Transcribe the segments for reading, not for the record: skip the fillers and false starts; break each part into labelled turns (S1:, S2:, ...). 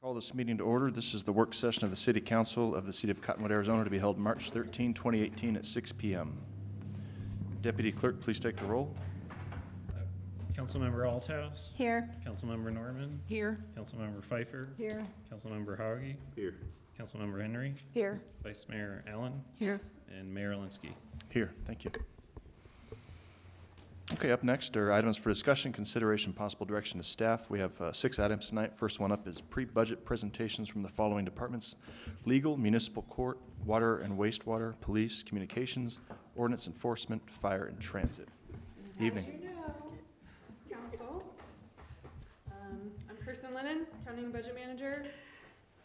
S1: Call this meeting to order. This is the work session of the City Council of the City of Cottonwood, Arizona, to be held March 13, 2018 at 6 p.m. Deputy Clerk, please take the roll.
S2: Councilmember Althouse.
S3: Here.
S2: Councilmember Norman.
S3: Here.
S2: Councilmember Pfeiffer.
S3: Here.
S2: Councilmember Hauge.
S4: Here.
S2: Councilmember Henry.
S3: Here.
S2: Vice Mayor Allen.
S3: Here.
S2: And Mayor Alinsky.
S1: Here, thank you. Okay, up next are items for discussion, consideration, possible direction to staff. We have 6 items tonight. First one up is pre-budget presentations from the following departments: Legal, Municipal Court, Water and Wastewater, Police, Communications, Ordinance Enforcement, Fire, and Transit. Evening.
S5: As you know, Council, I'm Kirsten Lennon, County and Budget Manager.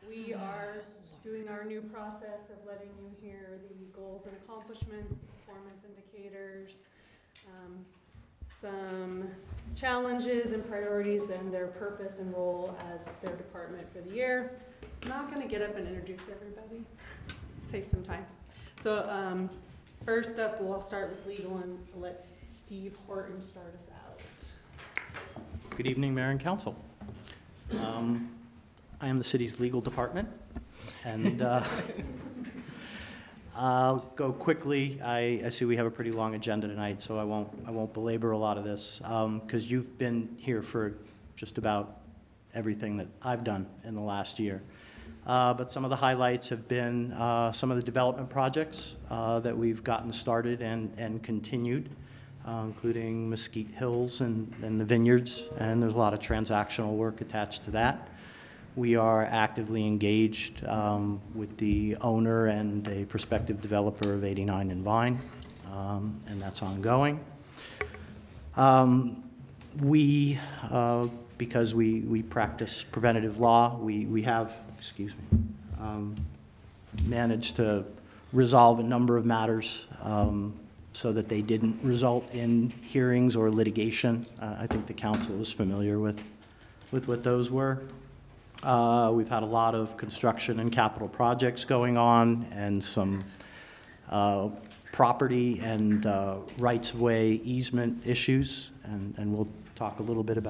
S5: We are doing our new process of letting you hear the goals and accomplishments, performance indicators, some challenges and priorities, and their purpose and role as their department for the year. I'm not going to get up and introduce everybody. Save some time. So first up, we'll start with legal and let Steve Horton start us out.
S4: Good evening, Mayor and Council. I am the city's legal department, and I'll go quickly. I see we have a pretty long agenda tonight, so I won't belabor a lot of this, because you've been here for just about everything that I've done in the last year. But some of the highlights have been some of the development projects that we've gotten started and continued, including Mesquite Hills and the vineyards, and there's a lot of transactional work attached to that. We are actively engaged with the owner and a prospective developer of 89 and Vine, and that's ongoing. Because we practice preventative law, we have, managed to resolve a number of matters so that they didn't result in hearings or litigation. I think the council is familiar with what those were. We've had a lot of construction and capital projects going on, and some property and rights-of-way easement issues, and we'll talk a little bit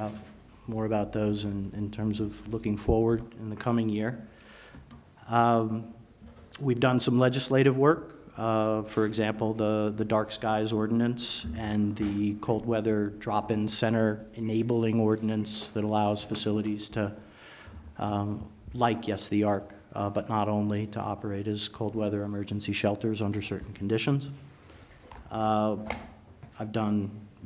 S4: more about those in terms of looking forward in the coming year. We've done some legislative work. For example, the Dark Skies Ordinance and the Cold Weather Drop-In Center Enabling Ordinance that allows facilities to like, yes, the ARC, but not only, to operate as cold weather emergency shelters under certain conditions.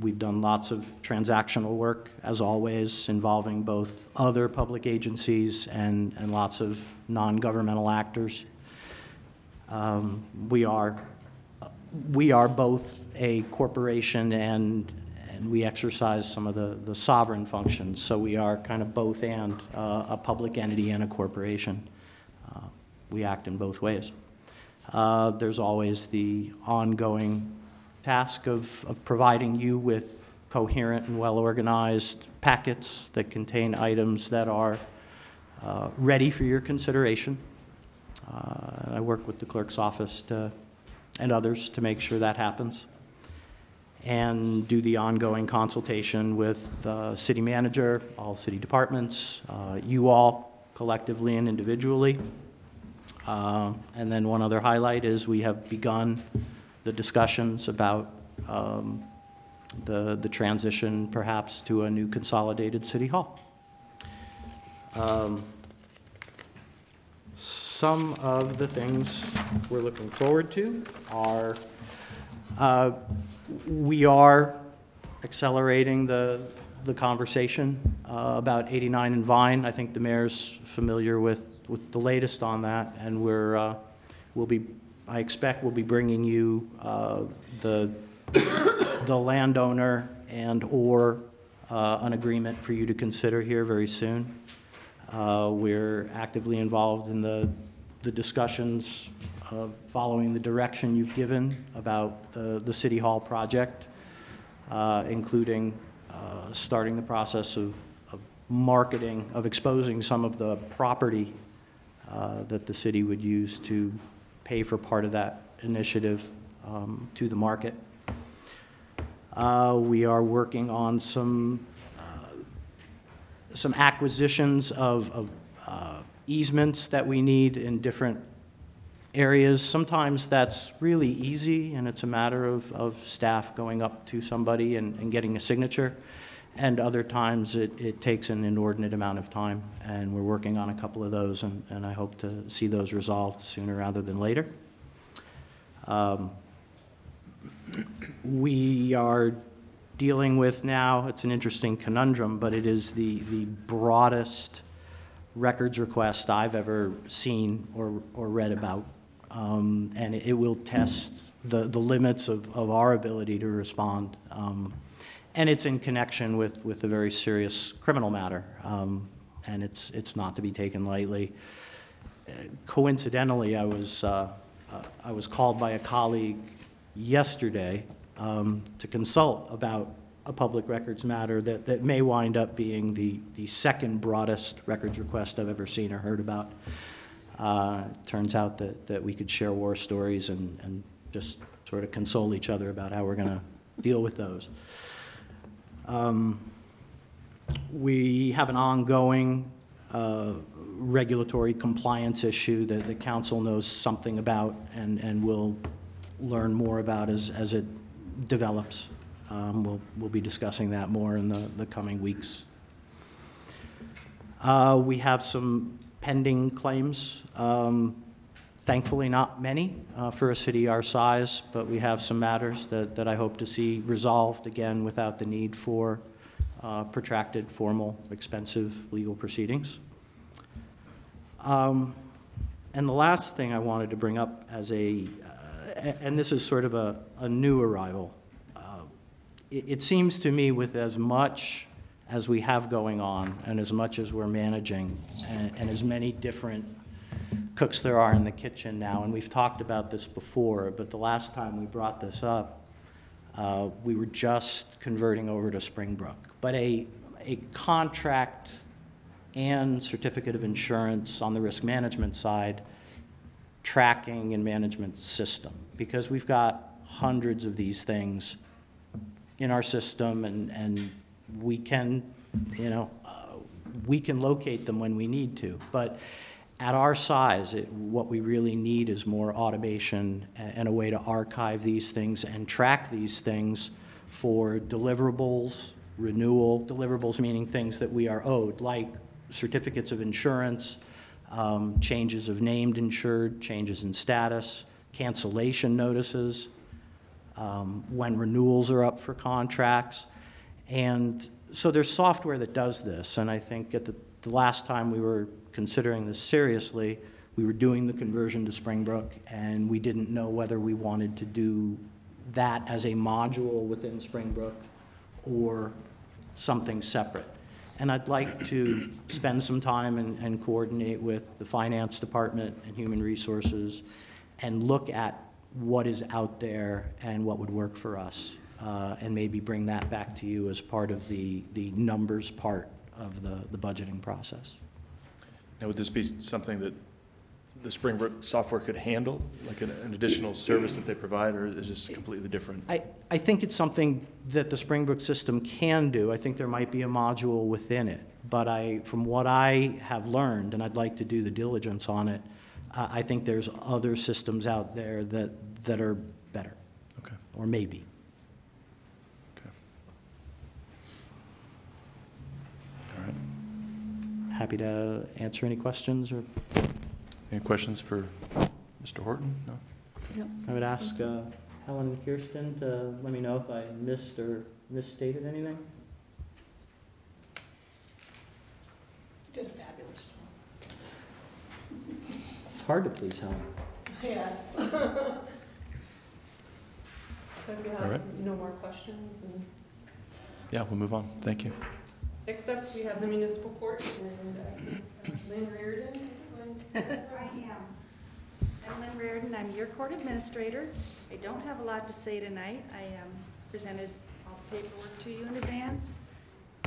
S4: We've done lots of transactional work, as always, involving both other public agencies and lots of non-governmental actors. We are both a corporation and we exercise some of the sovereign functions, so we are kind of both and a public entity and a corporation. We act in both ways. There's always the ongoing task of providing you with coherent and well-organized packets that contain items that are ready for your consideration. I work with the clerk's office and others to make sure that happens, and do the ongoing consultation with the city manager, all city departments, you all collectively and individually. And then one other highlight is we have begun the discussions about the transition perhaps to a new consolidated city hall. Some of the things we're looking forward to are we are accelerating the conversation about 89 and Vine. I think the mayor's familiar with the latest on that, and I expect we'll be bringing you the landowner and/or an agreement for you to consider here very soon. We're actively involved in the discussions following the direction you've given about the City Hall project, including starting the process of marketing, of exposing some of the property that the city would use to pay for part of that initiative to the market. We are working on some acquisitions of easements that we need in different areas. Sometimes that's really easy, and it's a matter of staff going up to somebody and getting a signature. And other times it takes an inordinate amount of time, and we're working on a couple of those, and I hope to see those resolved sooner rather than later. We are dealing with now, it's an interesting conundrum, but it is the broadest records request I've ever seen or read about. And it will test the limits of our ability to respond. And it's in connection with a very serious criminal matter, and it's not to be taken lightly. Coincidentally, I was called by a colleague yesterday to consult about a public records matter that may wind up being the second broadest records request I've ever seen or heard about. Turns out that we could share war stories and just sort of console each other about how we're going to deal with those. We have an ongoing regulatory compliance issue that the council knows something about and will learn more about as it develops. We'll be discussing that more in the coming weeks. We have some pending claims. Thankfully, not many for a city our size, but we have some matters that I hope to see resolved, again, without the need for protracted, formal, expensive legal proceedings. And the last thing I wanted to bring up as and this is sort of a new arrival. It seems to me, with as much as we have going on and as much as we're managing and as many different cooks there are in the kitchen now, and we've talked about this before, but the last time we brought this up, we were just converting over to Springbrook. But a contract and certificate of insurance on the risk management side, tracking and management system, because we've got hundreds of these things in our system, and we can, we can locate them when we need to. But at our size, what we really need is more automation and a way to archive these things and track these things for deliverables, renewal deliverables, meaning things that we are owed, like certificates of insurance, changes of named insured, changes in status, cancellation notices, when renewals are up for contracts. And so there's software that does this, and I think at the last time we were considering this seriously, we were doing the conversion to Springbrook, and we didn't know whether we wanted to do that as a module within Springbrook or something separate. And I'd like to spend some time and coordinate with the finance department and human resources and look at what is out there and what would work for us, and maybe bring that back to you as part of the numbers part of the budgeting process.
S1: Now, would this be something that the Springbrook software could handle, like an additional service that they provide, or is this completely different?
S4: I think it's something that the Springbrook system can do. I think there might be a module within it, but from what I have learned, and I'd like to do the diligence on it, I think there's other systems out there that are better.
S1: Okay.
S4: Or maybe.
S1: Okay. All right.
S4: Happy to answer any questions or.
S1: Any questions for Mr. Horton? No?
S5: Yep.
S4: I would ask Helen Kirsten to let me know if I missed or misstated anything.
S5: Did a fabulous job.
S4: It's hard to please Helen.
S5: Yes. So if you
S1: All
S5: have
S1: right.
S5: no more questions, and
S1: Yeah, we'll move on. Thank you.
S5: next up we have the municipal court, and Lynn Reardon is going to.
S3: I am. I'm Lynn Reardon. I'm your court administrator. I don't have a lot to say tonight. I presented all the paperwork to you in advance.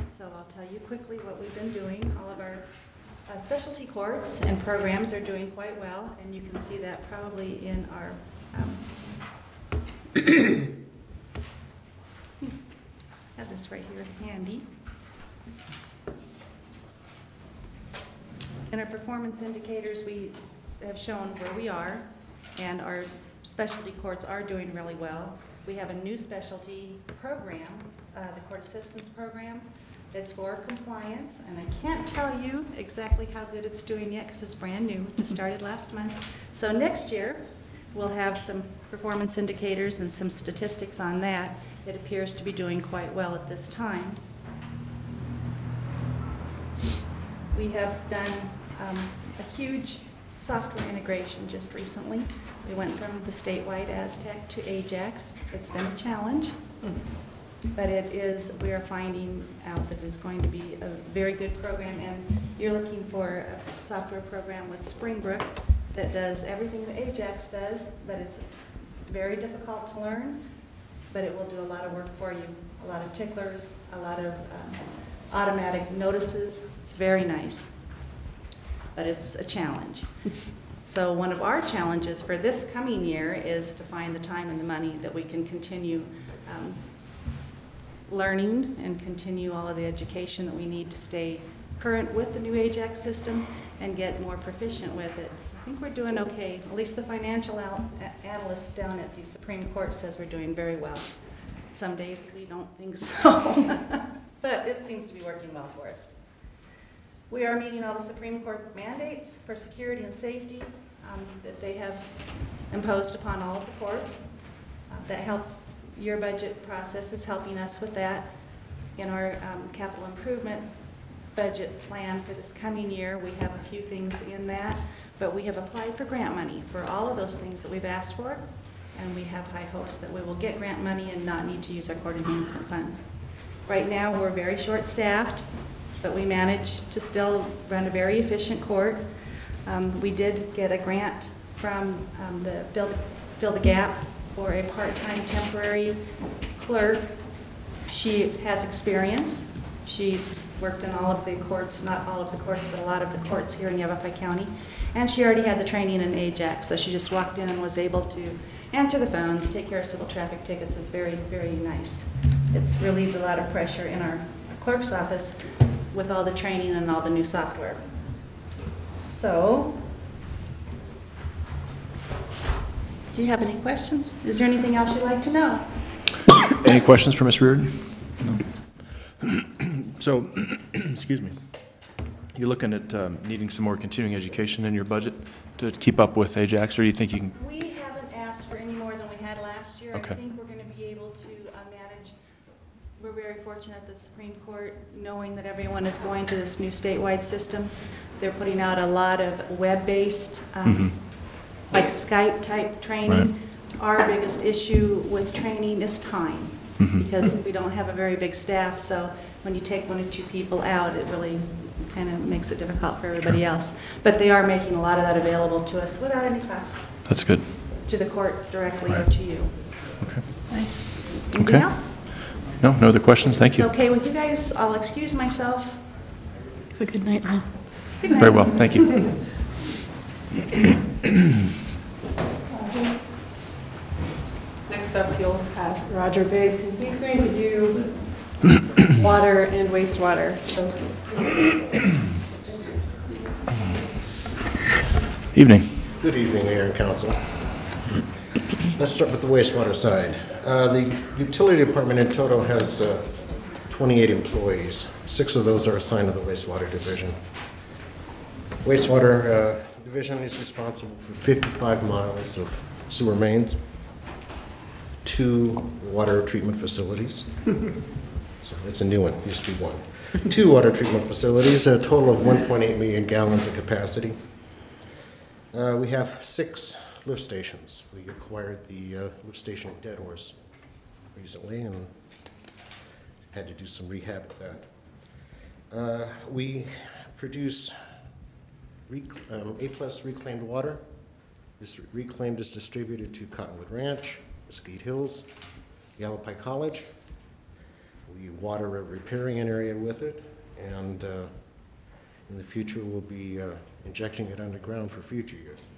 S3: So I'll tell you quickly what we've been doing. All of our specialty courts and programs are doing quite well, and you can see that probably in our have this right here handy. In our performance indicators, we have shown where we are, and our specialty courts are doing really well. We have a new specialty program, the Court Assistance Program, that's for compliance, and I can't tell you exactly how good it's doing yet because it's brand new. It just started last month. So next year, we'll have some performance indicators and some statistics on that. It appears to be doing quite well at this time. We have done a huge software integration just recently. We went from the statewide Aztec to Ajax. It's been a challenge, but we are finding out that it's going to be a very good program, and you're looking for a software program with Springbrook that does everything that Ajax does, but it's very difficult to learn, but it will do a lot of work for you. A lot of ticklers, a lot of automatic notices. It's very nice, but it's a challenge. So one of our challenges for this coming year is to find the time and the money that we can continue learning and continue all of the education that we need to stay current with the new Ajax system and get more proficient with it. I think we're doing okay. At least the financial analyst down at the Supreme Court says we're doing very well. Some days we don't think so, but it seems to be working well for us. We are meeting all the Supreme Court mandates for security and safety that they have imposed upon all of the courts. That helps. Your budget process is helping us with that. In our capital improvement budget plan for this coming year, we have a few things in that, but we have applied for grant money for all of those things that we've asked for, and we have high hopes that we will get grant money and not need to use our court enhancement funds. Right now, we're very short-staffed, but we manage to still run a very efficient court. We did get a grant from the Fill the Gap for a part-time temporary clerk. She has experience. She's worked in all of the courts, not all of the courts, but a lot of the courts here in Yavapai County. And she already had the training in Ajax, so she just walked in and was able to answer the phones, take care of civil traffic tickets. It's very, very nice. It's relieved a lot of pressure in our clerk's office with all the training and all the new software. So, do you have any questions? Is there anything else you'd like to know?
S1: Any questions for Ms. Reardon? No. So, excuse me. You're looking at needing some more continuing education in your budget to keep up with Ajax, or do you think you can?
S3: We haven't asked for any more than we had last year.
S1: Okay.
S3: I think we're going to be able to manage. We're very fortunate at the Supreme Court, knowing that everyone is going to this new statewide system. They're putting out a lot of web-based, like Skype-type training.
S1: Right.
S3: Our biggest issue with training is time, because we don't have a very big staff, so when you take 1 or 2 people out, it really kind of makes it difficult for everybody else. But they are making a lot of that available to us without any cost.
S1: That's good.
S3: To the court directly or
S1: Right.
S3: to you.
S1: Okay.
S3: Nice. Anything
S1: Okay.
S3: else?
S1: No other questions? Thank you.
S3: It's okay with you guys? I'll excuse myself.
S5: Have a good night, Ron.
S3: Good night.
S1: Very well. Thank you.
S5: Next up, you'll have Roger Biggs, and he's going to do water and wastewater. So,
S1: Evening.
S6: Good evening, Mayor and Council. Let's start with the wastewater side. The utility department in total has 28 employees. 6 of those are assigned to the wastewater division. Wastewater division is responsible for 55 miles of sewer mains, 2 water treatment facilities. So it's a new one, used to be 1. 2 water treatment facilities, a total of 1.8 million gallons of capacity. We have 6 lift stations. We acquired the lift station at Dead Horse recently and had to do some rehab with that. We produce A+ reclaimed water. This reclaimed is distributed to Cottonwood Ranch, Mesquite Hills, Yavapai College. We water a riparian area with it, and in the future we'll be injecting it underground for future years.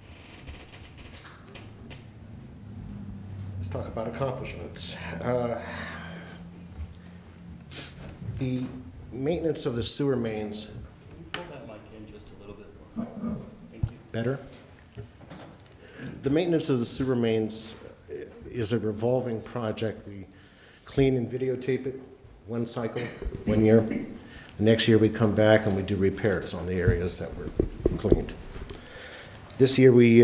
S6: Let's talk about accomplishments. The maintenance of the sewer mains.
S2: Pull that mic in just a little bit more.
S6: better. The maintenance of the sewer mains is a revolving project. We clean and videotape it one cycle, 1 year. The next year we come back and we do repairs on the areas that were cleaned. This year we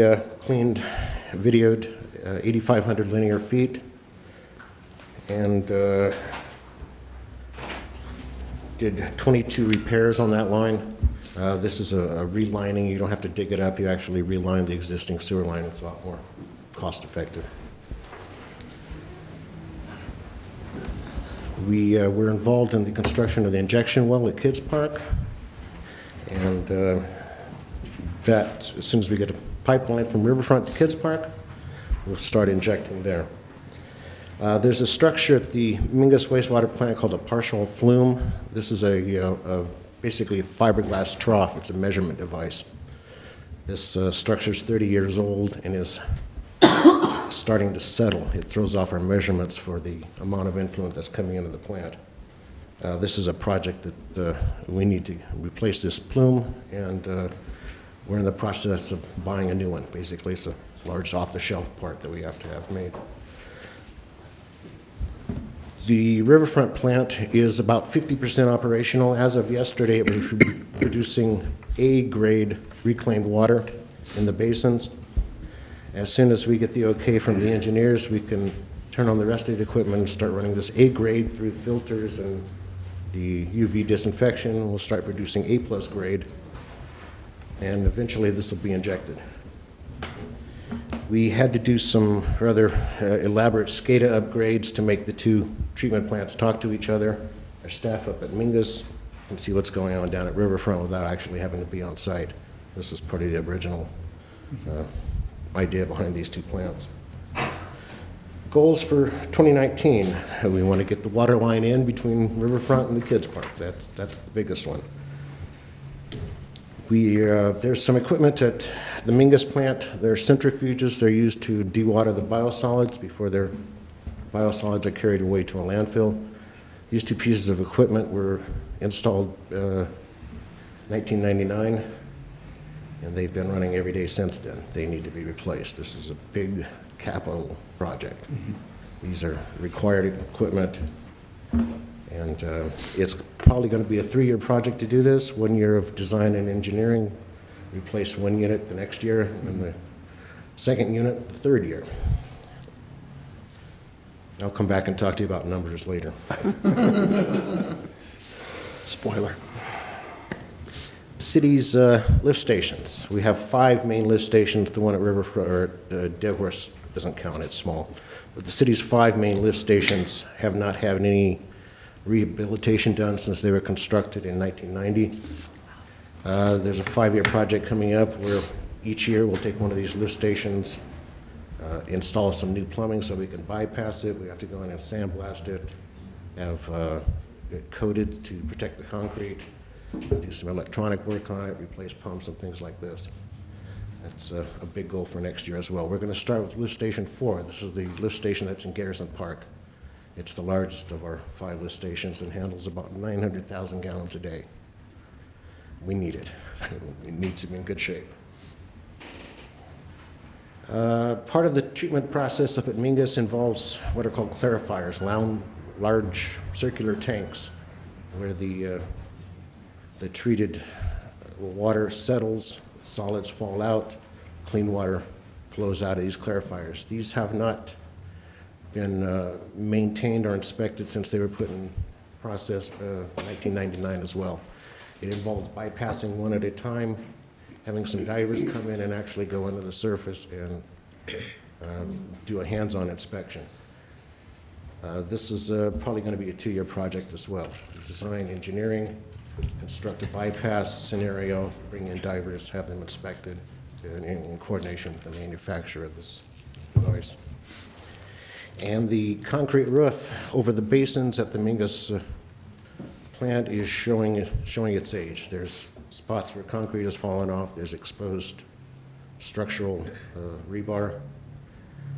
S6: videoed 8,500 linear feet and did 22 repairs on that line. This is a relining. You don't have to dig it up. You actually reline the existing sewer line. It's a lot more cost effective. We were involved in the construction of the injection well at Kids Park. And that, as soon as we get a pipeline from Riverfront to Kids Park, we'll start injecting there. There's a structure at the Mingus wastewater plant called a partial flume. This is basically a fiberglass trough. It's a measurement device. This structure is 30 years old and is starting to settle. It throws off our measurements for the amount of influent that's coming into the plant. This is a project that we need to replace this plume, and we're in the process of buying a new one. Basically, it's a large off-the-shelf part that we have to have made. The Riverfront plant is about 50% operational. As of yesterday, it was producing A-grade reclaimed water in the basins. As soon as we get the okay from the engineers, we can turn on the rest of the equipment and start running this A-grade through filters and the UV disinfection. We'll start producing A+ grade, and eventually this will be injected. We had to do some rather elaborate SCADA upgrades to make the two treatment plants talk to each other. Our staff up at Mingus can see what's going on down at Riverfront without actually having to be on site. This was part of the original idea behind these two plants. Goals for 2019, we want to get the water line in between Riverfront and the Kids Park. That's the biggest one. There's some equipment at the Mingus plant. There are centrifuges. They're used to dewater the biosolids before their biosolids are carried away to a landfill. These two pieces of equipment were installed 1999, and they've been running every day since then. They need to be replaced. This is a big capital project. These are required equipment, and it's probably going to be a 3-year project to do this. 1 year of design and engineering, replace 1 unit the next year, and the second unit the 3rd year. I'll come back and talk to you about numbers later.
S1: Spoiler.
S6: City's lift stations. We have 5 main lift stations. The one at Riverfront, or Dead Horse doesn't count, it's small. But the city's 5 main lift stations have not had any rehabilitation done since they were constructed in 1990. There's a 5-year project coming up where each year we'll take one of these lift stations, install some new plumbing so we can bypass it. We have to go in and sandblast it, have it coated to protect the concrete, do some electronic work on it, replace pumps and things like this. That's a big goal for next year as well. We're going to start with lift station 4. This is the lift station that's in Garrison Park. It's the largest of our 5 lift stations and handles about 900,000 gallons a day. We need it. It needs to be in good shape. Part of the treatment process up at Mingus involves what are called clarifiers, large circular tanks where the treated water settles, solids fall out, clean water flows out of these clarifiers. These have not been maintained or inspected since they were put in process 1999 as well. It involves bypassing one at a time, having some divers come in and actually go under the surface and do a hands-on inspection. This is probably going to be a 2-year project as well. Design, engineering, construct a bypass scenario, bring in divers, have them inspected in coordination with the manufacturer of this device. And the concrete roof over the basins at the Mingus plant is showing its age. There's spots where concrete has fallen off. There's exposed structural rebar.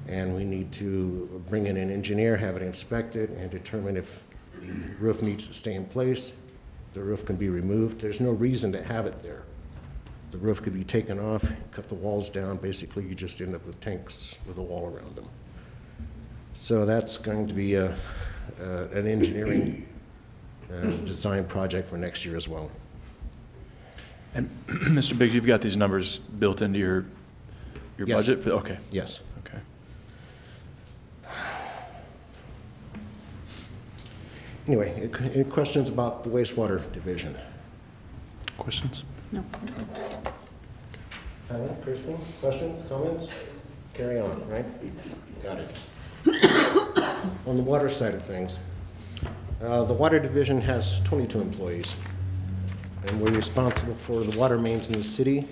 S6: And we need to bring in an engineer, have it inspected, and determine if the roof needs to stay in place, if the roof can be removed. There's no reason to have it there. The roof could be taken off, cut the walls down. Basically, you just end up with tanks with a wall around them. So that's going to be an engineering design project for next year as well.
S1: And Mr. Biggs, you've got these numbers built into your
S6: Yes.
S1: budget? Okay.
S6: Yes.
S1: Okay.
S6: Anyway, any questions about the wastewater division?
S1: Questions?
S5: No.
S6: Kristen, questions, comments? Carry on, right? Got it. On the water side of things, the water division has 22 employees, and we're responsible for the water mains in the city.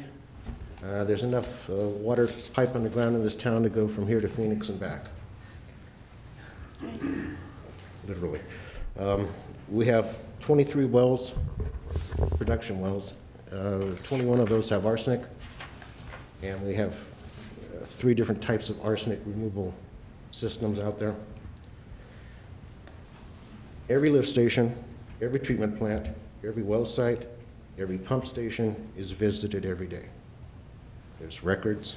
S6: There's enough water pipe underground in this town to go from here to Phoenix and back.
S3: Nice.
S6: Literally. We have 23 wells, production wells. 21 of those have arsenic, and we have 3 different types of arsenic removal systems out there. Every lift station, every treatment plant, every well site, every pump station is visited every day. There's records.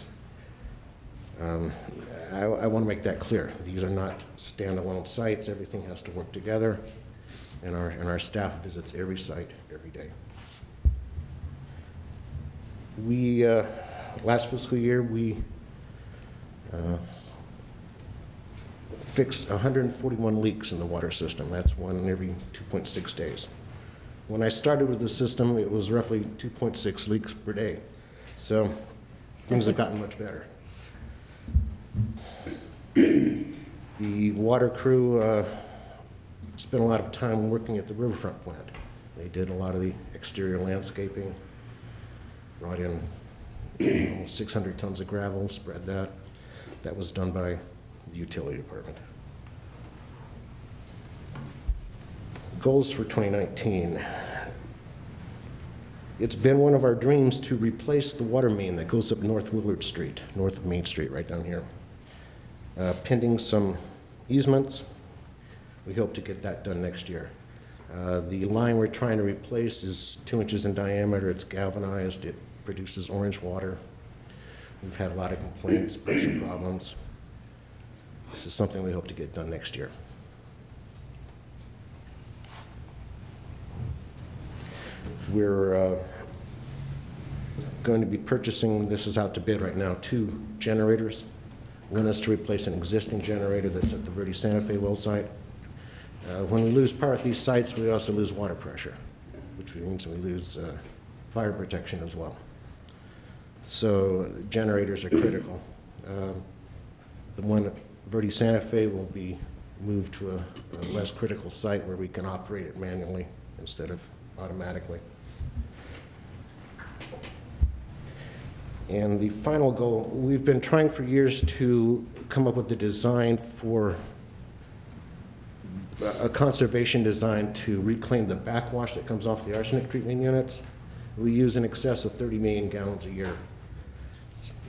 S6: I want to make that clear. These are not standalone sites. Everything has to work together, and our staff visits every site every day. We, last fiscal year, we fixed 141 leaks in the water system. That's one every 2.6 days. When I started with the system, it was roughly 2.6 leaks per day. So things have gotten much better. The water crew spent a lot of time working at the riverfront plant. They did a lot of the exterior landscaping, brought in almost 600 tons of gravel, spread that. That was done by the utility department. Goals for 2019. It's been one of our dreams to replace the water main that goes up North Willard Street, north of Main Street, right down here. Pending some easements, we hope to get that done next year. The line we're trying to replace is 2 inches in diameter. It's galvanized. It produces orange water. We've had a lot of complaints, pressure problems. This is something we hope to get done next year. We're going to be purchasing, this is out to bid right now, 2 generators. One is to replace an existing generator that's at the Verde Santa Fe well site. When we lose power at these sites, we also lose water pressure, which means we lose fire protection as well. So generators are critical. The one at Verde Santa Fe will be moved to a less critical site where we can operate it manually instead of automatically. And the final goal, we've been trying for years to come up with a design for a conservation design to reclaim the backwash that comes off the arsenic treatment units. We use in excess of 30 million gallons a year.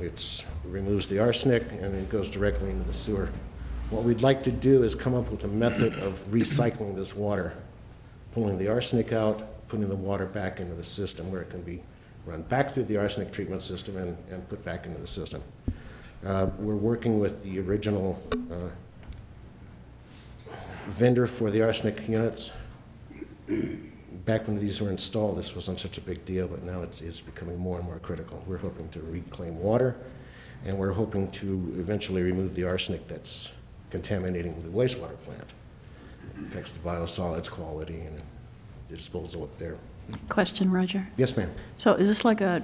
S6: It removes the arsenic and it goes directly into the sewer. What we'd like to do is come up with a method of recycling this water, pulling the arsenic out, putting the water back into the system where it can be run back through the arsenic treatment system and put back into the system. We're working with the original vendor for the arsenic units. Back when these were installed, this wasn't such a big deal, but now it's becoming more and more critical. We're hoping to reclaim water, and we're hoping to eventually remove the arsenic that's contaminating the wastewater plant. It affects the biosolids quality and disposal up there.
S7: Question, Roger.
S6: Yes, ma'am.
S7: So is this like a,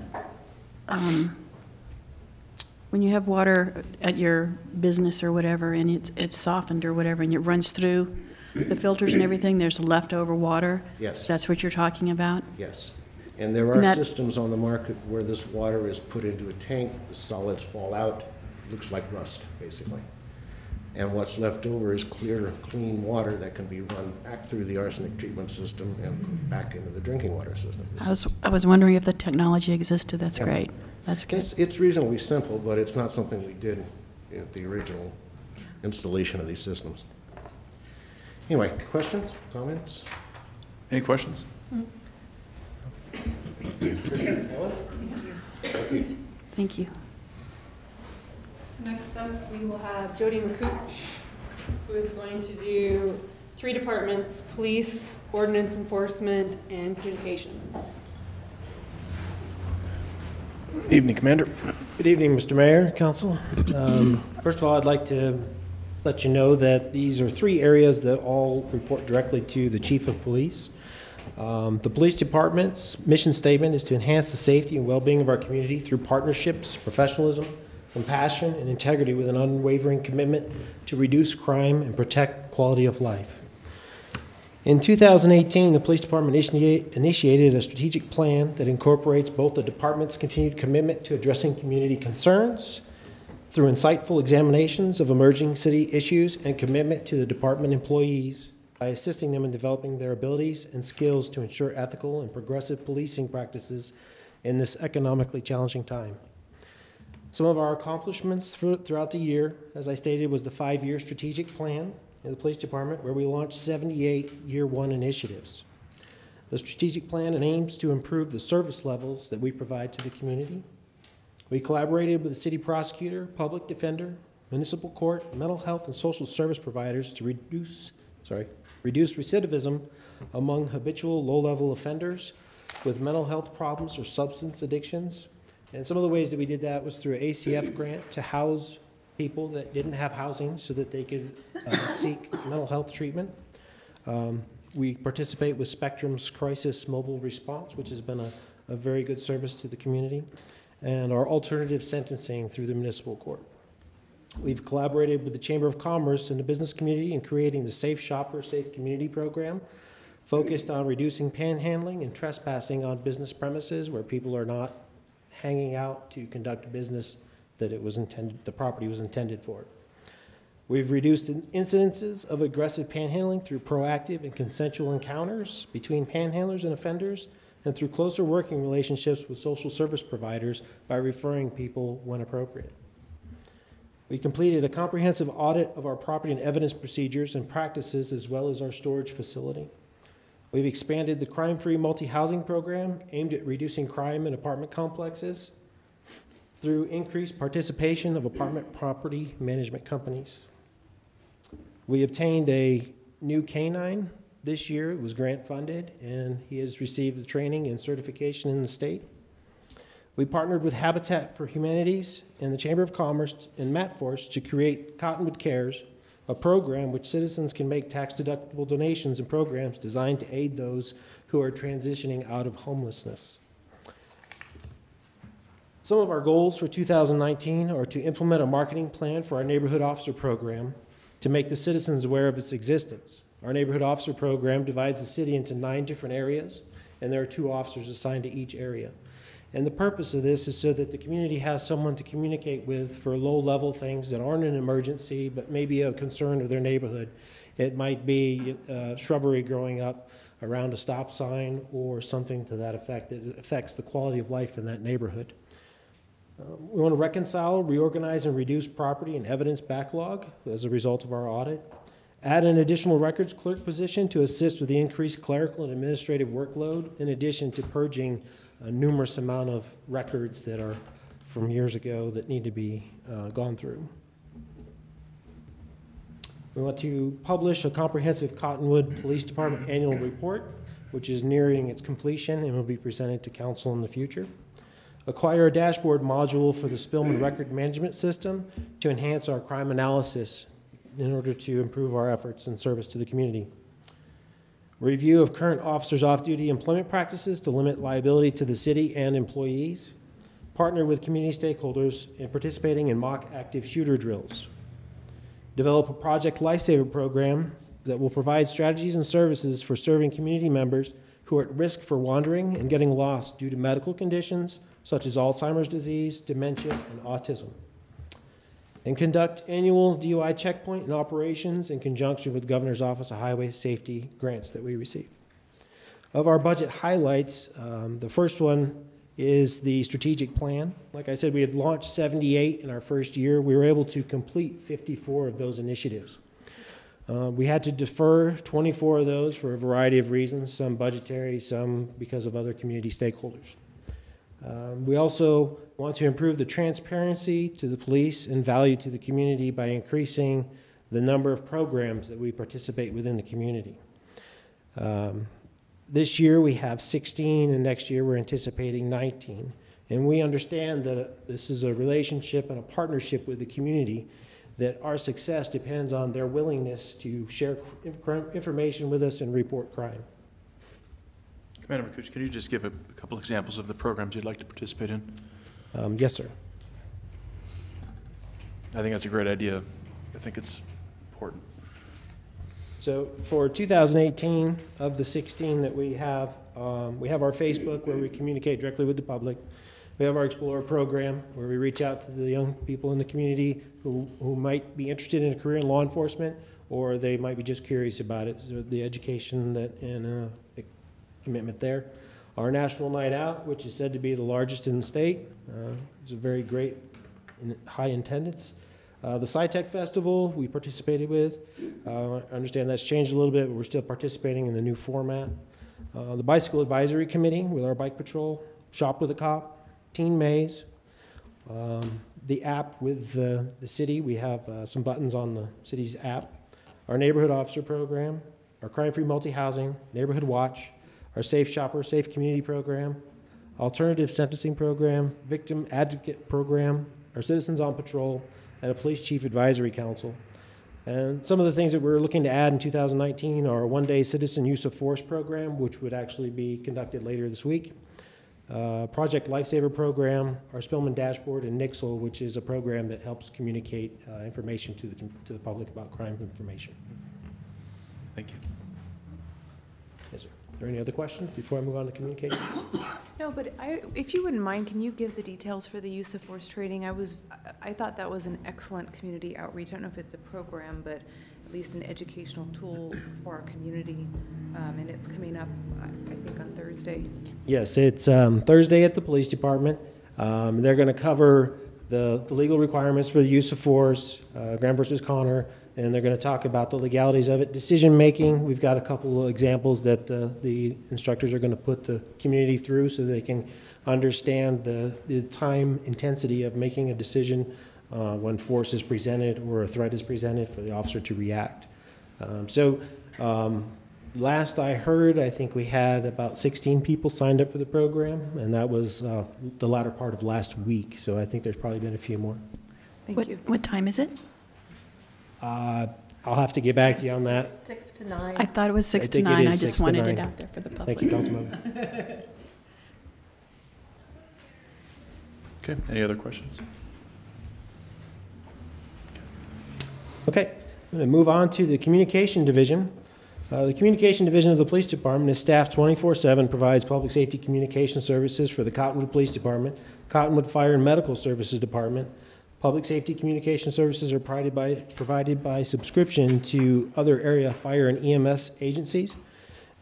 S7: when you have water at your business or whatever, and it's softened or whatever, and it runs through the filters and everything, there's leftover water?
S6: Yes.
S7: That's what you're talking about?
S6: Yes. And there are systems on the market where this water is put into a tank, the solids fall out, looks like rust, basically. And what's left over is clear, clean water that can be run back through the arsenic treatment system and back into the drinking water system.
S7: I was wondering if the technology existed. That's
S6: Yeah.
S7: great. That's good.
S6: It's reasonably simple, but it's not something we did at the original installation of these systems. Anyway, questions, comments?
S1: Any questions?
S7: Thank you.
S5: So next up, we will have Jody McCooch, who is going to do 3 departments: police, ordinance enforcement, and communications.
S1: Evening, Commander.
S8: Good evening, Mr. Mayor, Council. First of all, I'd like to let you know that these are 3 areas that all report directly to the Chief of Police. The Police Department's mission statement is to enhance the safety and well-being of our community through partnerships, professionalism, compassion, and integrity with an unwavering commitment to reduce crime and protect quality of life. In 2018, the Police Department initiated a strategic plan that incorporates both the department's continued commitment to addressing community concerns through insightful examinations of emerging city issues and commitment to the department employees by assisting them in developing their abilities and skills to ensure ethical and progressive policing practices in this economically challenging time. Some of our accomplishments throughout the year, as I stated, was the 5-year strategic plan in the Police Department, where we launched 78 Year 1 initiatives. The strategic plan aims to improve the service levels that we provide to the community. We collaborated with the city prosecutor, public defender, municipal court, mental health, and social service providers to reduce recidivism among habitual low-level offenders with mental health problems or substance addictions. And some of the ways that we did that was through an ACF grant to house people that didn't have housing so that they could seek mental health treatment. We participate with Spectrum's Crisis Mobile Response, which has been a very good service to the community, and our alternative sentencing through the municipal court. We've collaborated with the Chamber of Commerce and the business community in creating the Safe Shopper, Safe Community program, focused on reducing panhandling and trespassing on business premises where people are not hanging out to conduct business that the property was intended for. We've reduced incidences of aggressive panhandling through proactive and consensual encounters between panhandlers and offenders, and through closer working relationships with social service providers by referring people when appropriate. We completed a comprehensive audit of our property and evidence procedures and practices, as well as our storage facility. We've expanded the crime-free multi-housing program aimed at reducing crime in apartment complexes through increased participation of apartment property management companies. We obtained a new canine this year. It was grant funded, and he has received the training and certification in the state. We partnered with Habitat for Humanities and the Chamber of Commerce and MatForce to create Cottonwood Cares, a program which citizens can make tax-deductible donations and programs designed to aid those who are transitioning out of homelessness. Some of our goals for 2019 are to implement a marketing plan for our neighborhood officer program to make the citizens aware of its existence. Our neighborhood officer program divides the city into 9 different areas, and there are 2 officers assigned to each area. And the purpose of this is so that the community has someone to communicate with for low-level things that aren't an emergency, but maybe a concern of their neighborhood. It might be shrubbery growing up around a stop sign or something to that effect that affects the quality of life in that neighborhood. We want to reconcile, reorganize, and reduce property and evidence backlog as a result of our audit. Add an additional records clerk position to assist with the increased clerical and administrative workload, in addition to purging a numerous amount of records that are from years ago that need to be gone through. We want to publish a comprehensive Cottonwood Police Department annual report, which is nearing its completion and will be presented to council in the future. Acquire a dashboard module for the Spillman record management system to enhance our crime analysis in order to improve our efforts and service to the community. Review of current officers' off-duty employment practices to limit liability to the city and employees. Partner with community stakeholders in participating in mock active shooter drills. Develop a project lifesaver program that will provide strategies and services for serving community members who are at risk for wandering and getting lost due to medical conditions such as Alzheimer's disease, dementia, and autism. And conduct annual DUI checkpoint and operations in conjunction with Governor's Office of Highway Safety grants that we receive. Of our budget highlights, the first one is the strategic plan. Like I said, we had launched 78 in our first year. We were able to complete 54 of those initiatives. We had to defer 24 of those for a variety of reasons, some budgetary, some because of other community stakeholders. We also want to improve the transparency to the police and value to the community by increasing the number of programs that we participate within the community. This year we have 16, and next year we're anticipating 19. And we understand that this is a relationship and a partnership with the community, that our success depends on their willingness to share information with us and report crime.
S1: Commander McCooch, can you just give a couple examples of the programs you'd like to participate in?
S8: Yes, sir.
S1: I think that's a great idea. I think it's important.
S8: So for 2018, of the 16 that we have our Facebook where we communicate directly with the public. We have our Explorer program where we reach out to the young people in the community who might be interested in a career in law enforcement, or they might be just curious about it. So the education and commitment there. Our National Night Out, which is said to be the largest in the state. It's a very great high attendance. The SciTech Festival we participated with. I understand that's changed a little bit, but we're still participating in the new format. The Bicycle Advisory Committee with our bike patrol. Shop with a Cop. Teen Maze. The app with the city. We have some buttons on the city's app. Our Neighborhood Officer Program. Our Crime-Free Multi-Housing. Neighborhood Watch. Our Safe Shopper, Safe Community Program. Alternative Sentencing Program. Victim Advocate Program. Our Citizens on Patrol. And a Police Chief Advisory Council. And some of the things that we're looking to add in 2019 are a one-day citizen use of force program, which would actually be conducted later this week. Project Lifesaver Program, our Spillman Dashboard, and Nixle, which is a program that helps communicate information to the public about crime information.
S1: Thank you.
S8: Yes, sir. Are there any other questions before I move on to communication?
S9: No, but if you wouldn't mind, can you give the details for the use of force training? I thought that was an excellent community outreach. I don't know if it's a program, but at least an educational tool for our community. And it's coming up, I think, on Thursday.
S8: Yes, it's Thursday at the police department. They're going to cover the legal requirements for the use of force, Graham versus Connor, and they're going to talk about the legalities of it. Decision making, we've got a couple of examples that the instructors are going to put the community through so they can understand the time intensity of making a decision when force is presented or a threat is presented for the officer to react. Last I heard, I think we had about 16 people signed up for the program, and that was the latter part of last week, so I think there's probably been a few more.
S9: Thank you.
S7: What time is it?
S8: I'll have to get back to you on that.
S5: 6 to 9.
S7: I thought it was 6 to 9. I just wanted it out there for the public.
S8: Thank you, Councilmember.
S1: Okay, any other questions?
S8: Okay, I'm going to move on to the Communication Division. The Communication Division of the Police Department is staffed 24/7, provides public safety communication services for the Cottonwood Police Department, Cottonwood Fire and Medical Services Department. Public safety communication services are provided by subscription to other area fire and EMS agencies.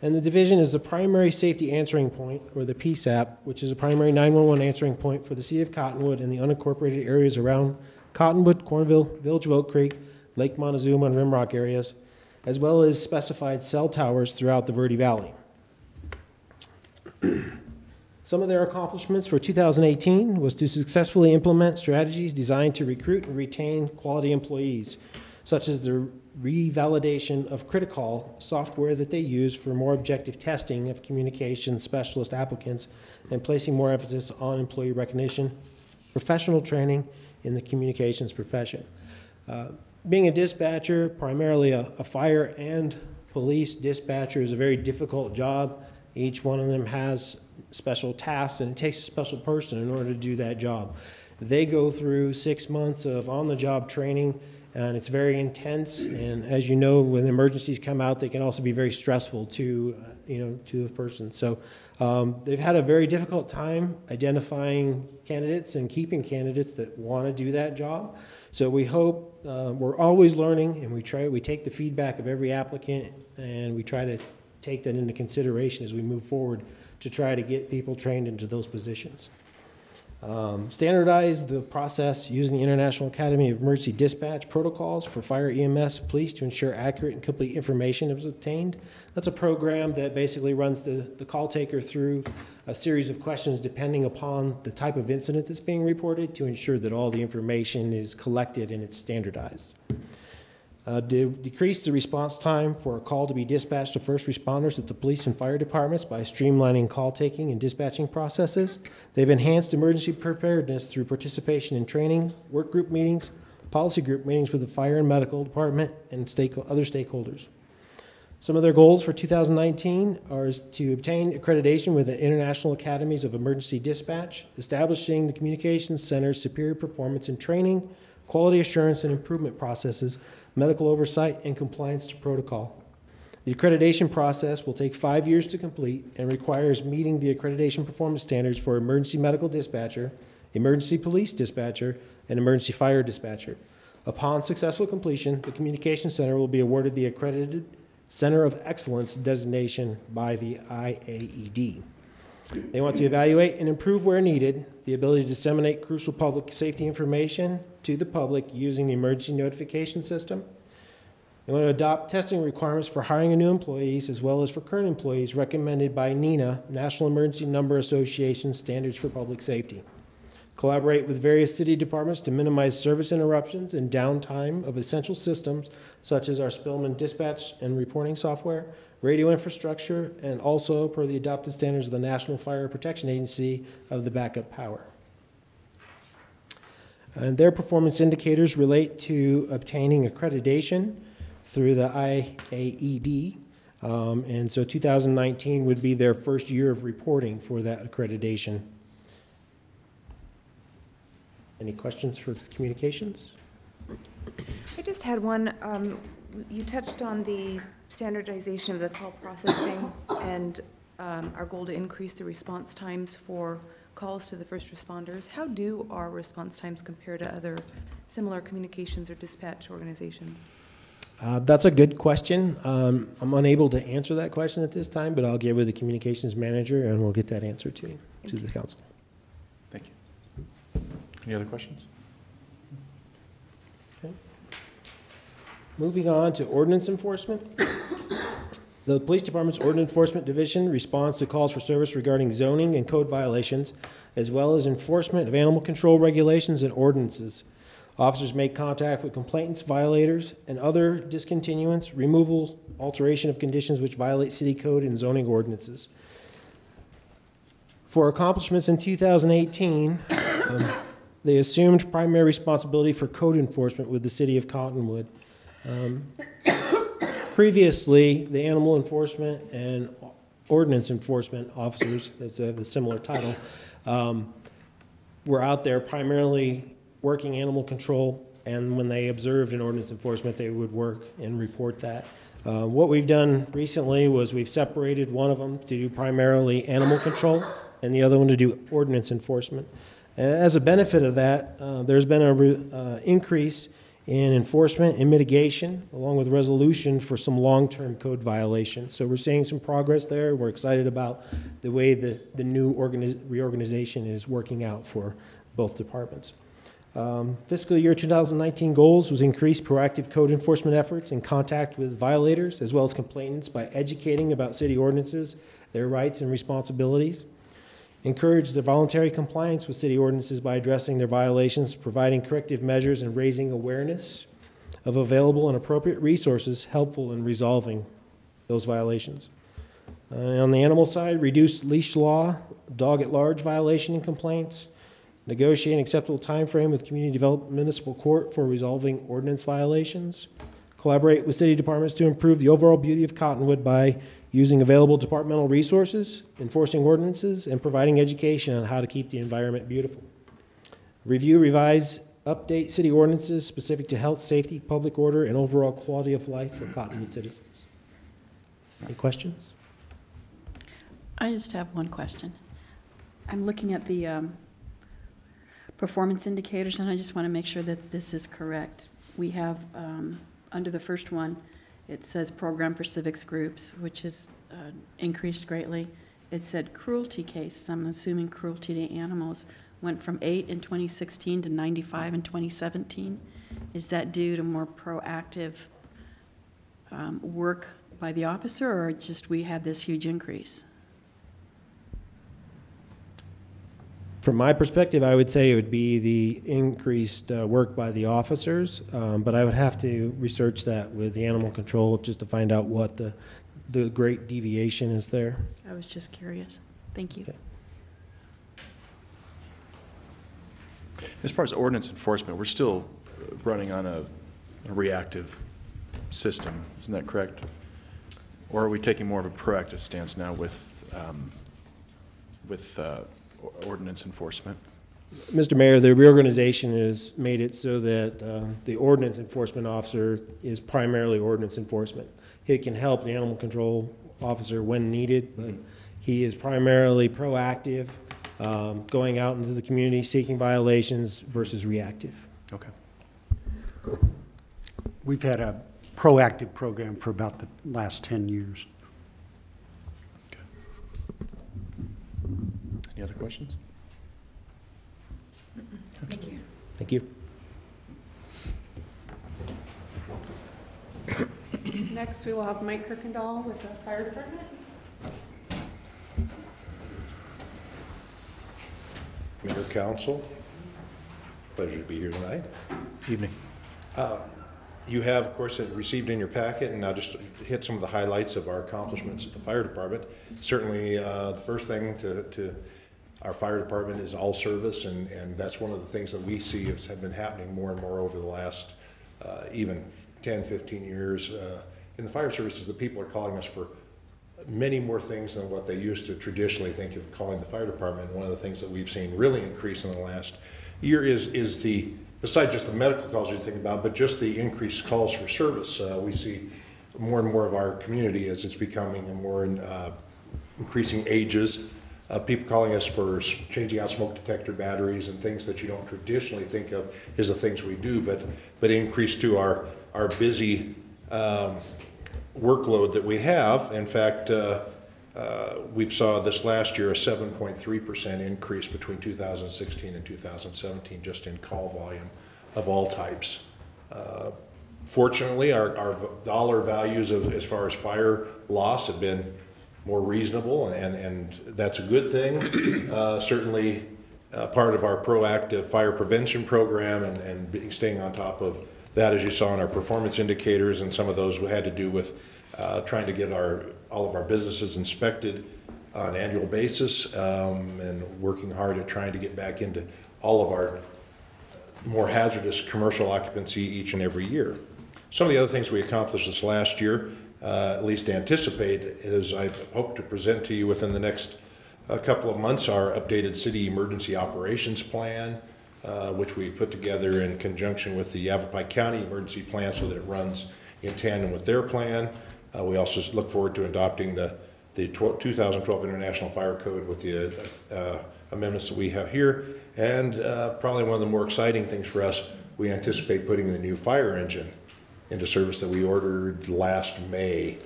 S8: And the division is the primary safety answering point, or the PSAP, which is a primary 911 answering point for the city of Cottonwood and the unincorporated areas around Cottonwood, Cornville, Village of Oak Creek, Lake Montezuma, and Rimrock areas, as well as specified cell towers throughout the Verde Valley. Some of their accomplishments for 2018 was to successfully implement strategies designed to recruit and retain quality employees, such as the revalidation of Critical software that they use for more objective testing of communication specialist applicants and placing more emphasis on employee recognition, professional training in the communications profession. Being a dispatcher, primarily a fire and police dispatcher, is a very difficult job. Each one of them has special tasks, and it takes a special person in order to do that job. They go through 6 months of on-the-job training, and it's very intense. And as you know, when emergencies come out, they can also be very stressful to the person. So they've had a very difficult time identifying candidates and keeping candidates that want to do that job. So we hope, we're always learning, and we take the feedback of every applicant, and we try to take that into consideration as we move forward to try to get people trained into those positions. Standardize the process using the International Academy of Emergency Dispatch protocols for fire, EMS, police to ensure accurate and complete information is obtained. That's a program that basically runs the call taker through a series of questions depending upon the type of incident that's being reported to ensure that all the information is collected and it's standardized. Decrease the response time for a call to be dispatched to first responders at the police and fire departments by streamlining call taking and dispatching processes. They've enhanced emergency preparedness through participation in training, work group meetings, policy group meetings with the fire and medical department and other stakeholders. Some of their goals for 2019 are to obtain accreditation with the International Academies of Emergency Dispatch, establishing the Communications Center's superior performance in training, quality assurance and improvement processes, medical oversight, and compliance to protocol. The accreditation process will take 5 years to complete and requires meeting the accreditation performance standards for emergency medical dispatcher, emergency police dispatcher, and emergency fire dispatcher. Upon successful completion, the Communications Center will be awarded the Accredited Center of Excellence designation by the IAED. They want to evaluate and improve where needed, the ability to disseminate crucial public safety information to the public using the emergency notification system. They want to adopt testing requirements for hiring new employees as well as for current employees recommended by NENA, National Emergency Number Association Standards for Public Safety. Collaborate with various city departments to minimize service interruptions and downtime of essential systems such as our Spillman dispatch and reporting software, radio infrastructure, and also per the adopted standards of the National Fire Protection Agency of the backup power. And their performance indicators relate to obtaining accreditation through the IAED. And so 2019 would be their first year of reporting for that accreditation. Any questions for communications?
S9: I just had one. You touched on the standardization of the call processing and our goal to increase the response times for calls to the first responders. How do our response times compare to other similar communications or dispatch organizations?
S8: That's a good question. I'm unable to answer that question at this time, but I'll get with the communications manager and we'll get that answer to the council.
S1: Thank you. Any other questions?
S8: Okay. Moving on to ordinance enforcement. The Police Department's Ordinance Enforcement Division responds to calls for service regarding zoning and code violations, as well as enforcement of animal control regulations and ordinances. Officers make contact with complainants, violators, and other discontinuance, removal, alteration of conditions which violate city code and zoning ordinances. For accomplishments in 2018, they assumed primary responsibility for code enforcement with the city of Cottonwood. Previously, the animal enforcement and ordinance enforcement officers, that's a similar title, were out there primarily working animal control, and when they observed an ordinance enforcement, they would work and report that. What we've done recently was we've separated one of them to do primarily animal control and the other one to do ordinance enforcement. As a benefit of that, there's been an increase in enforcement and mitigation, along with resolution for some long-term code violations. So we're seeing some progress there. We're excited about the way the new reorganization is working out for both departments. Fiscal year 2019 goals was increase proactive code enforcement efforts in contact with violators as well as complainants by educating about city ordinances, their rights and responsibilities. Encourage the voluntary compliance with city ordinances by addressing their violations, providing corrective measures, and raising awareness of available and appropriate resources helpful in resolving those violations. On the animal side, reduce leash law, dog at large violation and complaints, negotiate an acceptable time frame with community development municipal court for resolving ordinance violations, collaborate with city departments to improve the overall beauty of Cottonwood by using available departmental resources, enforcing ordinances, and providing education on how to keep the environment beautiful. Review, revise, update city ordinances specific to health, safety, public order, and overall quality of life for Cottonwood citizens. Any questions?
S7: I just have one question. I'm looking at the performance indicators, and I just want to make sure that this is correct. We have, under the first one, it says program for civics groups, which is increased greatly. It said cruelty cases. I'm assuming cruelty to animals. went from 8 in 2016 to 95 in 2017. Is that due to more proactive work by the officer, or just we had this huge increase?
S8: From my perspective, I would say it would be the increased work by the officers, but I would have to research that with the animal control just to find out what the great deviation is there.
S7: I was just curious. Thank you.
S8: Okay.
S1: As far as ordinance enforcement, we're still running on a reactive system, isn't that correct? Or are we taking more of a proactive stance now with ordinance enforcement?
S8: Mr. Mayor, the reorganization has made it so that the ordinance enforcement officer is primarily ordinance enforcement. He can help the animal control officer when needed, but he is primarily proactive, going out into the community, seeking violations versus reactive.
S1: Okay.
S10: We've had a proactive program for about the last 10 years.
S1: Any other questions?
S7: Thank you.
S8: Thank you.
S5: Next, we will have Mike Kirkendall with the Fire Department.
S11: Mayor, Council, pleasure to be here tonight.
S1: Evening.
S11: You have, of course, received in your packet, and I'll just hit some of the highlights of our accomplishments at the fire department. Certainly, the first thing to our fire department is all service, and that's one of the things that we see have been happening more and more over the last even 10, 15 years. In the fire services, the people are calling us for many more things than what they used to traditionally think of calling the fire department. And one of the things that we've seen really increase in the last year is the, besides just the medical calls you think about, but just the increased calls for service. We see more and more of our community as it's becoming a more increasing ages. People calling us for changing out smoke detector batteries and things that you don't traditionally think of as the things we do, but increase to our busy workload that we have. In fact, we saw this last year a 7.3% increase between 2016 and 2017 just in call volume of all types. Fortunately, our dollar values as far as fire loss have been more reasonable, and that's a good thing. Certainly part of our proactive fire prevention program and staying on top of that, as you saw in our performance indicators, and some of those had to do with trying to get all of our businesses inspected on an annual basis, and working hard at trying to get back into all of our more hazardous commercial occupancy each and every year. Some of the other things we accomplished this last year, at least anticipate, is I hope to present to you within the next couple of months our updated city emergency operations plan, which we've put together in conjunction with the Yavapai County emergency plan so that it runs in tandem with their plan. We also look forward to adopting the 2012 International Fire Code with the amendments that we have here. And probably one of the more exciting things for us, we anticipate putting the new fire engine into service that we ordered last May.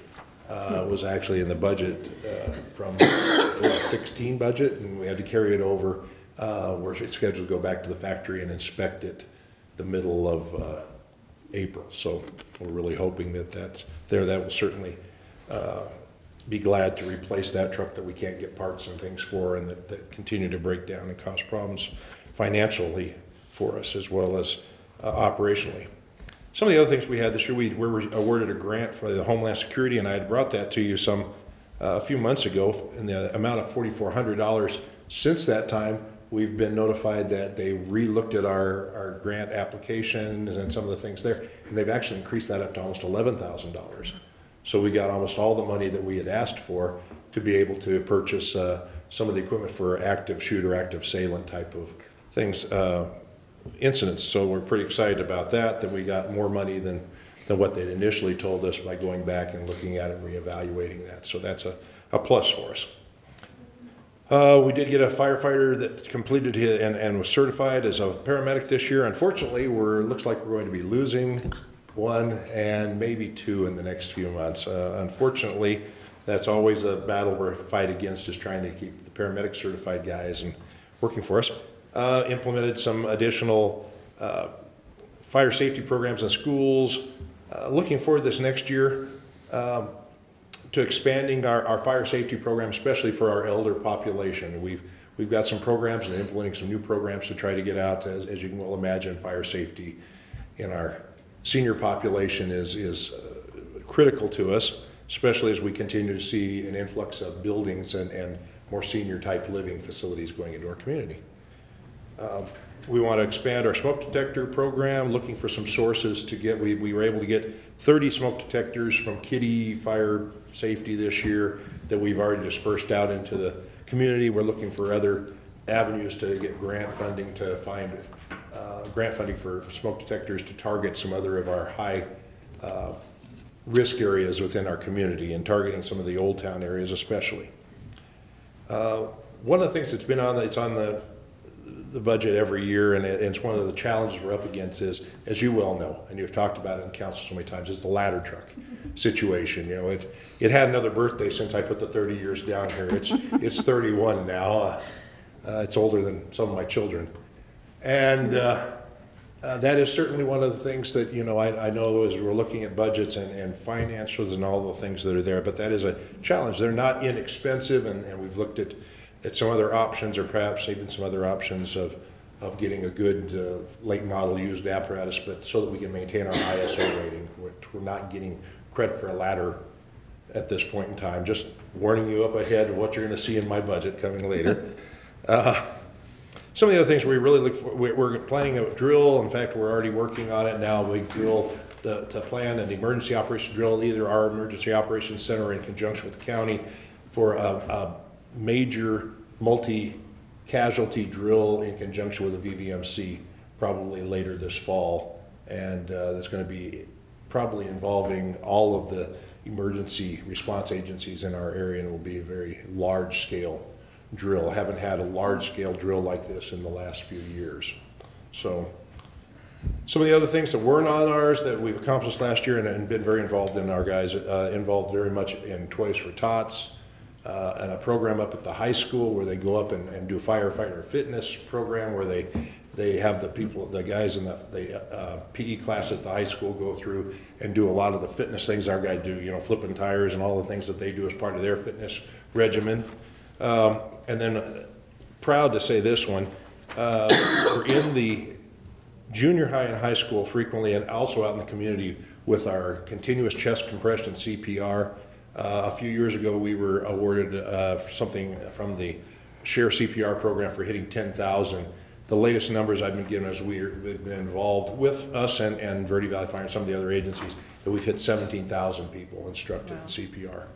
S11: Was actually in the budget from the 16 budget, and we had to carry it over. We're scheduled to go back to the factory and inspect it the middle of April. So we're really hoping that that's there. That will certainly be glad to replace that truck that we can't get parts and things for, and that continue to break down and cause problems financially for us as well as operationally. Some of the other things we had this year, we were awarded a grant for the Homeland Security, and I had brought that to you a few months ago in the amount of $4,400. Since that time, we've been notified that they re-looked at our grant application and some of the things there, and they've actually increased that up to almost $11,000. So we got almost all the money that we had asked for to be able to purchase some of the equipment for active shooter, active assailant type of things, incidents. So we're pretty excited about that we got more money than what they'd initially told us by going back and looking at it and reevaluating that. So that's a plus for us. We did get a firefighter that completed his and was certified as a paramedic this year. Unfortunately, looks like we're going to be losing one and maybe two in the next few months. Unfortunately, that's always a battle we're fight against, is trying to keep the paramedic certified guys and working for us. implemented some additional fire safety programs in schools. Looking forward this next year to expanding our fire safety program, especially for our elder population. We've got some programs and implementing some new programs to try to get out, as you can well imagine, fire safety in our senior population is critical to us, especially as we continue to see an influx of buildings and more senior type living facilities going into our community. We want to expand our smoke detector program, looking for some sources to get, we were able to get 30 smoke detectors from Kitty Fire Safety this year that we've already dispersed out into the community. We're looking for other avenues to get grant funding to find grant funding for smoke detectors to target some other of our high risk areas within our community and targeting some of the old town areas especially. One of the things that's been on, it's on the budget every year, and it's one of the challenges we're up against is, as you well know, and you've talked about it in council so many times, is the ladder truck situation. You know, it had another birthday since I put the 30 years down here. It's 31 now. It's older than some of my children. And that is certainly one of the things that, you know, I know as we're looking at budgets and financials and all the things that are there, but that is a challenge. They're not inexpensive, and we've looked at some other options, or perhaps even some other options of getting a good late model used apparatus, but so that we can maintain our ISO rating. We're not getting credit for a ladder at this point in time. Just warning you up ahead of what you're going to see in my budget coming later. Some of the other things we really look for, we're planning a drill. In fact, we're already working on it now. We drill to plan an emergency operation drill, either our emergency operations center or in conjunction with the county, for a major multi-casualty drill in conjunction with the VVMC, probably later this fall. And that's going to be probably involving all of the emergency response agencies in our area, and it will be a very large-scale drill. I haven't had a large-scale drill like this in the last few years. So some of the other things that weren't on ours that we've accomplished last year and been very involved in, our guys involved very much in Toys for Tots, and a program up at the high school where they go up and do a firefighter fitness program where they have the guys in the PE class at the high school go through and do a lot of the fitness things our guys do, you know, flipping tires and all the things that they do as part of their fitness regimen. And then proud to say this one, we're in the junior high and high school frequently, and also out in the community with our continuous chest compression CPR. A few years ago, we were awarded something from the Share CPR program for hitting 10,000. The latest numbers I've been given as we've been involved with us and Verde Valley Fire and some of the other agencies, that we've hit 17,000 people instructed in CPR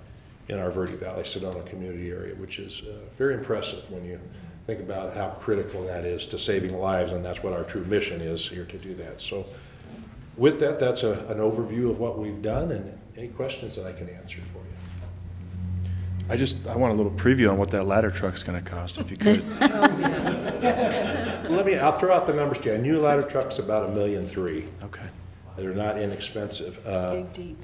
S11: in our Verde Valley Sedona community area, which is very impressive when you think about how critical that is to saving lives, and that's what our true mission is here, to do that. So with that, that's an overview of what we've done, and any questions that I can answer for you.
S1: I want a little preview on what that ladder truck's going to cost, if you could.
S11: I'll throw out the numbers to you. A new ladder truck's about $1.3 million.
S1: Okay.
S11: They're not inexpensive.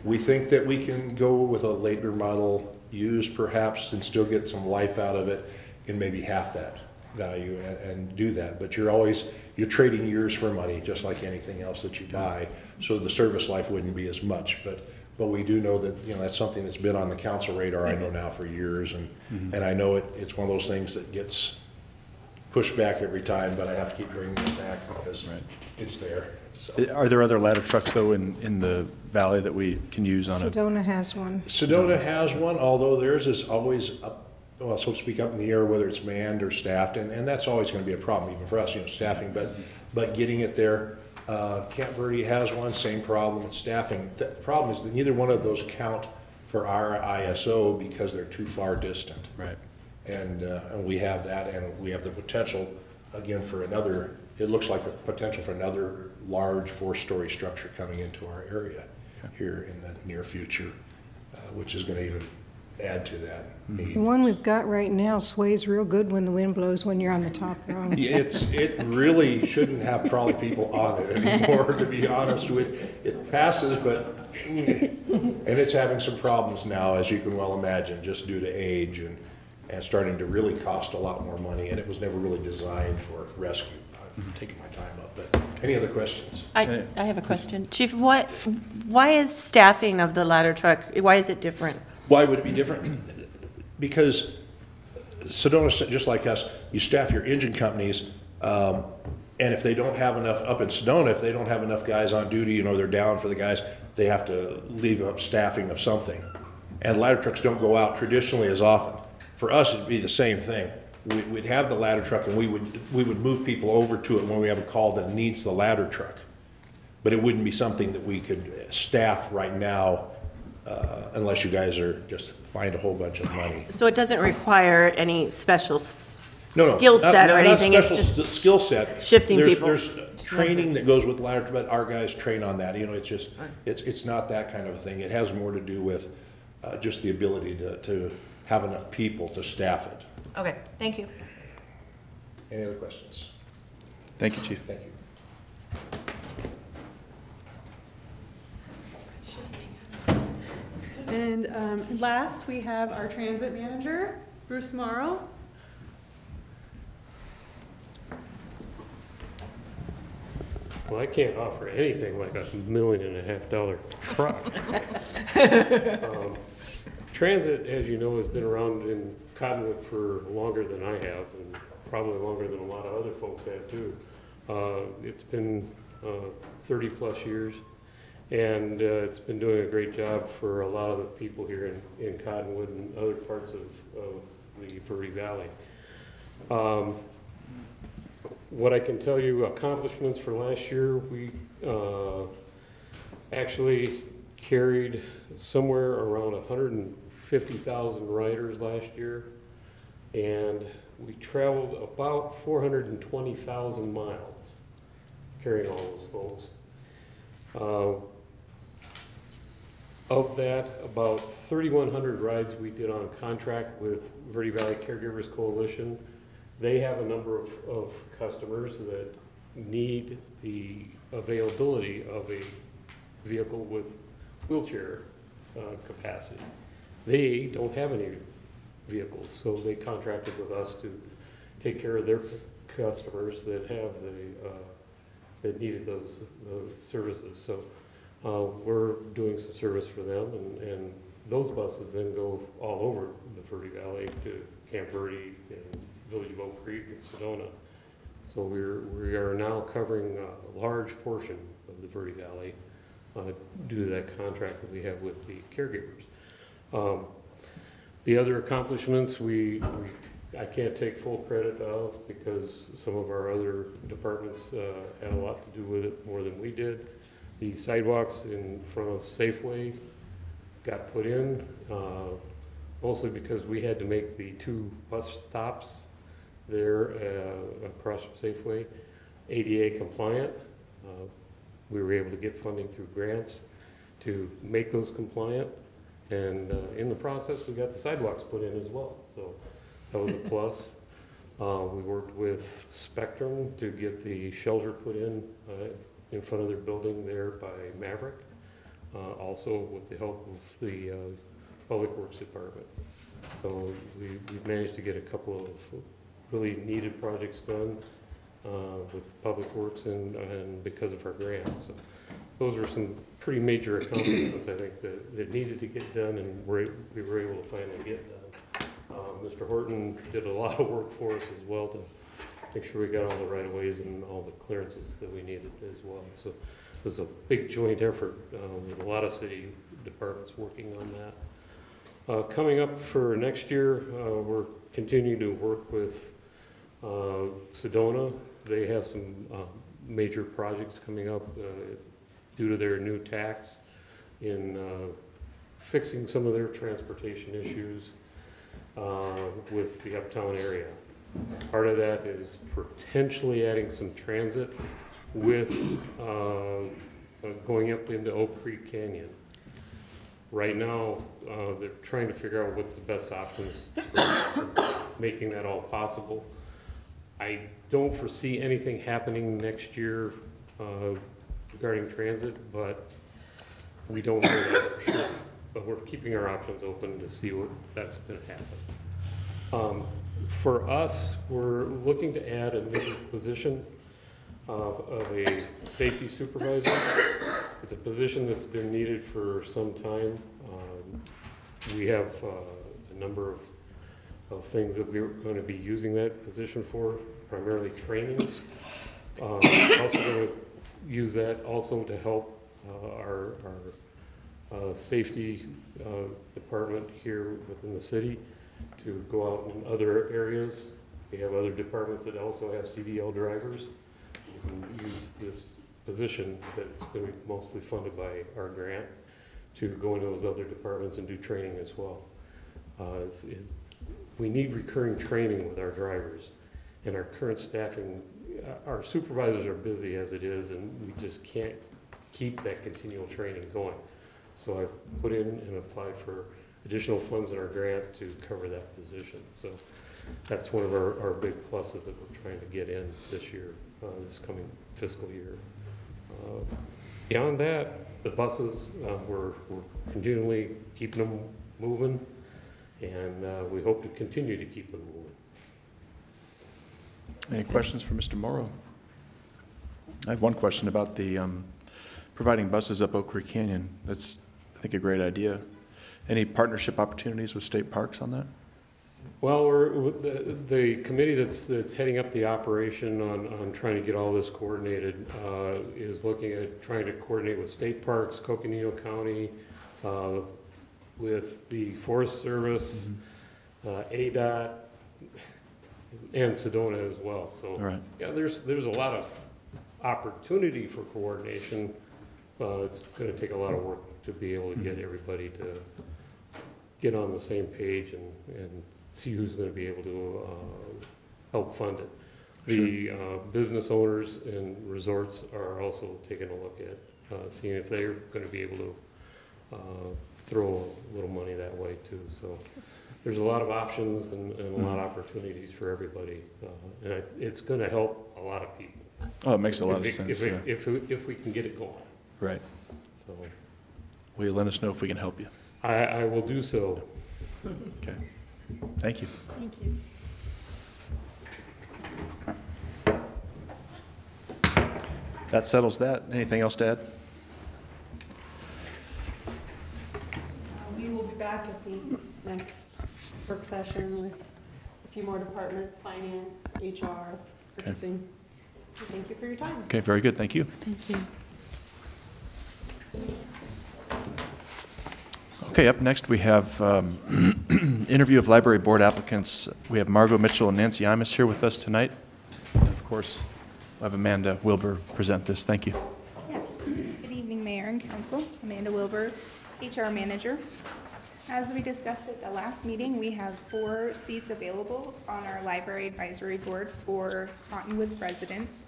S11: We think that we can go with a later model used perhaps and still get some life out of it in maybe half that value and do that. But you're trading years for money, just like anything else that you buy. So the service life wouldn't be as much. But we do know that, you know, that's something that's been on the council radar, I know now, for years, and I know it's one of those things that gets pushed back every time, but I have to keep bringing it back because it's there. So.
S1: Are there other ladder trucks, though, in the valley that we can use on it?
S12: Sedona has one.
S11: Sedona has one, although theirs is always up, well, so to speak, up in the air, whether it's manned or staffed, and that's always going to be a problem, even for us, you know, staffing, but getting it there. Camp Verde has one, same problem with staffing. The problem is that neither one of those count for our ISO because they're too far distant.
S1: Right.
S11: And we have that, and we have the potential, again, for another, it looks like a potential for another large 4-story structure coming into our area here in the near future, which is going to even add to that need.
S12: The one we've got right now sways real good when the wind blows when you're on the top rung.
S11: It really shouldn't have probably people on it anymore, to be honest with you. It passes, but, and it's having some problems now, as you can well imagine, just due to age and starting to really cost a lot more money, and it was never really designed for rescue. I'm taking my time up, but any other questions?
S13: I have a question. Chief, why is staffing of the ladder truck, why is it different?
S11: Why would it be different? Because Sedona, just like us, you staff your engine companies, and if they don't have enough, up in Sedona, if they don't have enough guys on duty, you know, they're down for the guys, they have to leave up staffing of something. And ladder trucks don't go out traditionally as often. For us, it'd be the same thing. We'd have the ladder truck, and we would move people over to it when we have a call that needs the ladder truck. But it wouldn't be something that we could staff right now unless you guys are just find a whole bunch of money.
S13: So it doesn't require any special
S11: No,
S13: skill set or anything?
S11: Not special skill set.
S13: Shifting people?
S11: There's training that goes with the ladder, but our guys train on that. You know, it's just, it's not that kind of thing. It has more to do with just the ability to have enough people to staff it.
S13: Okay, thank you.
S11: Any other questions?
S1: Thank you, Chief.
S11: Thank you.
S5: And last, we have our transit manager, Bruce Morrow.
S14: Well, I can't offer anything like $1.5 million truck. Transit, as you know, has been around in Cottonwood for longer than I have, and probably longer than a lot of other folks have too. It's been 30 plus years, and it's been doing a great job for a lot of the people here in Cottonwood and other parts of the Verde Valley. What I can tell you, accomplishments for last year, we actually carried somewhere around 150,000 riders last year, and we traveled about 420,000 miles carrying all those folks. Of that, about 3,100 rides we did on contract with Verde Valley Caregivers Coalition. They have a number of customers that need the availability of a vehicle with wheelchair capacity. They don't have any vehicles, so they contracted with us to take care of their customers that have that needed those services. So we're doing some service for them, and those buses then go all over the Verde Valley to Camp Verde and Village of Oak Creek and Sedona. So we are now covering a large portion of the Verde Valley due to that contract that we have with the caregivers. The other accomplishments I can't take full credit of because some of our other departments had a lot to do with it more than we did. The sidewalks in front of Safeway got put in, mostly because we had to make the 2 bus stops there across from Safeway ADA compliant. We were able to get funding through grants to make those compliant, and in the process we got the sidewalks put in as well, so that was a plus. We worked with Spectrum to get the shelter put in front of their building there by Maverick, also with the help of the Public Works Department. So we managed to get a couple of really needed projects done with Public Works and because of our grants. So those are some pretty major accomplishments, I think, that needed to get done, and we were able to finally get done. Mr. Horton did a lot of work for us as well to make sure we got all the right-of-ways and all the clearances that we needed as well. So it was a big joint effort with a lot of city departments working on that. Coming up for next year, we're continuing to work with Sedona. They have some major projects coming up due to their new tax in fixing some of their transportation issues with the uptown area. Part of that is potentially adding some transit with going up into Oak Creek Canyon. Right now, they're trying to figure out what's the best options for making that all possible. I don't foresee anything happening next year regarding transit, but we don't know that for sure. But we're keeping our options open to see what that's going to happen. For us, we're looking to add a new position of a safety supervisor. It's a position that's been needed for some time. We have a number of things that we're going to be using that position for, primarily training. Also going to use that also to help our safety department here within the city to go out in other areas. We have other departments that also have CDL drivers. We can use this position that's going to be mostly funded by our grant to go into those other departments and do training as well. We need recurring training with our drivers, and our current staffing, our supervisors are busy as it is, and we just can't keep that continual training going. So I've put in and applied for additional funds in our grant to cover that position. So that's one of our big pluses that we're trying to get in this year, this coming fiscal year. Beyond that, the buses, we're continually keeping them moving, and we hope to continue to keep them moving.
S1: Any questions for Mr. Morrow? I have one question about the providing buses up Oak Creek Canyon. That's, I think, a great idea. Any partnership opportunities with state parks on that?
S14: Well, the committee that's heading up the operation on trying to get all this coordinated is looking at trying to coordinate with state parks, Coconino County, with the Forest Service, ADOT, and Sedona as well. So
S1: right.
S14: Yeah, there's a lot of opportunity for coordination. It's going to take a lot of work to be able to get everybody to get on the same page and see who's going to be able to help fund it. The business owners and resorts are also taking a look at seeing if they're going to be able to throw a little money that way too. So there's a lot of options and a lot of opportunities for everybody, and it's going to help a lot of people.
S1: Oh, it makes a lot of sense.
S14: If we can get it going.
S1: Right.
S14: So
S1: will you let us know if we can help you?
S14: I will do so.
S1: Okay. Thank you.
S5: Thank you.
S1: That settles that. Anything else to add?
S5: We will be back at the next work session with a few more departments, finance, HR, purchasing. Thank you for your time.
S1: Okay, very good. Thank you.
S7: Thank you.
S1: Okay, up next we have interview of library board applicants. We have Margo Mitchell and Nancy IMUS here with us tonight. And of course, we'll have Amanda Wilbur present this. Thank you.
S15: Yes. Good evening, Mayor and Council. Amanda Wilbur, HR Manager. As we discussed at the last meeting, we have 4 seats available on our Library Advisory Board for Cottonwood residents.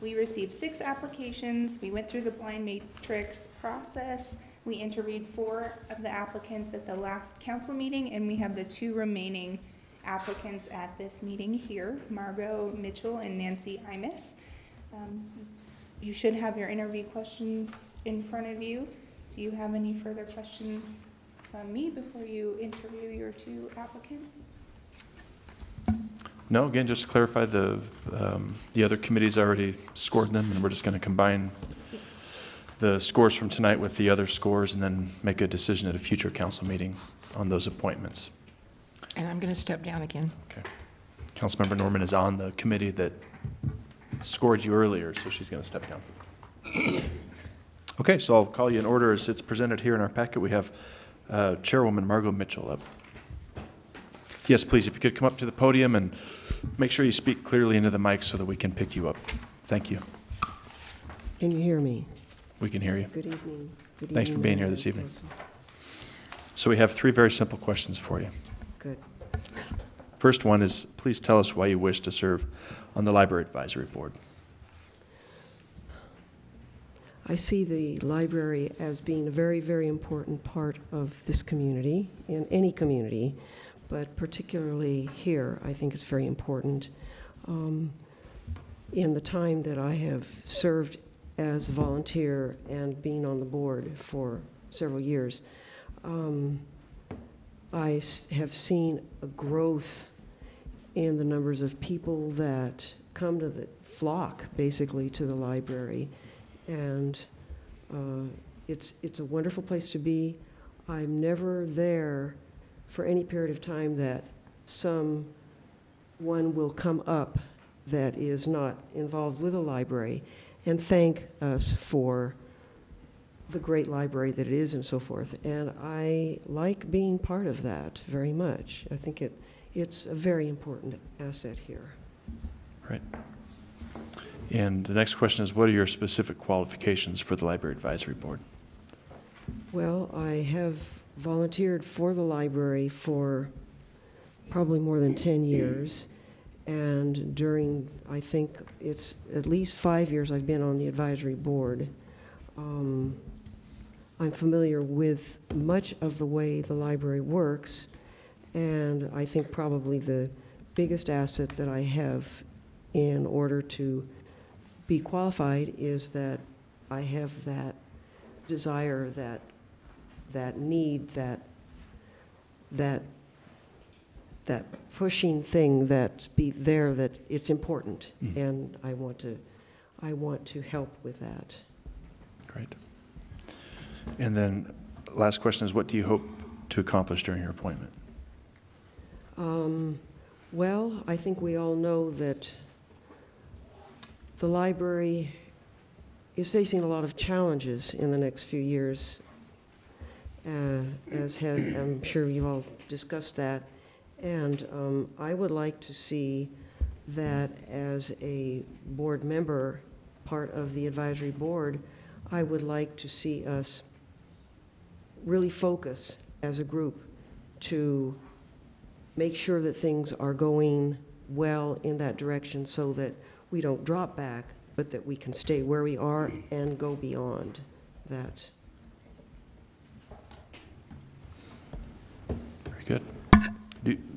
S15: We received 6 applications. We went through the blind matrix process. We interviewed 4 of the applicants at the last council meeting, and we have the 2 remaining applicants at this meeting here, Margo Mitchell and Nancy IMUS. You should have your interview questions in front of you. Do you have any further questions from me before you interview your 2 applicants?
S1: No, again, just to clarify, the other committees already scored them, and we're just going to combine the scores from tonight with the other scores and then make a decision at a future council meeting on those appointments.
S12: And I'm going to step down again.
S1: Okay. Councilmember Norman is on the committee that scored you earlier, so she's going to step down. Okay, so I'll call you in order as it's presented here in our packet. We have Chairwoman Margo Mitchell up. Yes, please, if you could come up to the podium and make sure you speak clearly into the mic so that we can pick you up. Thank you.
S12: Can you hear me?
S1: We can hear you.
S12: Good evening. Good
S1: Thanks for
S12: evening,
S1: being here
S12: Mayor
S1: this evening.
S12: Council.
S1: So we have 3 very simple questions for you.
S12: Good.
S1: First one is, please tell us why you wish to serve on the Library Advisory Board.
S12: I see the library as being a very, very important part of this community, in any community, but particularly here, I think it's very important. In the time that I have served as a volunteer and being on the board for several years, I have seen a growth in the numbers of people that come to the flock, basically, to the library. And it's a wonderful place to be. I'm never there for any period of time that someone will come up that is not involved with a library and thank us for the great library that it is and so forth. And I like being part of that very much. I think it's a very important asset here.
S1: Right. And the next question is, what are your specific qualifications for the Library Advisory Board?
S12: Well, I have volunteered for the library for probably more than 10 years. And during, I think it's at least 5 years I've been on the advisory board. I'm familiar with much of the way the library works, and I think probably the biggest asset that I have in order to be qualified is that I have that desire, that need, that pushing thing that's be there, that it's important, and I want to help with that.
S1: Great. And then last question is, what do you hope to accomplish during your appointment?
S12: Well, I think we all know that the library is facing a lot of challenges in the next few years, I'm sure you've all discussed that. And I would like to see that as a board member, part of the advisory board, I would like to see us really focus as a group to make sure that things are going well in that direction so that we don't drop back, but that we can stay where we are and go beyond that.
S1: Very good.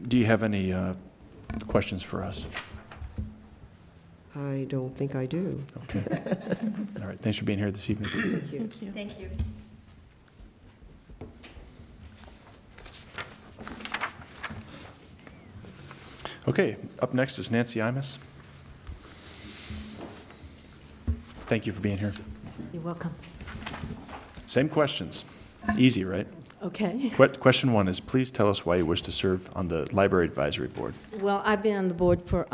S1: Do you have any questions for us?
S12: I don't think I do.
S1: Okay. All right. Thanks for being here this evening.
S12: Thank you.
S7: Thank you.
S13: Thank you.
S1: Okay. Up next is Nancy IMUS. Thank you for being here.
S16: You're welcome.
S1: Same questions. Easy, right?
S16: Okay.
S1: Question one is, please tell us why you wish to serve on the Library Advisory Board.
S16: Well, I've been on the board for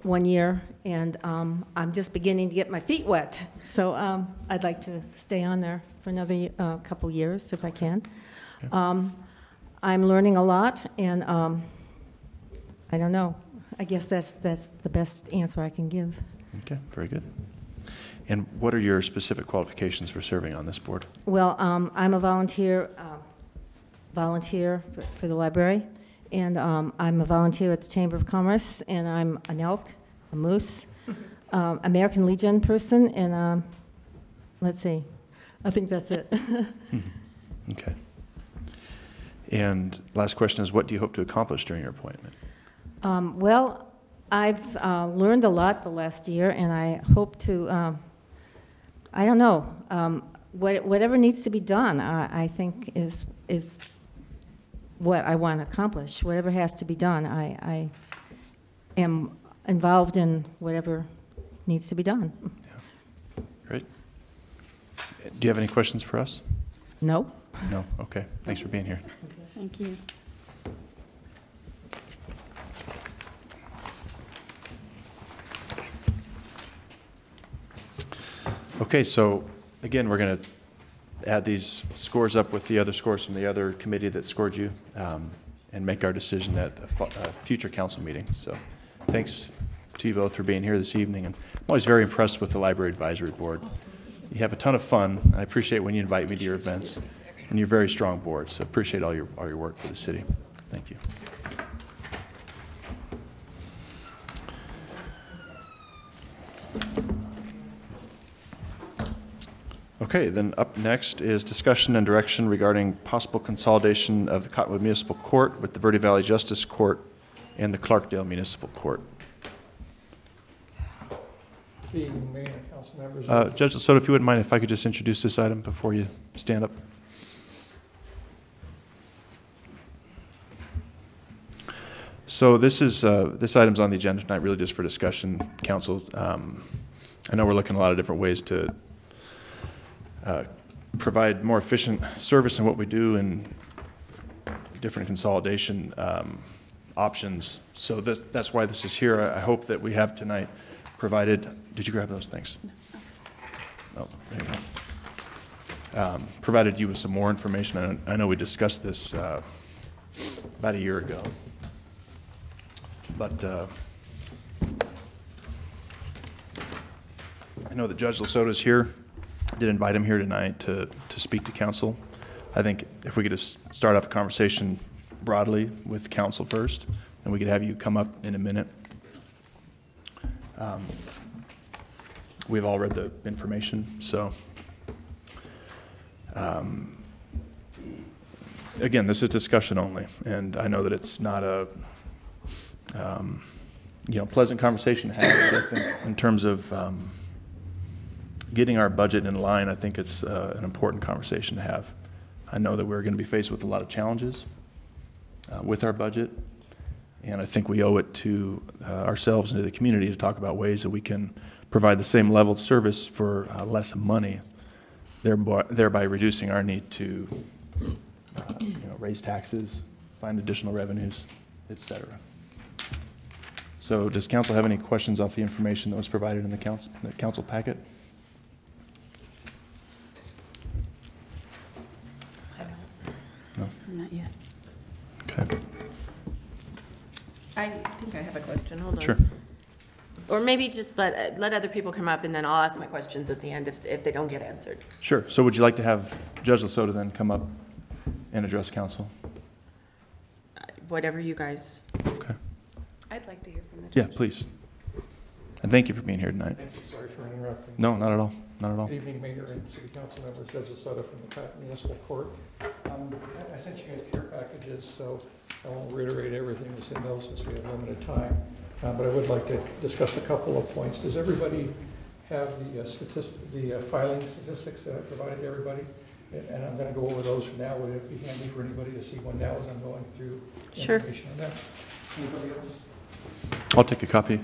S16: 1 year, and I'm just beginning to get my feet wet. So I'd like to stay on there for another couple years if I can. Okay. I'm learning a lot, and I don't know. I guess that's the best answer I can give.
S1: Okay, very good. And what are your specific qualifications for serving on this board?
S16: Well, I'm a volunteer for the library, and I'm a volunteer at the Chamber of Commerce, and I'm an elk, a moose, American Legion person, and let's see, I think that's it.
S1: Okay. And last question is, what do you hope to accomplish during your appointment?
S16: Well, I've learned a lot the last year, and I hope to, I don't know, whatever needs to be done, I think is what I want to accomplish. Whatever has to be done, I am involved in whatever needs to be done.
S1: Yeah. Great. Do you have any questions for us?
S16: No.
S1: No? Okay. Thanks for being here.
S7: Thank you.
S1: Okay, so again, we're going to add these scores up with the other scores from the other committee that scored you and make our decision at a future council meeting. So thanks to you both for being here this evening. And I'm always very impressed with the Library Advisory Board. You have a ton of fun. I appreciate when you invite me to your events. And you're a very strong board, so appreciate all your work for the city. Thank you. Okay, then up next is discussion and direction regarding possible consolidation of the Cottonwood Municipal Court with the Verde Valley Justice Court and the Clarkdale Municipal Court.
S17: Good evening, Mayor, council members.
S1: Judge Soto, if you wouldn't mind if I could just introduce this item before you stand up. So this is, this item's on the agenda tonight really just for discussion, council. I know we're looking at a lot of different ways to provide more efficient service in what we do and different consolidation options. So that's why this is here. I hope that we have tonight provided, did you grab those things? Oh, there you go. Provided you with some more information. I know we discussed this about a year ago. But I know that Judge Lasota's here. I did invite him here tonight to speak to council. I think if we could just start off the conversation broadly with council first, and we could have you come up in a minute. We've all read the information, so again, this is discussion only, and I know that it's not a pleasant conversation to have. I think in terms of getting our budget in line, I think it's an important conversation to have. I know that we're going to be faced with a lot of challenges with our budget, and I think we owe it to ourselves and to the community to talk about ways that we can provide the same level of service for less money, thereby reducing our need to raise taxes, find additional revenues, etc. So does council have any questions off the information that was provided in the council packet? No?
S7: Not yet.
S1: Okay.
S13: I think I have a question. Hold on.
S1: Sure.
S13: Or maybe just let other people come up, and then I'll ask my questions at the end if they don't get answered.
S1: Sure. So would you like to have Judge Lasota then come up and address council?
S13: Whatever you guys.
S1: Okay.
S9: I'd like to hear from the judge.
S1: Yeah, please. And thank you for being here tonight.
S17: Thank you. Sorry for interrupting.
S1: No, not at all. Not at all.
S17: Good evening, Mayor and City Council members. Judge Lasotta from the Municipal Court. I sent you guys care packages, so I won't reiterate everything that's in those since we have limited time. But I would like to discuss a couple of points. Does everybody have the filing statistics that I provided to everybody? And I'm going to go over those for now. Would it be handy for anybody to see one now as I'm going through information on that? Anybody else?
S1: I'll take a copy.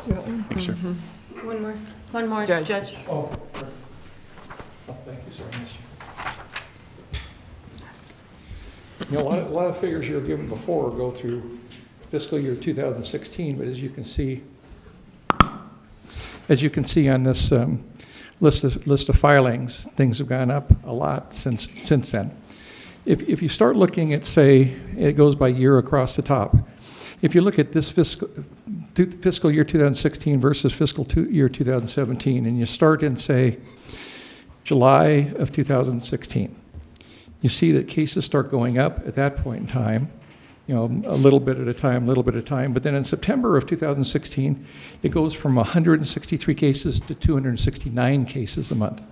S1: Thank you, sir.
S13: One more, Judge.
S17: Oh, thank you, sir. You know, a lot of figures you were given before go through fiscal year 2016, but as you can see on this list of filings, things have gone up a lot since then. If you start looking at, say, it goes by year across the top. If you look at this fiscal year 2016 versus fiscal year 2017, and you start in, say, July of 2016, you see that cases start going up at that point in time, a little bit at a time, but then in September of 2016, it goes from 163 cases to 269 cases a month.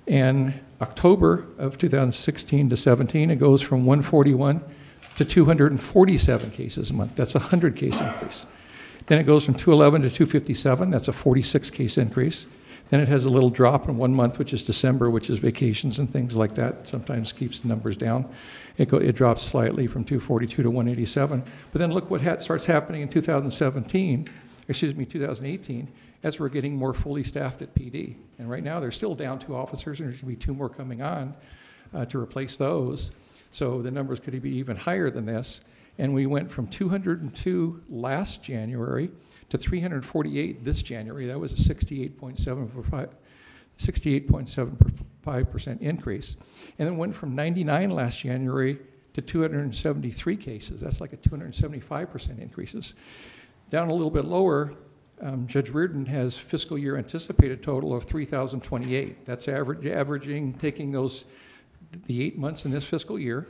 S17: And October of 2016 to 17, it goes from 141 to 247 cases a month. That's a 100 case increase. Then it goes from 211 to 257. That's a 46 case increase. Then it has a little drop in 1 month, which is December, which is vacations and things like that. Sometimes keeps the numbers down. It drops slightly from 242 to 187. But then look what starts happening in 2018, as we're getting more fully staffed at PD. And right now, they're still down 2 officers, and there's going to be 2 more coming on to replace those. So the numbers could be even higher than this. And we went from 202 last January to 348 this January. That was a 68.75% increase. And then went from 99 last January to 273 cases. That's like a 275% increases. Down a little bit lower, Judge Reardon has fiscal year anticipated total of 3,028. That's averaging, taking the 8 months in this fiscal year,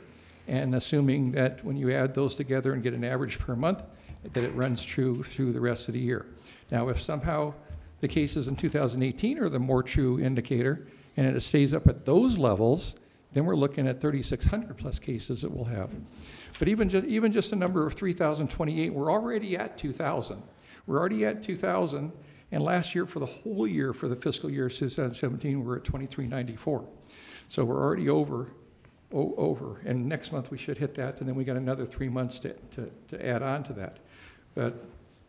S17: and assuming that when you add those together and get an average per month, that it runs true through the rest of the year. Now, if somehow the cases in 2018 are the more true indicator, and it stays up at those levels, then we're looking at 3,600 plus cases that we'll have. But even just a number of 3,028, we're already at 2,000. We're already at 2,000, and last year for the whole year, for the fiscal year 2017, we're at 2,394. So we're already over over. And next month we should hit that, and then we got another 3 months to add on to that. But,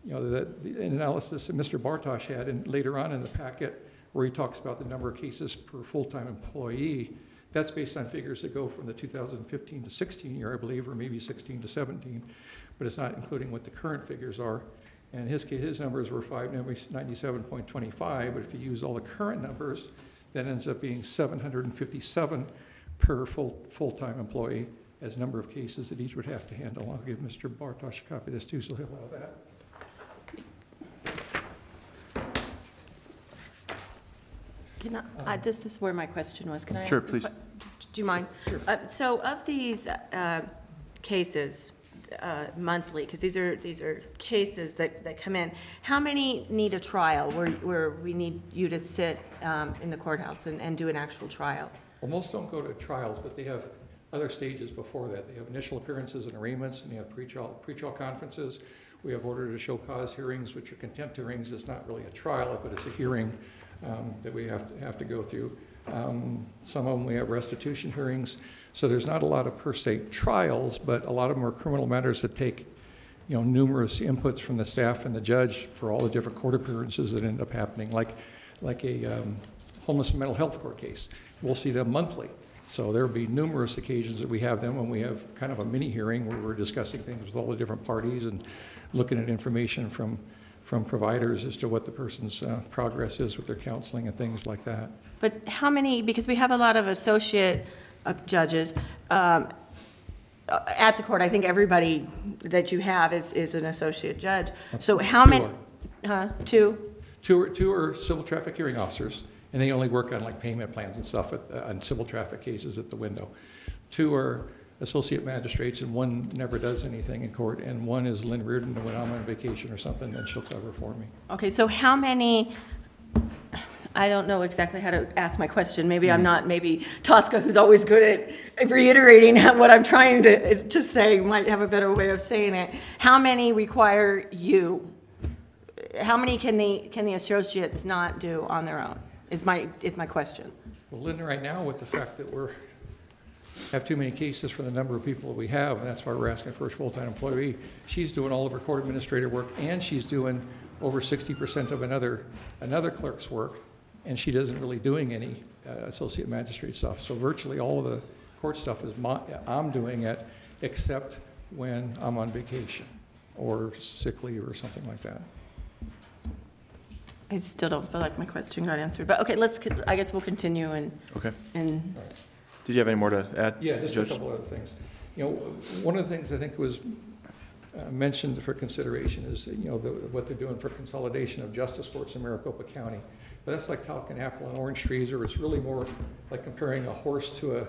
S17: you know, the analysis that Mr. Bartosh had and later on in the packet where he talks about the number of cases per full-time employee, that's based on figures that go from the 2015 to 16 year, I believe, or maybe 16 to 17, but it's not including what the current figures are. And his numbers were 597.25, but if you use all the current numbers, that ends up being 757 per full-time employee as number of cases that each would have to handle. I'll give Mr. Bartosh a copy of this too, so he'll have that.
S13: Can I, this is where my question was. Can I
S1: Sure,
S13: ask
S1: please.
S13: Do you mind?
S17: Sure.
S13: So of these cases monthly, because these are cases that come in, how many need a trial where we need you to sit in the courthouse and do an actual trial?
S17: Well, most don't go to trials, but they have other stages before that. They have initial appearances and arraignments, and they have pre-trial conferences. We have order to show cause hearings, which are contempt hearings. It's not really a trial, but it's a hearing that we have to go through. Some of them we have restitution hearings. So there's not a lot of per se trials, but a lot of them are criminal matters that take, you know, numerous inputs from the staff and the judge for all the different court appearances that end up happening, like a homeless and mental health court case. We'll see them monthly. So there'll be numerous occasions that we have them when we have kind of a mini hearing where we're discussing things with all the different parties and looking at information from providers as to what the person's progress is with their counseling and things like that.
S13: But how many, because we have a lot of associate judges at the court. I think everybody that you have is an associate judge. So how many? Two?
S17: Two are civil traffic hearing officers, and they only work on like payment plans and stuff on civil traffic cases at the window. Two are associate magistrates, and one never does anything in court, and one is Lynn Reardon, and when I'm on vacation or something, then she'll cover for me.
S13: Okay, so how many, I don't know exactly how to ask my question. Maybe I'm not, maybe Tosca, who's always good at reiterating what I'm trying to say, might have a better way of saying it. How many require you? How many can the associates not do on their own, is my question.
S17: Well, Lynn, right now, with the fact that we have too many cases for the number of people that we have, and that's why we're asking for a full-time employee, she's doing all of her court administrative work, and she's doing over 60% of another clerk's work, and she doesn't really doing any associate magistrate stuff. So virtually all of the court stuff is I'm doing it, except when I'm on vacation or sick leave or something like that.
S13: I still don't feel like my question got answered, but okay, I guess we'll continue and.
S1: Okay.
S13: And.
S1: Did you have any more to add?
S17: Yeah, just
S1: Judge?
S17: a couple other things. You know, one of the things I think was mentioned for consideration is, you know, what they're doing for consolidation of justice courts in Maricopa County. But that's like talking apple and orange trees, or it's really more like comparing a horse to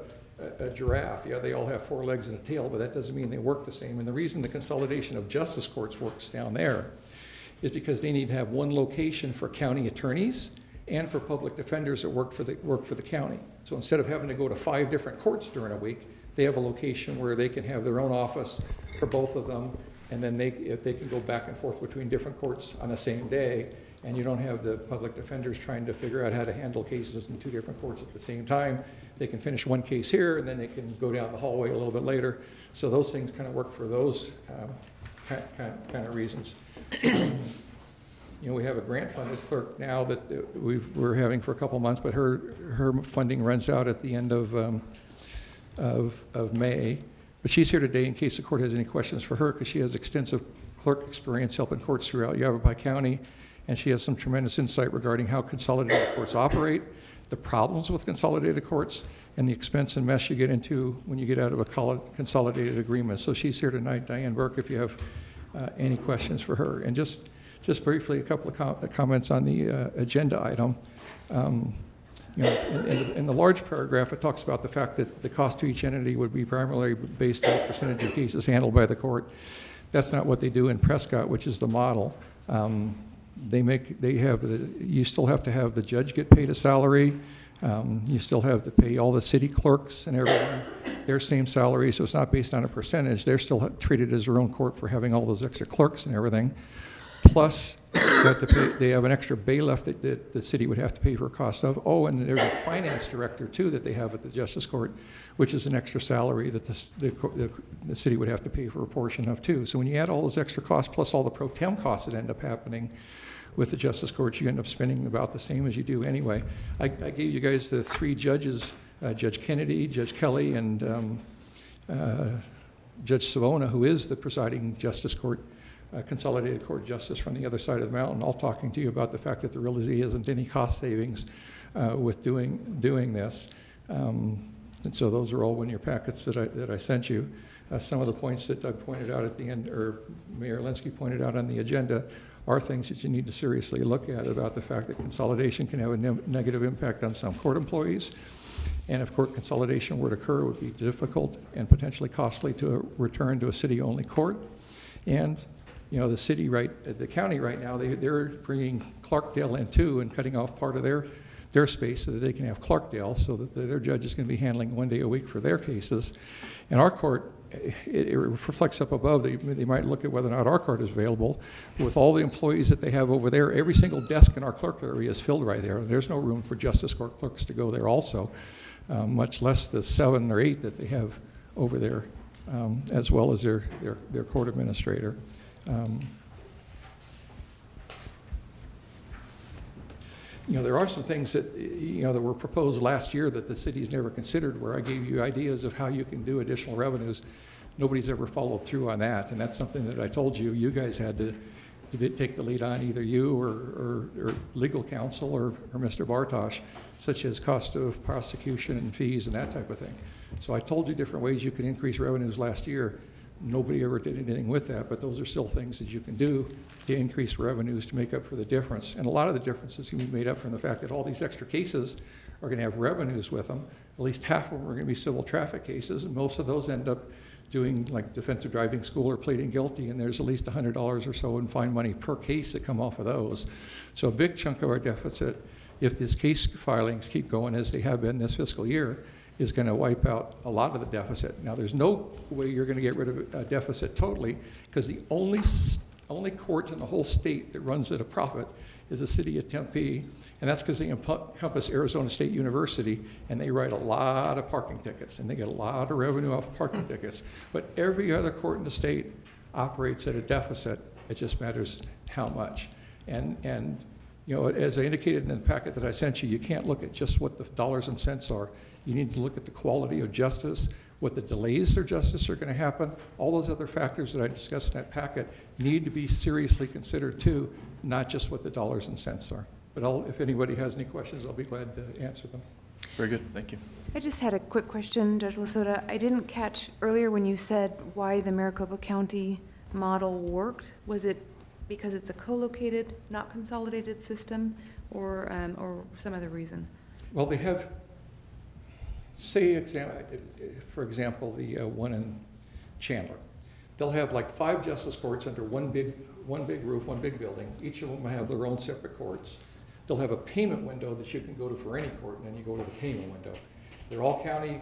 S17: a giraffe. Yeah, they all have 4 legs and a tail, but that doesn't mean they work the same. And the reason the consolidation of justice courts works down there is because they need to have one location for county attorneys and for public defenders that work for the county. So instead of having to go to 5 different courts during a week, they have a location where they can have their own office for both of them, and then if they can go back and forth between different courts on the same day, and you don't have the public defenders trying to figure out how to handle cases in 2 different courts at the same time. They can finish one case here, and then they can go down the hallway a little bit later. So those things kind of work for those kind of reasons. You know, we have a grant-funded clerk now that we're having for a couple months, but her funding runs out at the end of May. But she's here today in case the court has any questions for her, because she has extensive clerk experience helping courts throughout Yavapai County, and she has some tremendous insight regarding how consolidated courts operate, the problems with consolidated courts, and the expense and mess you get into when you get out of a consolidated agreement. So she's here tonight, Diane Burke, if you have any questions for her. And just briefly, a couple of comments on the agenda item. You know, in the large paragraph, it talks about the fact that the cost to each entity would be primarily based on the percentage of cases handled by the court. That's not what they do in Prescott, which is the model. You still have to have the judge get paid a salary. You still have to pay all the city clerks and everyone their same salary, so it's not based on a percentage. They're still treated as their own court for having all those extra clerks and everything. plus they have an extra bailiff that the city would have to pay for a cost of. Oh, and there's a finance director too that they have at the Justice Court, which is an extra salary that the city would have to pay for a portion of too. So when you add all those extra costs plus all the pro tem costs that end up happening with the Justice Court, you end up spending about the same as you do anyway. I gave you guys the 3 judges, Judge Kennedy, Judge Kelly, and Judge Savona, who is the presiding Justice Court, Consolidated Court Justice from the other side of the mountain, all talking to you about the fact that there really isn't any cost savings with doing this. And so those are all in your packets that I sent you. Some of the points that Doug pointed out at the end, or Mayor Linsky pointed out on the agenda, are things that you need to seriously look at about the fact that consolidation can have a negative impact on some court employees. And if court consolidation were to occur, it would be difficult and potentially costly to return to a city-only court. And you know, the county right now, they're bringing Clarkdale in too and cutting off part of their space so that they can have Clarkdale, so that their judge is going to be handling 1 day a week for their cases. And our court, it reflects up above. They might look at whether or not our court is available. With all the employees that they have over there, every single desk in our clerk area is filled right there. There's no room for Justice Court clerks to go there also, much less the 7 or 8 that they have over there, as well as their court administrator. You know, there are some things that, you know, that were proposed last year that the city's never considered, where I gave you ideas of how you can do additional revenues. Nobody's ever followed through on that, and that's something that I told you guys had to take the lead on, either you or legal counsel or Mr. Bartosh, such as cost of prosecution and fees and that type of thing. So I told you different ways you can increase revenues last year. Nobody ever did anything with that, but those are still things that you can do to increase revenues to make up for the difference. And a lot of the differences can be made up from the fact that all these extra cases are going to have revenues with them. At least half of them are going to be civil traffic cases, and most of those end up doing like defensive driving school or pleading guilty, and there's at least $100 or so in fine money per case that come off of those. So a big chunk of our deficit, if these case filings keep going as they have been this fiscal year, is going to wipe out a lot of the deficit. Now, there's no way you're going to get rid of a deficit totally, because the only court in the whole state that runs at a profit is the city of Tempe, and that's because they encompass Arizona State University, and they write a lot of parking tickets, and they get a lot of revenue off of parking tickets. But every other court in the state operates at a deficit. It just matters how much. And you know, as I indicated in the packet that I sent you, you can't look at just what the dollars and cents are. You need to look at the quality of justice, what the delays for justice are going to happen. All those other factors that I discussed in that packet need to be seriously considered too, not just what the dollars and cents are. But if anybody has any questions, I'll be glad to answer them.
S1: Very good, thank you.
S9: I just had a quick question, Judge Lasota. I didn't catch earlier when you said why the Maricopa County model worked. Was it because it's a co-located, not consolidated system, or some other reason?
S17: Well, they have, for example, the one in Chandler. They'll have like 5 justice courts under one big roof, one big building. Each of them have their own separate courts. They'll have a payment window that you can go to for any court, and then you go to the payment window. They're all county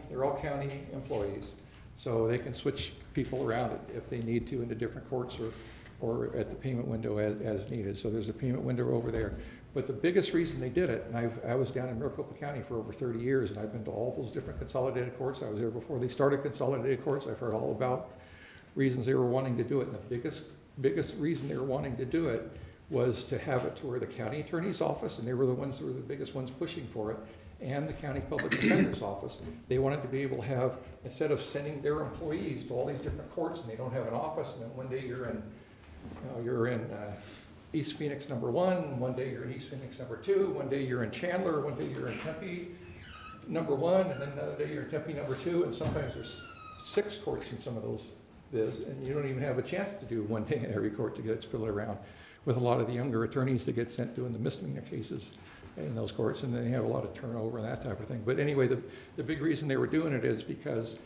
S17: employees, so they can switch people around if they need to into different courts or at the payment window as needed. So there's a payment window over there. But the biggest reason they did it, and I was down in Maricopa County for over 30 years, and I've been to all those different consolidated courts. I was there before they started consolidated courts. I've heard all about reasons they were wanting to do it. And the biggest reason they were wanting to do it was to have it to where the county attorney's office, and they were the ones that were the biggest ones pushing for it, and the county public defender's office. They wanted to be able to have, instead of sending their employees to all these different courts, and they don't have an office, and then one day you're in East Phoenix number 1, one day you're in East Phoenix number 2, one day you're in Chandler, one day you're in Tempe number 1, and then another day you're in Tempe number 2, and sometimes there's 6 courts in some of those, and you don't even have a chance to do one day in every court to get it split around, with a lot of the younger attorneys that get sent doing the misdemeanor cases in those courts, and then you have a lot of turnover and that type of thing. But anyway, the big reason they were doing it is because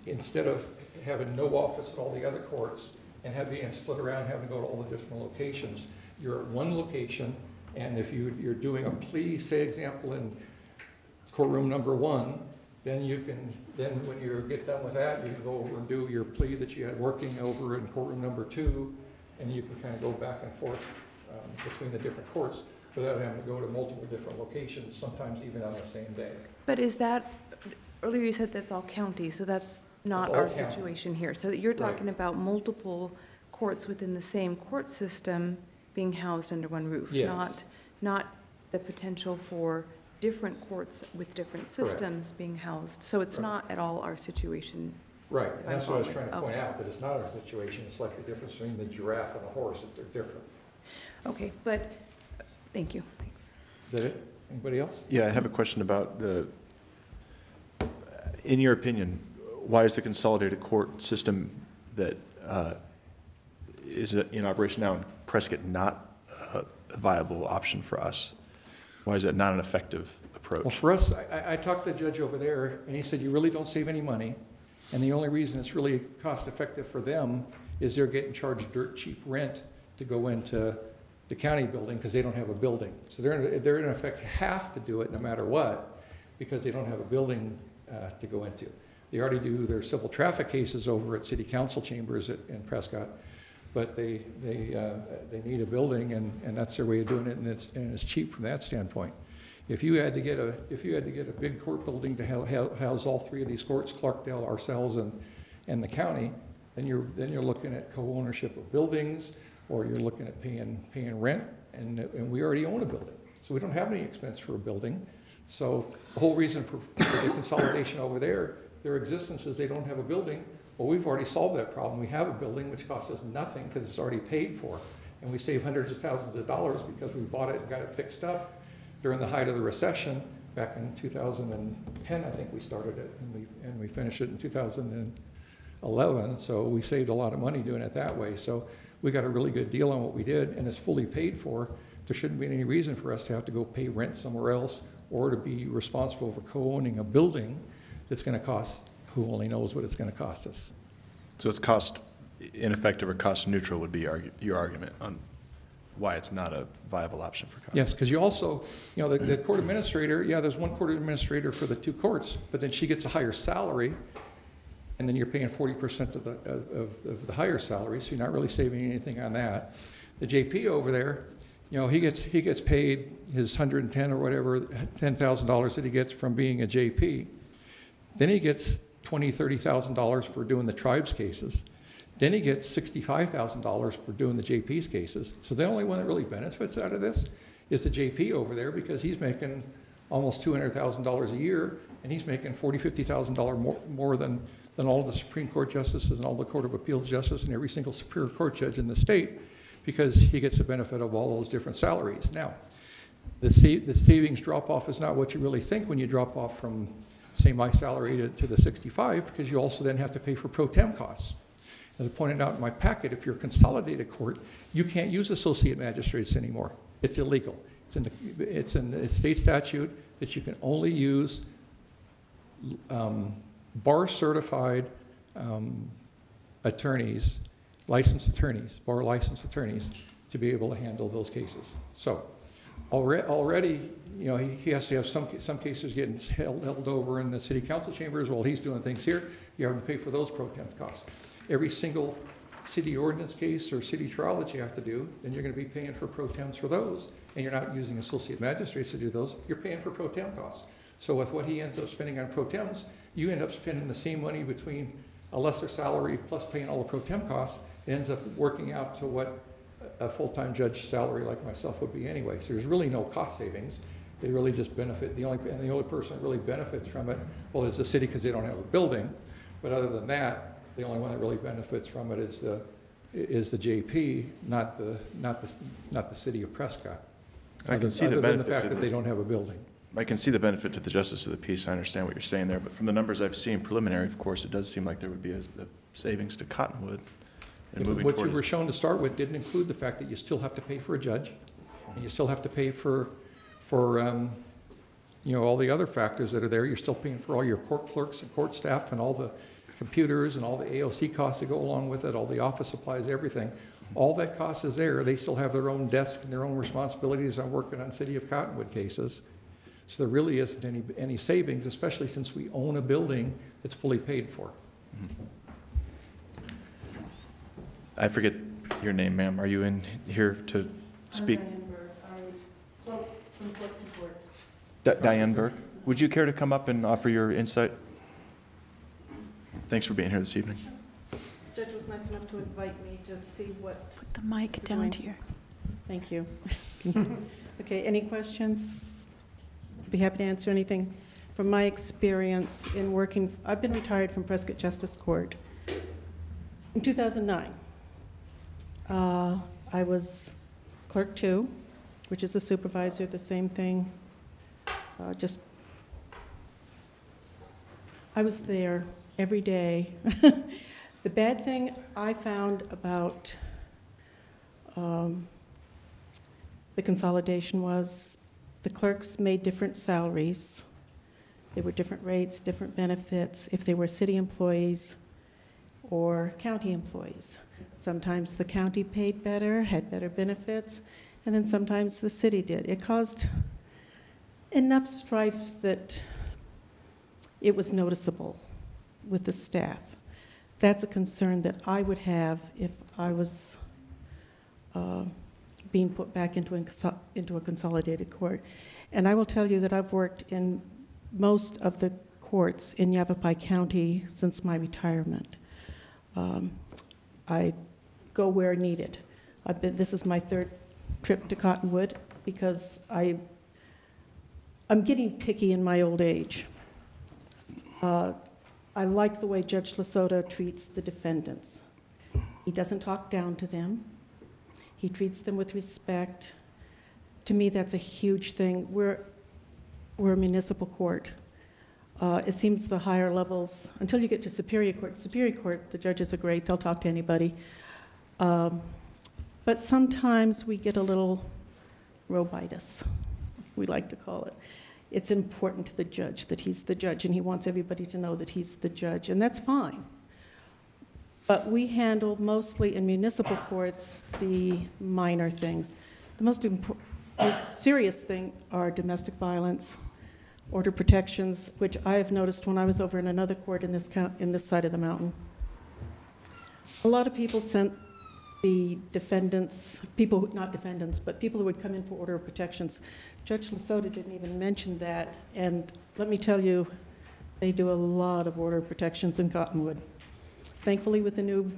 S17: instead of having no office at all the other courts and being split around, having to go to all the different locations, you're at one location, and if you're doing a plea, say example in courtroom number 1, then when you get done with that, you can go over and do your plea that you had working over in courtroom number 2, and you can kind of go back and forth between the different courts without having to go to multiple different locations, sometimes even on the same day.
S9: But is that, earlier you said that's all county, so that's not
S17: That's all
S9: our
S17: county.
S9: situation here. So you're
S17: Right.
S9: talking about multiple courts within the same court system being housed under one roof?
S17: Yes.
S9: Not the potential for different courts with different systems being housed. So it's not at all our situation.
S17: Right, and that's what I was trying to
S9: Okay.
S17: point out, that it's not our situation. It's like the difference between the giraffe and the horse, if they're different.
S9: Okay, but, thank you.
S17: Is that it? Anybody else?
S1: Yeah, I have a question about in your opinion, why is the consolidated court system that is in operation now in Prescott not a viable option for us? Why is that not an effective approach?
S17: Well, for us, I talked to the judge over there, and he said, you really don't save any money, and the only reason it's really cost-effective for them is they're getting charged dirt cheap rent to go into the county building because they don't have a building. So they're in effect have to do it no matter what because they don't have a building to go into. They already do their civil traffic cases over at city council chambers in Prescott, but they need a building, and that's their way of doing it, and it's cheap from that standpoint. If you had to get a big court building to house all three of these courts, Clarkdale, ourselves, and the county, then you're looking at co-ownership of buildings, or you're looking at paying rent, and we already own a building, so we don't have any expense for a building. So the whole reason for the consolidation over there, their existence is they don't have a building. Well, we've already solved that problem. We have a building which costs us nothing because it's already paid for, and we save hundreds of thousands of dollars because we bought it and got it fixed up during the height of the recession back in 2010. I think we started it, and we finished it in 2011. So we saved a lot of money doing it that way. So we got a really good deal on what we did, and it's fully paid for. There shouldn't be any reason for us to have to go pay rent somewhere else or to be responsible for co-owning a building that's going to cost who only knows what it's going to cost us.
S1: So it's cost ineffective or cost neutral would be your argument on why it's not a viable option for county.
S17: Yes, because you also, the court administrator, there's one court administrator for the two courts, but then she gets a higher salary, and then you're paying 40% of the higher salary, so you're not really saving anything on that. The JP over there, he gets paid his $110 or whatever, $10,000 that he gets from being a JP. Then he gets $20,000, $30,000 for doing the tribes cases. Then he gets $65,000 for doing the JP's cases. So the only one that really benefits out of this is the JP over there, because he's making almost $200,000 a year, and he's making $40,000, $50,000 more than all the Supreme Court justices and all the Court of Appeals justices and every single Superior Court judge in the state, because he gets the benefit of all those different salaries. Now, the savings drop-off is not what you really think when you drop off from, say, my salary to the 65, because you also then have to pay for pro tem costs. As I pointed out in my packet, if you're a consolidated court, you can't use associate magistrates anymore. It's illegal. It's in the state statute that you can only use bar-certified attorneys, licensed attorneys, bar licensed attorneys, to be able to handle those cases. So already, he has to have some cases getting held over in the city council chambers while he's doing things here. You have to pay for those pro tem costs. Every single city ordinance case or city trial that you have to do, then you're going to be paying for pro tems for those, and you're not using associate magistrates to do those. You're paying for pro tem costs. So with what he ends up spending on pro tems, you end up spending the same money between a lesser salary plus paying all the pro tem costs. It ends up working out to what a full-time judge salary like myself would be anyway. So there's really no cost savings. They really just benefit. The only person that really benefits from it, well, is the city, because they don't have a building. But other than that, the only one that really benefits from it is the JP, not the city of Prescott.
S1: I can see the
S17: other than the
S1: benefit
S17: fact that they don't have a building.
S1: I can see the benefit to the justice of the peace. I understand what you're saying there, but from the numbers I've seen preliminary, of course, it does seem like there would be a savings to Cottonwood. And moving
S17: what you
S1: toward
S17: were shown to start with didn't include the fact that you still have to pay for a judge, and you still have to pay for all the other factors that are there. You're still paying for all your court clerks and court staff and all the computers and all the AOC costs that go along with it, all the office supplies, everything. All that cost is there. They still have their own desk and their own responsibilities on working on City of Cottonwood cases. So there really isn't any savings, especially since we own a building that's fully paid for.
S1: I forget your name, ma'am. Are you in here to speak? Diane Burke, would you care to come up and offer your insight? Thanks for being here this evening.
S18: Judge was nice enough to invite me to see what...
S7: Put the mic down here.
S18: Thank you. Okay, any questions? Be happy to answer anything. From my experience in working, I've been retired from Prescott Justice Court in 2009. I was clerk 2, which is a supervisor, the same thing. I was there every day. The bad thing I found about the consolidation was the clerks made different salaries. There were different rates, different benefits, if they were city employees or county employees. Sometimes the county paid better, had better benefits, and then sometimes the city did. It caused enough strife that it was noticeable with the staff. That's a concern that I would have if I was being put back into a consolidated court. And I will tell you that I've worked in most of the courts in Yavapai County since my retirement. I go where needed. This is my 3rd trip to Cottonwood because I'm getting picky in my old age. I like the way Judge Lasota treats the defendants. He doesn't talk down to them. He treats them with respect. To me, that's a huge thing. We're a municipal court. It seems the higher levels, until you get to Superior Court, the judges are great, they'll talk to anybody. But sometimes we get a little robitis, we like to call it. It's important to the judge that he's the judge, and he wants everybody to know that he's the judge, and that's fine. But we handle mostly in municipal courts the minor things. The most serious thing are domestic violence, order protections, which I have noticed when I was over in another court in this side of the mountain. A lot of people sent the defendants, not defendants, but people who would come in for order of protections. Judge Lasota didn't even mention that, and let me tell you, they do a lot of order of protections in Cottonwood. Thankfully, with the new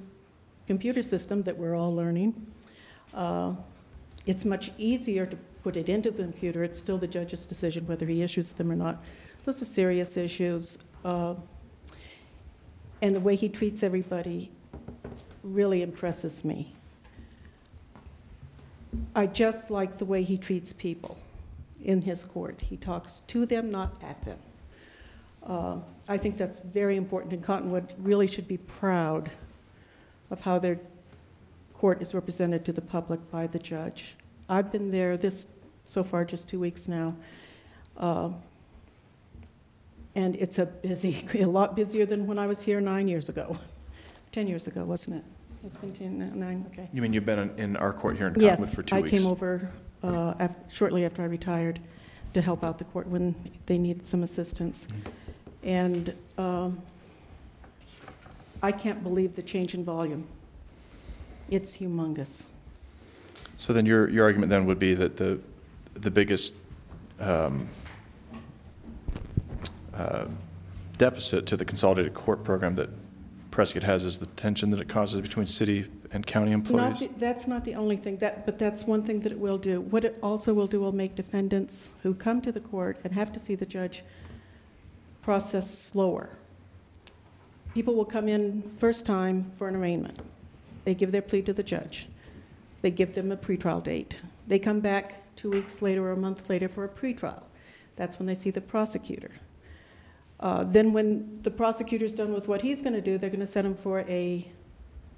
S18: computer system that we're all learning, it's much easier to put it into the computer. It's still the judge's decision whether he issues them or not. Those are serious issues. And the way he treats everybody really impresses me. I just like the way he treats people in his court. He talks to them, not at them. I think that's very important, and Cottonwood really should be proud of how their court is represented to the public by the judge. I've been there so far just 2 weeks now, and it's a lot busier than when I was here 9 years ago. 10 years ago, wasn't it? It's been 9, okay.
S1: You mean you've been in our court here in Cottonwood for 2 weeks?
S18: Yes, I came over shortly after I retired to help out the court when they needed some assistance. And I can't believe the change in volume. It's humongous.
S1: So then your argument then would be that the biggest deficit to the consolidated court program that Prescott has is the tension that it causes between city and county employees?
S18: That's not the only thing, but that's one thing that it will do. What it also will do will make defendants who come to the court and have to see the judge process slower. People will come in first time for an arraignment. They give their plea to the judge. They give them a pretrial date. They come back 2 weeks later or a month later for a pretrial. That's when they see the prosecutor. Then when the prosecutor's done with what he's going to do, they're going to set him for a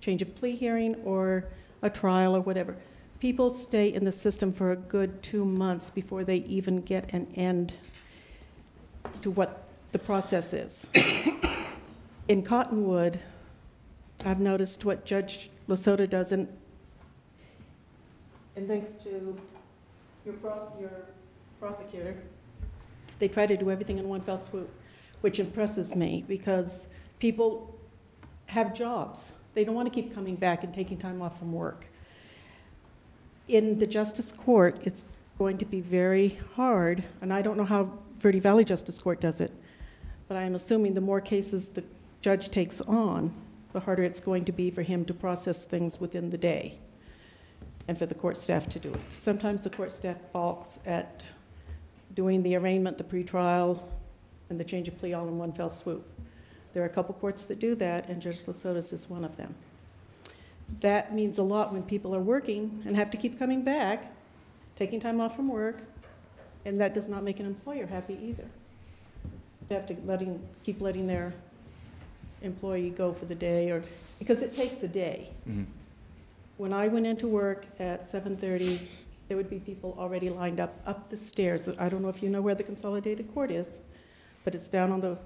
S18: change of plea hearing or a trial or whatever. People stay in the system for a good 2 months before they even get an end to what the process is. In Cottonwood, I've noticed what Judge Lasota does, and thanks to your prosecutor, they try to do everything in one fell swoop, which impresses me because people have jobs. They don't want to keep coming back and taking time off from work. In the Justice Court, it's going to be very hard, and I don't know how Verde Valley Justice Court does it, but I'm assuming the more cases the judge takes on, the harder it's going to be for him to process things within the day and for the court staff to do it. Sometimes the court staff balks at doing the arraignment, the pretrial, and the change of plea all in one fell swoop. There are a couple courts that do that, and Judge Lasota's is one of them. That means a lot when people are working and have to keep coming back, taking time off from work, and that does not make an employer happy either. They have to keep letting their employee go for the day, or because it takes a day.
S1: Mm-hmm.
S18: When I went into work at 7:30, there would be people already lined up the stairs. I don't know if you know where the Consolidated Court is, but it's down on the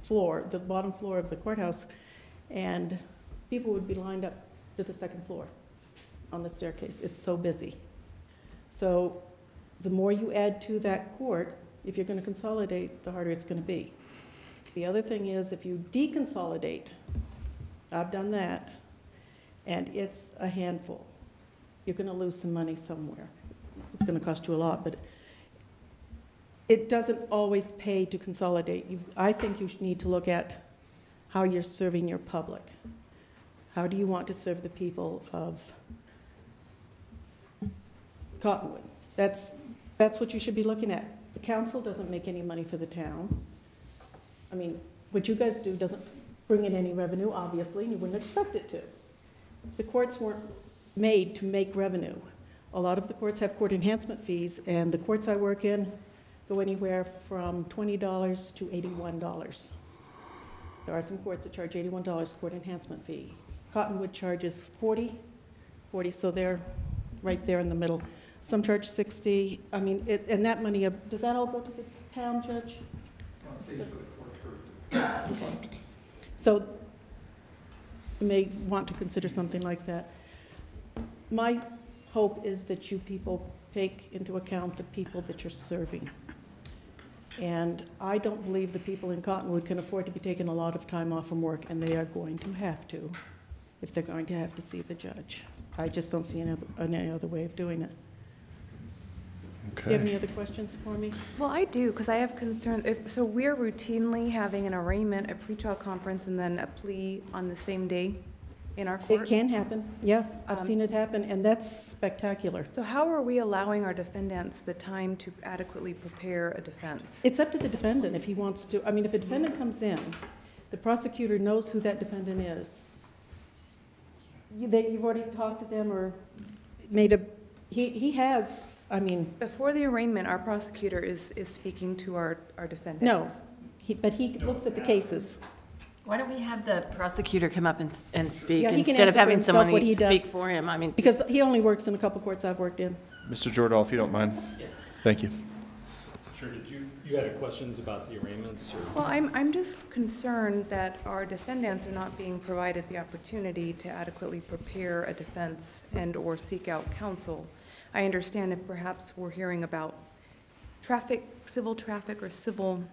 S18: floor, the bottom floor of the courthouse, and people would be lined up to the second floor on the staircase. It's so busy. So the more you add to that court, if you're going to consolidate, the harder it's going to be. The other thing is if you deconsolidate, I've done that, and it's a handful. You're going to lose some money somewhere. It's going to cost you a lot, but it doesn't always pay to consolidate. I think you need to look at how you're serving your public. How do you want to serve the people of Cottonwood? That's what you should be looking at. The council doesn't make any money for the town. I mean, what you guys do doesn't bring in any revenue, obviously, and you wouldn't expect it to. The courts weren't made to make revenue. A lot of the courts have court enhancement fees, and the courts I work in go anywhere from $20 to $81. There are some courts that charge $81 court enhancement fee. Cottonwood charges $40, so they're right there in the middle. Some charge $60. I mean, and that money, does that all go to the town, Judge? So you may want to consider something like that. My hope is that you people take into account the people that you're serving. And I don't believe the people in Cottonwood can afford to be taking a lot of time off from work, and they are going to have to if they're going to have to see the judge. I just don't see any other way of doing it.
S1: Okay.
S18: Do you have any other questions for me?
S9: Well, I do, because I have concern. So we're routinely having an arraignment, a pretrial conference, and then a plea on the same day in our court?
S18: It can happen, yes. I've seen it happen, and that's spectacular.
S9: So how are we allowing our defendants the time to adequately prepare a defense?
S18: It's up to the defendant if he wants to. I mean, if a defendant comes in, the prosecutor knows who that defendant is. You've already talked to them or made a, he has, I mean.
S9: Before the arraignment, our prosecutor is speaking to our defendants.
S18: No, but he looks at the cases.
S13: Why don't we have the prosecutor come up and speak
S18: Yeah, he can
S13: instead of
S18: answer for
S13: having
S18: himself
S13: someone
S18: what he
S13: speak
S18: does.
S13: for him? I mean,
S18: Because he only works in a couple courts I've worked in.
S1: Mr. Jordahl, if you don't mind.
S19: Yeah.
S1: Thank you.
S19: Sure. Did you had questions about the arraignments? Or?
S9: Well, I'm just concerned that our defendants are not being provided the opportunity to adequately prepare a defense and/or seek out counsel. I understand if perhaps we're hearing about civil traffic or civil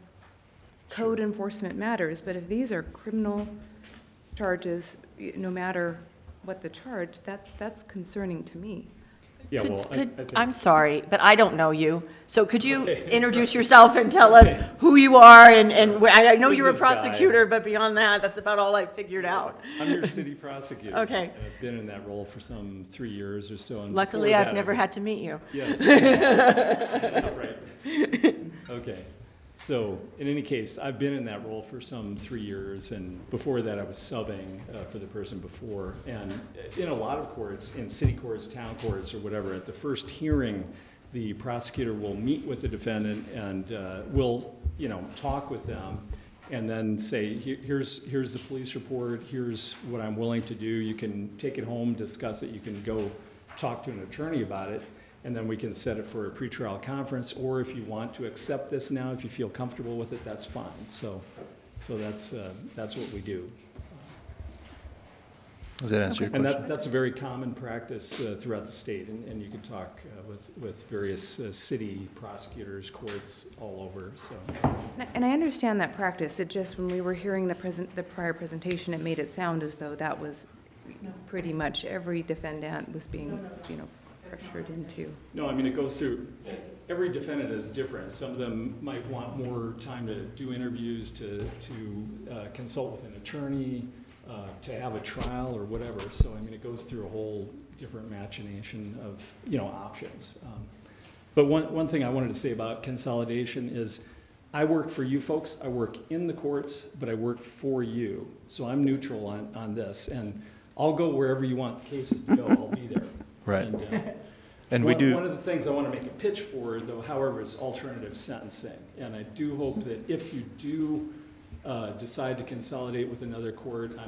S9: code enforcement matters, but if these are criminal charges, no matter what the charge, that's concerning to me.
S19: Yeah, well, I think,
S13: I'm sorry, but I don't know you. So could you introduce yourself and tell us who you are? And I know you're a prosecutor, but beyond that, that's about all I figured out.
S19: I'm your city prosecutor.
S13: Okay.
S19: I've been in that role for some 3 years or so. And
S13: luckily, I've never had to meet you.
S19: Yes. Right. Okay. So in any case, I've been in that role for some 3 years, and before that I was subbing for the person before. And in a lot of courts, in city courts, town courts, or whatever, at the first hearing, the prosecutor will meet with the defendant and will, talk with them, and then say, here's the police report, here's what I'm willing to do. You can take it home, discuss it, you can go talk to an attorney about it. And then we can set it for a pretrial conference, or if you want to accept this now, if you feel comfortable with it, that's fine. So that's what we do.
S1: Does that answer your question?
S19: And that's a very common practice throughout the state, and you can talk with various city prosecutors, courts all over. So.
S9: And I understand that practice. It just, when we were hearing the prior presentation, it made it sound as though that was pretty much every defendant was being, pressured into.
S19: No, I mean, it goes through, every defendant is different. Some of them might want more time to do interviews, to consult with an attorney, to have a trial or whatever. So, I mean, it goes through a whole different machination of, options. But one thing I wanted to say about consolidation is I work for you folks. I work in the courts, but I work for you. So I'm neutral on this. And I'll go wherever you want the cases to go. I'll be there.
S1: Right.
S19: And one of the things I want to make a pitch for, though, however, is alternative sentencing. And I do hope that if you do decide to consolidate with another court,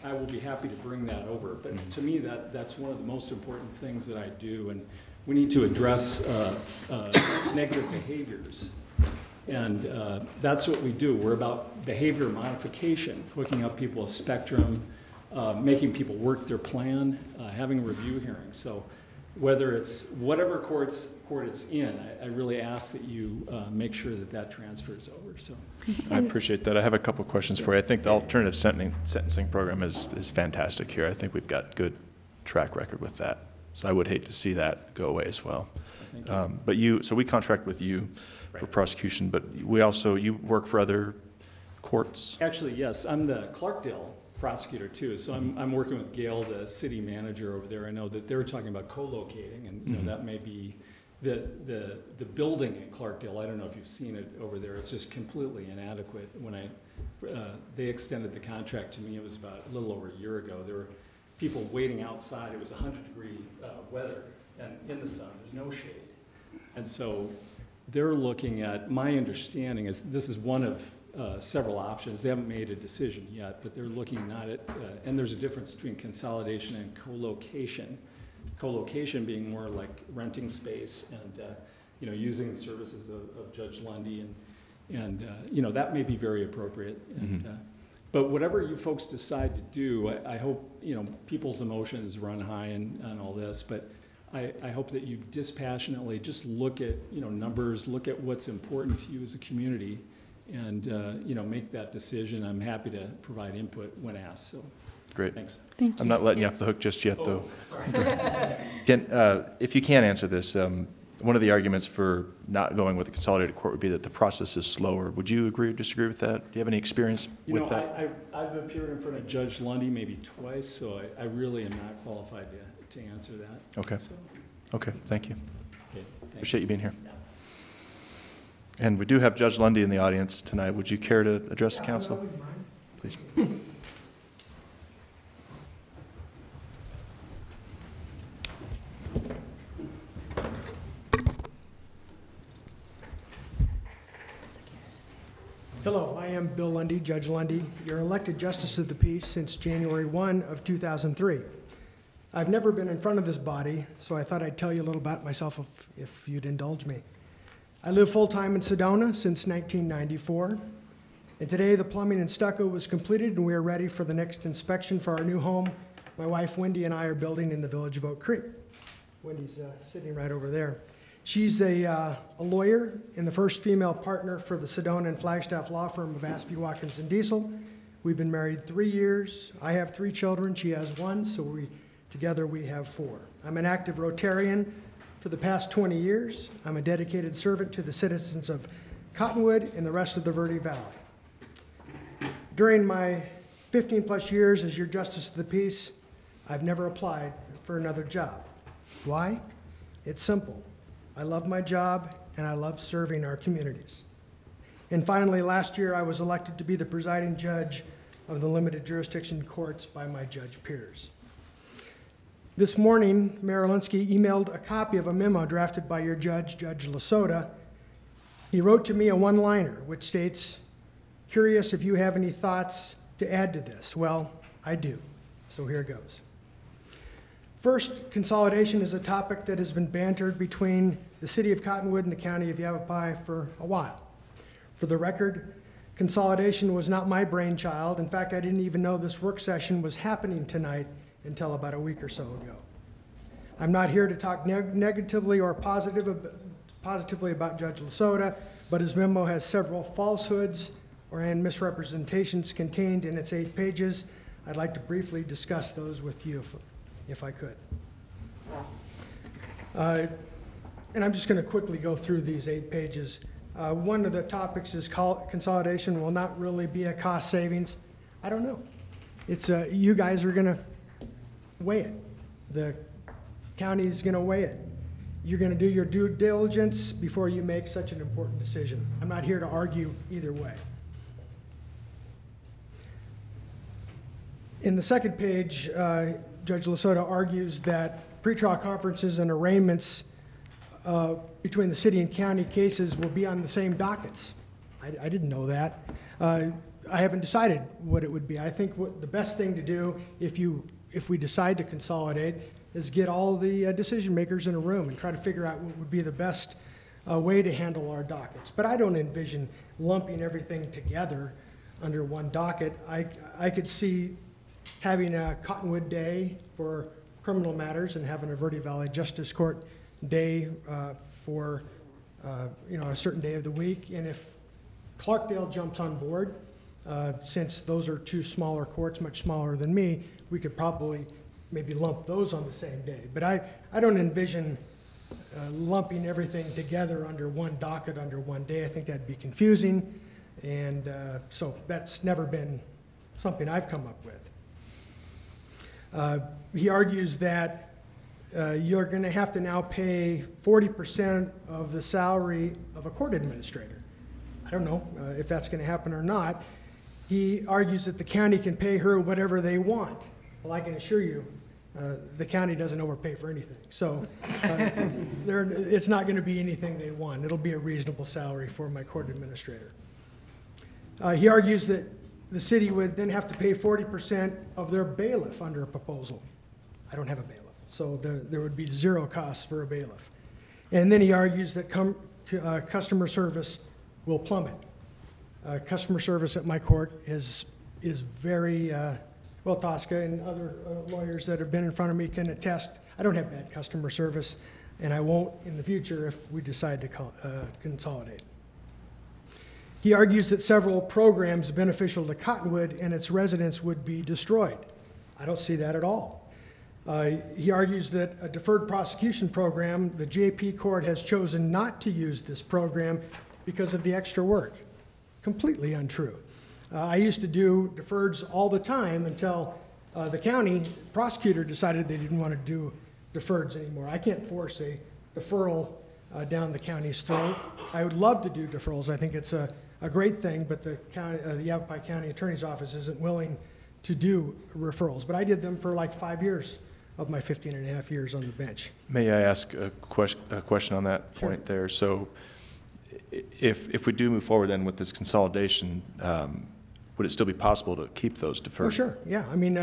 S19: I will be happy to bring that over. But to me, that's one of the most important things that I do. And we need to address negative behaviors. And that's what we do. We're about behavior modification, hooking up people with spectrum, making people work their plan, having a review hearing. So whether it's whatever court it's in, I really ask that you make sure that transfers over. So
S1: I appreciate that. I have a couple questions for you. I think the alternative sentencing program is fantastic here. I think we've got good track record with that. So I would hate to see that go away as well. So we contract with you for prosecution, but you work for other courts?
S19: Actually, yes. I'm the Clarkdale prosecutor too. So I'm working with Gail, the city manager over there. I know that they're talking about co-locating, and that may be the building in Clarkdale. I don't know if you've seen it over there. It's just completely inadequate. When they extended the contract to me, it was about a little over a year ago. There were people waiting outside. It was 100-degree weather, and in the sun, there's no shade. And so they're looking at, my understanding is this is one of several options. They haven't made a decision yet, but they're looking at it, and there's a difference between consolidation and co-location. Co-location being more like renting space and using the services of Judge Lundy, and that may be very appropriate. And, but whatever you folks decide to do, I hope people's emotions run high and all this, but I hope that you dispassionately just look at numbers, look at what's important to you as a community, and make that decision. I'm happy to provide input when asked. So
S1: great.
S19: Thanks.
S7: Thank you.
S1: I'm not letting you off the hook just yet, though.
S19: Sorry.
S1: If you can answer this, one of the arguments for not going with the consolidated court would be that the process is slower. Would you agree or disagree with that? Do you have any experience with that?
S19: I've appeared in front of Judge Lundy maybe twice, so I really am not qualified to answer that.
S1: Okay.
S19: So.
S1: Okay, thank you.
S19: Okay,
S1: appreciate you being here. Yeah. And we do have Judge Lundy in the audience tonight. Would you care to address the council? Please.
S20: Hello, I am Bill Lundy, Judge Lundy, your elected Justice of the Peace since January 1 of 2003. I've never been in front of this body, so I thought I'd tell you a little about myself if you'd indulge me. I live full-time in Sedona since 1994, and today the plumbing and stucco was completed and we are ready for the next inspection for our new home my wife Wendy and I are building in the village of Oak Creek. Wendy's sitting right over there. She's a lawyer and the first female partner for the Sedona and Flagstaff law firm of Aspie, Watkins & Diesel. We've been married 3 years. I have 3 children. She has 1, so together we have 4. I'm an active Rotarian for the past 20 years. I'm a dedicated servant to the citizens of Cottonwood and the rest of the Verde Valley. During my 15-plus years as your Justice of the Peace, I've never applied for another job. Why? It's simple. I love my job, and I love serving our communities. And finally, last year, I was elected to be the presiding judge of the limited jurisdiction courts by my judge peers. This morning, Mayor Alinsky emailed a copy of a memo drafted by your judge, Judge Lasota. He wrote to me a one-liner, which states, "Curious if you have any thoughts to add to this." Well, I do, so here goes. First, consolidation is a topic that has been bantered between the city of Cottonwood and the county of Yavapai for a while. For the record, consolidation was not my brainchild. In fact, I didn't even know this work session was happening tonight until about a week or so ago. I'm not here to talk negatively or positively about Judge Lasota, but his memo has several falsehoods and misrepresentations contained in its 8 pages. I'd like to briefly discuss those with you if I could. And I'm just going to quickly go through these 8 pages. One of the topics is consolidation will not really be a cost savings. I don't know. It's you guys are going to weigh it. The county is going to weigh it. You're going to do your due diligence before you make such an important decision. I'm not here to argue either way. In the second page, Judge Lasota argues that pretrial conferences and arraignments between the city and county cases will be on the same dockets. I didn't know that. I haven't decided what it would be. I think what the best thing to do if we decide to consolidate is get all the decision makers in a room and try to figure out what would be the best way to handle our dockets. But I don't envision lumping everything together under one docket. I could see having a Cottonwood day for criminal matters and having a Verde Valley Justice Court day for a certain day of the week. And if Clarkdale jumps on board, since those are 2 smaller courts, much smaller than me, we could probably maybe lump those on the same day. But I don't envision lumping everything together under one docket under one day. I think that'd be confusing. And so that's never been something I've come up with. He argues that you're going to have to now pay 40% of the salary of a court administrator. I don't know if that's going to happen or not. He argues that the county can pay her whatever they want. Well, I can assure you, the county doesn't overpay for anything. So it's not going to be anything they want. It'll be a reasonable salary for my court administrator. He argues that the city would then have to pay 40% of their bailiff under a proposal. I don't have a bailiff, so there would be 0 costs for a bailiff. And then he argues that customer service will plummet. Customer service at my court is very, well, Tosca and other lawyers that have been in front of me can attest, I don't have bad customer service, and I won't in the future if we decide to consolidate. He argues that several programs beneficial to Cottonwood and its residents would be destroyed. I don't see that at all. He argues that a deferred prosecution program, the JP court has chosen not to use this program because of the extra work. Completely untrue. I used to do deferreds all the time until the county prosecutor decided they didn't want to do deferreds anymore. I can't force a deferral down the county's throat. I would love to do deferrals. I think it's a great thing, but the Yavapai County Attorney's Office isn't willing to do referrals. But I did them for like 5 years of my 15 and a half years on the bench.
S1: May I ask a question on that point there? So if we do move forward then with this consolidation, would it still be possible to keep those deferred?
S20: Oh, sure, yeah. I mean,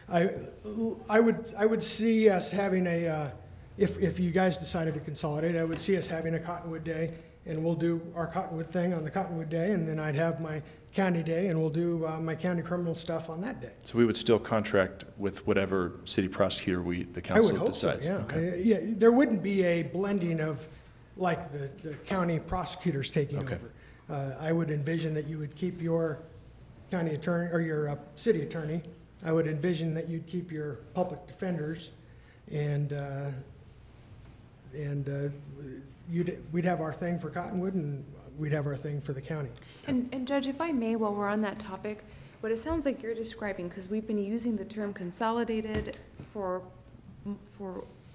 S20: I would see us having a, if you guys decided to consolidate, I would see us having a Cottonwood day, and we'll do our Cottonwood thing on the Cottonwood day, and then I'd have my county day, and we'll do my county criminal stuff on that day.
S1: So we would still contract with whatever city prosecutor the council decides?
S20: I would hope so, yeah.
S1: Okay.
S20: Yeah. There wouldn't be a blending of like the county prosecutors taking over. I would envision that you would keep your county attorney or your city attorney. I would envision that you'd keep your public defenders, and we'd have our thing for Cottonwood, and we'd have our thing for the county.
S9: And Judge, if I may, while we're on that topic, what it sounds like you're describing, because we've been using the term consolidated for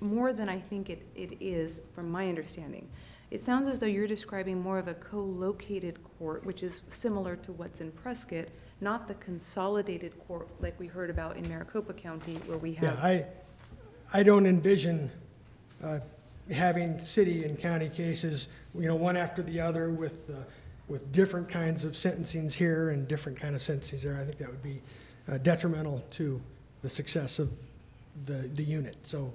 S9: more than I think it is, from my understanding. It sounds as though you're describing more of a co-located court, which is similar to what's in Prescott, not the consolidated court like we heard about in Maricopa County, where we have.
S20: Yeah, I don't envision having city and county cases, one after the other with different kinds of sentencings here and different kind of sentencings there. I think that would be detrimental to the success of the unit. So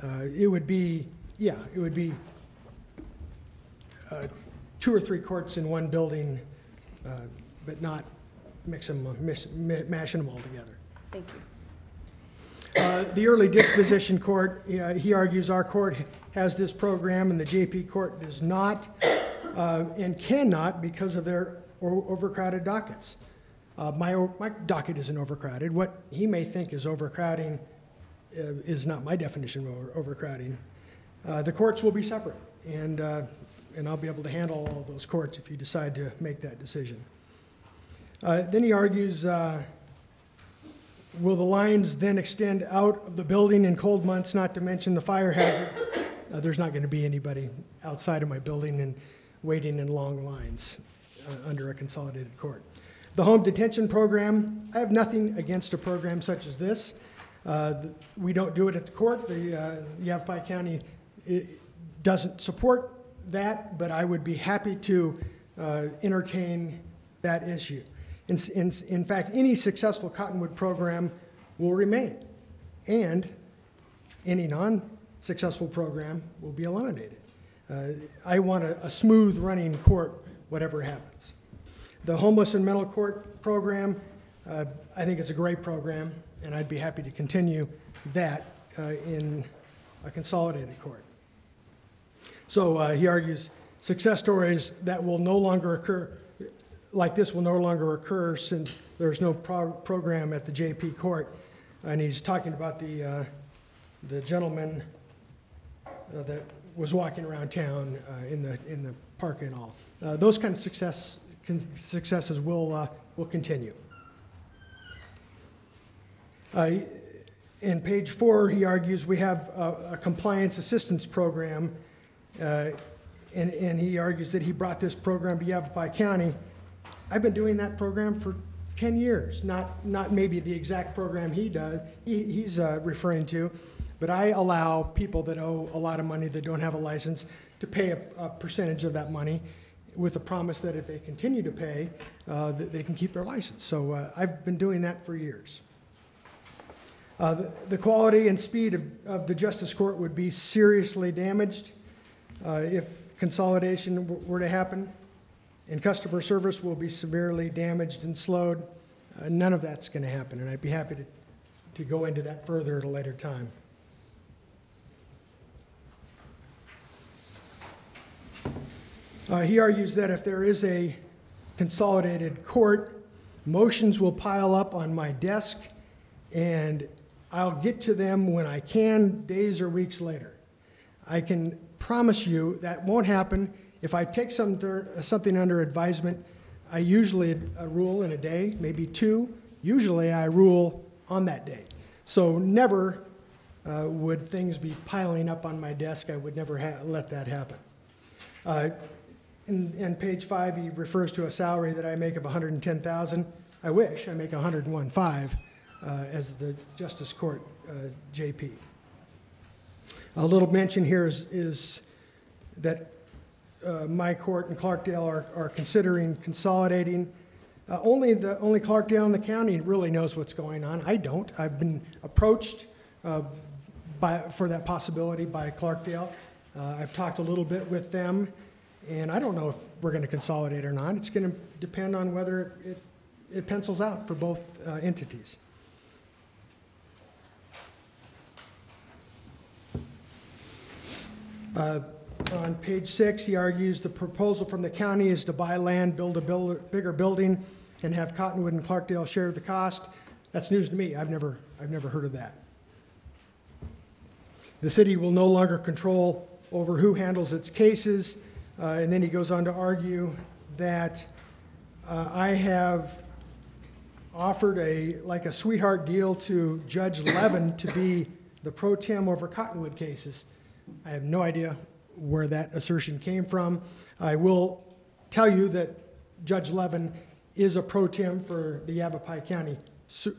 S20: it would be 2 or 3 courts in one building, but not mashing them all together.
S9: Thank you.
S20: The early disposition court, he argues our court has this program and the JP court does not and cannot because of their overcrowded dockets. My docket isn't overcrowded. What he may think is overcrowding is not my definition of overcrowding. The courts will be separate, and I'll be able to handle all of those courts if you decide to make that decision. Then he argues, will the lines then extend out of the building in cold months, not to mention the fire hazard? There's not going to be anybody outside of my building and waiting in long lines under a consolidated court. The home detention program, I have nothing against a program such as this. We don't do it at the court. The Yavapai County doesn't support that, but I would be happy to entertain that issue. In fact, any successful Cottonwood program will remain, and any non-successful program will be eliminated. I want a smooth running court, whatever happens. The homeless and mental court program, I think it's a great program, and I'd be happy to continue that in a consolidated court. So he argues success stories that will no longer occur, like this will no longer occur since there's no program at the JP court. And he's talking about the gentleman that was walking around town in the park and all. Those kind of successes will continue. In page 4, he argues we have a compliance assistance program, and he argues that he brought this program to Yavapai County. I've been doing that program for 10 years, not maybe the exact program he's referring to, but I allow people that owe a lot of money that don't have a license to pay a percentage of that money with the promise that if they continue to pay, that they can keep their license. So I've been doing that for years. The quality and speed of the justice court would be seriously damaged if consolidation were to happen, and customer service will be severely damaged and slowed. None of that's going to happen, and I'd be happy to go into that further at a later time. He argues that if there is a consolidated court, motions will pile up on my desk, and I'll get to them when I can, days or weeks later. I can promise you that won't happen. If I take something under advisement, I usually rule in a day, maybe 2. Usually I rule on that day. So never would things be piling up on my desk. I would never let that happen. In page 5, he refers to a salary that I make of $110,000. I wish I make $101,500 as the Justice Court JP. A little mention here is that my court and Clarkdale are considering consolidating. Only Clarkdale in the county really knows what's going on. I don't. I've been approached for that possibility by Clarkdale. I've talked a little bit with them, and I don't know if we're going to consolidate or not. It's going to depend on whether it pencils out for both entities. On page 6, he argues the proposal from the county is to buy land, build a bigger building, and have Cottonwood and Clarkdale share the cost. That's news to me. I've never heard of that. The city will no longer control over who handles its cases, and then he goes on to argue that I have offered like a sweetheart deal to Judge Levin to be the pro tem over Cottonwood cases. I have no idea where that assertion came from. I will tell you that Judge Levin is a pro tem for the Yavapai County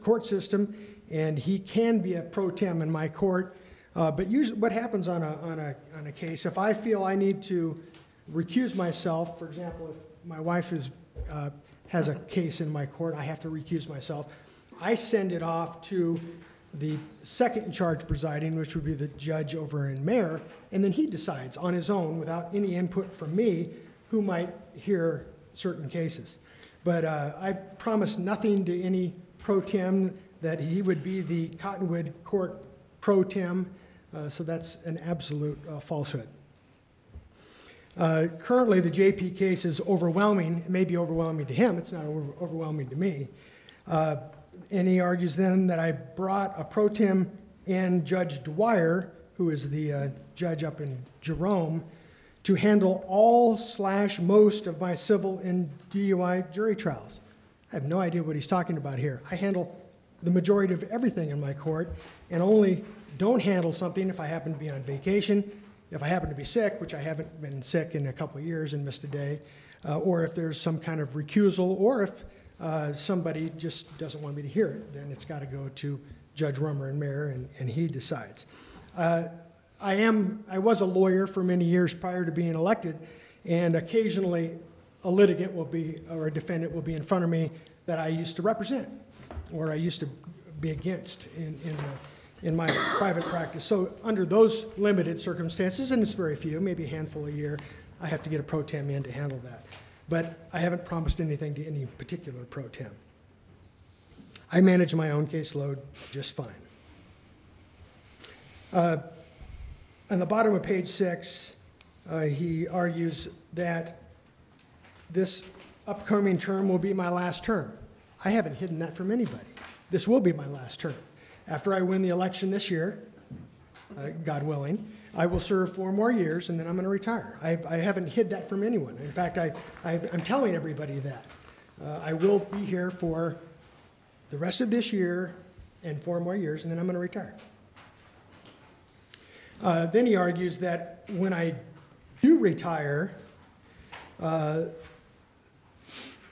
S20: court system, and he can be a pro tem in my court. But usually what happens on a case, if I feel I need to recuse myself, for example, if my wife has a case in my court, I have to recuse myself, I send it off to the second in charge presiding, which would be the judge over in Mayor, and then he decides on his own without any input from me who might hear certain cases. But I promised nothing to any pro tem that he would be the Cottonwood court pro tem, so that's an absolute falsehood. Currently, the JP case is overwhelming. It may be overwhelming to him. It's not overwhelming to me. And he argues then that I brought a pro tem in Judge Dwyer who is the judge up in Jerome, to handle all/most of my civil and DUI jury trials. I have no idea what he's talking about here. I handle the majority of everything in my court, and only don't handle something if I happen to be on vacation, if I happen to be sick, which I haven't been sick in a couple of years and missed a day, or if there's some kind of recusal, or if somebody just doesn't want me to hear it, then it's got to go to Judge Rummer and Mayor, and he decides. I was a lawyer for many years prior to being elected, and occasionally a litigant will be, or a defendant will be in front of me that I used to represent, or I used to be against in my private practice. So under those limited circumstances, and it's very few, maybe a handful a year, I have to get a pro tem in to handle that. But I haven't promised anything to any particular pro tem. I manage my own caseload just fine. On the bottom of page 6, he argues that this upcoming term will be my last term. I haven't hidden that from anybody. This will be my last term. After I win the election this year, God willing, I will serve 4 more years and then I'm going to retire. I haven't hid that from anyone. In fact, I'm telling everybody that. I will be here for the rest of this year and 4 more years, and then I'm going to retire. Then he argues that when I do retire,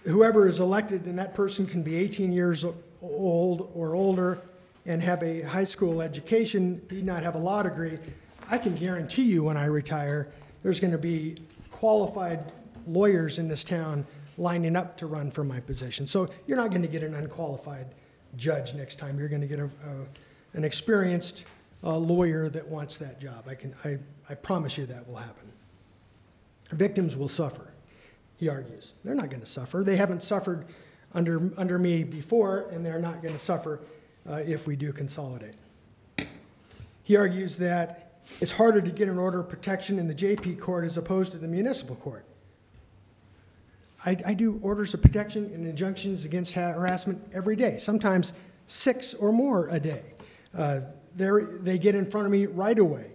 S20: whoever is elected, then that person can be 18 years old or older and have a high school education, need not have a law degree. I can guarantee you when I retire, there's going to be qualified lawyers in this town lining up to run for my position. So you're not going to get an unqualified judge next time. You're going to get an experienced lawyer that wants that job. I promise you that will happen. Victims will suffer, he argues. They're not going to suffer. They haven't suffered under me before, and they're not going to suffer if we do consolidate. He argues that it's harder to get an order of protection in the JP court as opposed to the municipal court. I do orders of protection and injunctions against harassment every day, sometimes 6 or more a day. They get in front of me right away.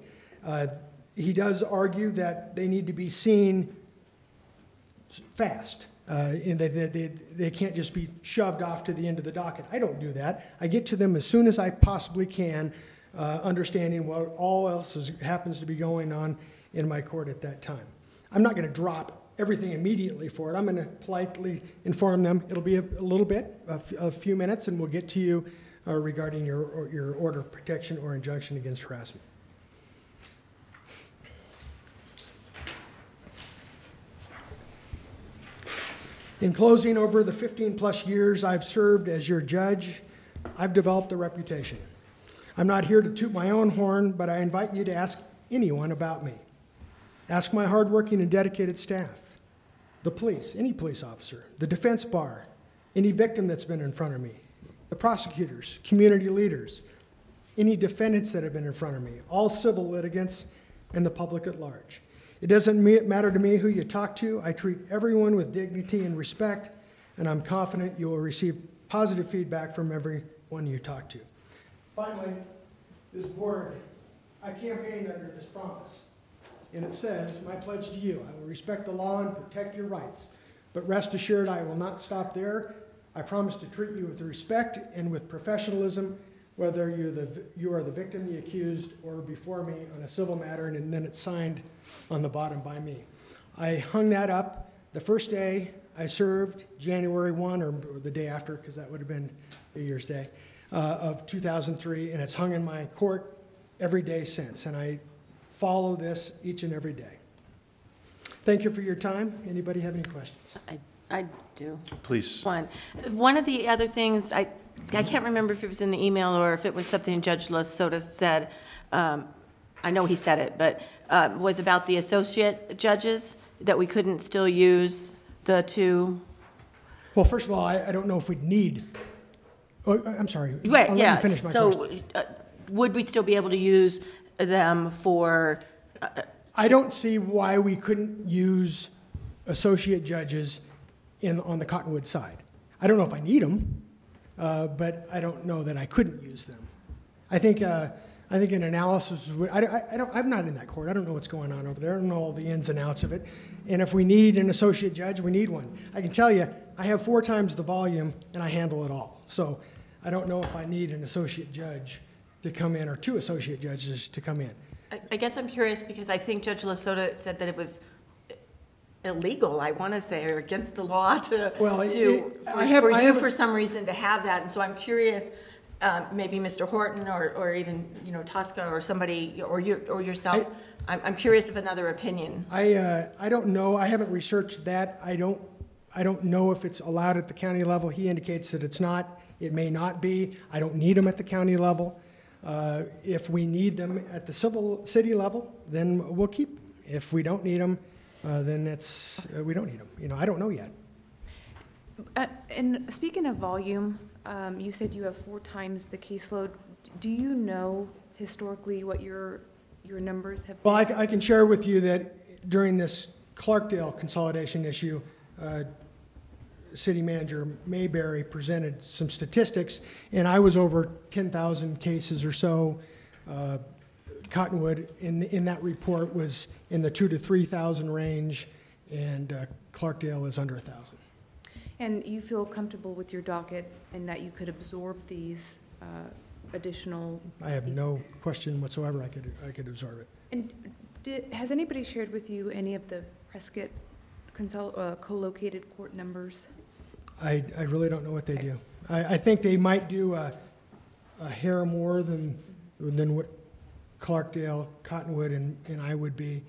S20: He does argue that they need to be seen fast, and they can't just be shoved off to the end of the docket. I don't do that. I get to them as soon as I possibly can, understanding what all else happens to be going on in my court at that time. I'm not going to drop everything immediately for it. I'm going to politely inform them. It'll be a little bit, a few minutes, and we'll get to you regarding your order of protection or injunction against harassment. In closing, over the 15-plus years I've served as your judge, I've developed a reputation. I'm not here to toot my own horn, but I invite you to ask anyone about me. Ask my hardworking and dedicated staff, the police, any police officer, the defense bar, any victim that's been in front of me, the prosecutors, community leaders, any defendants that have been in front of me, all civil litigants, and the public at large. It doesn't matter to me who you talk to. I treat everyone with dignity and respect, and I'm confident you will receive positive feedback from everyone you talk to. Finally, this board, I campaigned under this promise, and it says, my pledge to you, I will respect the law and protect your rights, but rest assured I will not stop there. I promise to treat you with respect and with professionalism, whether you are the victim, the accused, or before me on a civil matter, and then it's signed on the bottom by me. I hung that up the first day I served, January 1, or the day after, because that would have been New Year's Day, of 2003, and it's hung in my court every day since, and I follow this each and every day. Thank you for your time. Anybody have any questions?
S13: I do.
S1: Please.
S13: One of the other things, I can't remember if it was in the email or if it was something Judge Losota said. I know he said it, but was about the associate judges, that we couldn't still use the 2.
S20: Well, first of all, I don't know if we'd need. Oh, I'm sorry.
S13: Right,
S20: I'll let you finish my question.
S13: Would we still be able to use them for?
S20: I don't see why we couldn't use associate judges on the Cottonwood side. I don't know if I need them, but I don't know that I couldn't use them. I think I think an analysis, I'm not in that court. I don't know what's going on over there. I don't know all the ins and outs of it. And if we need an associate judge, we need one. I can tell you, I have 4 times the volume and I handle it all. So I don't know if I need an associate judge to come in or 2 associate judges to come in.
S13: I guess I'm curious because I think Judge Lasota said that it was illegal, I want to say, or against the law for some reason to have that. And so I'm curious, maybe Mr. Horton or even, Tosca or somebody or yourself. I'm curious of another opinion.
S20: I don't know. I haven't researched that. I don't know if it's allowed at the county level. He indicates that it's not. It may not be. I don't need them at the county level. If we need them at the city level, then we'll keep them. If we don't need them, then we don't need them. I don't know yet.
S9: And speaking of volume, you said you have 4 times the caseload. Do you know historically what your numbers have been?
S20: Well, I can share with you that during this Clarkdale consolidation issue, City Manager Mayberry presented some statistics, and I was over 10,000 cases or so. Cottonwood in that report was in the 2,000 to 3,000 range, and Clarkdale is under 1,000.
S9: And you feel comfortable with your docket and that you could absorb these additional?
S20: I have no question whatsoever. I could absorb it.
S9: And has anybody shared with you any of the Prescott co-located court numbers?
S20: I really don't know what they do. I think they might do a hair more than what Clarkdale, Cottonwood, and I would be,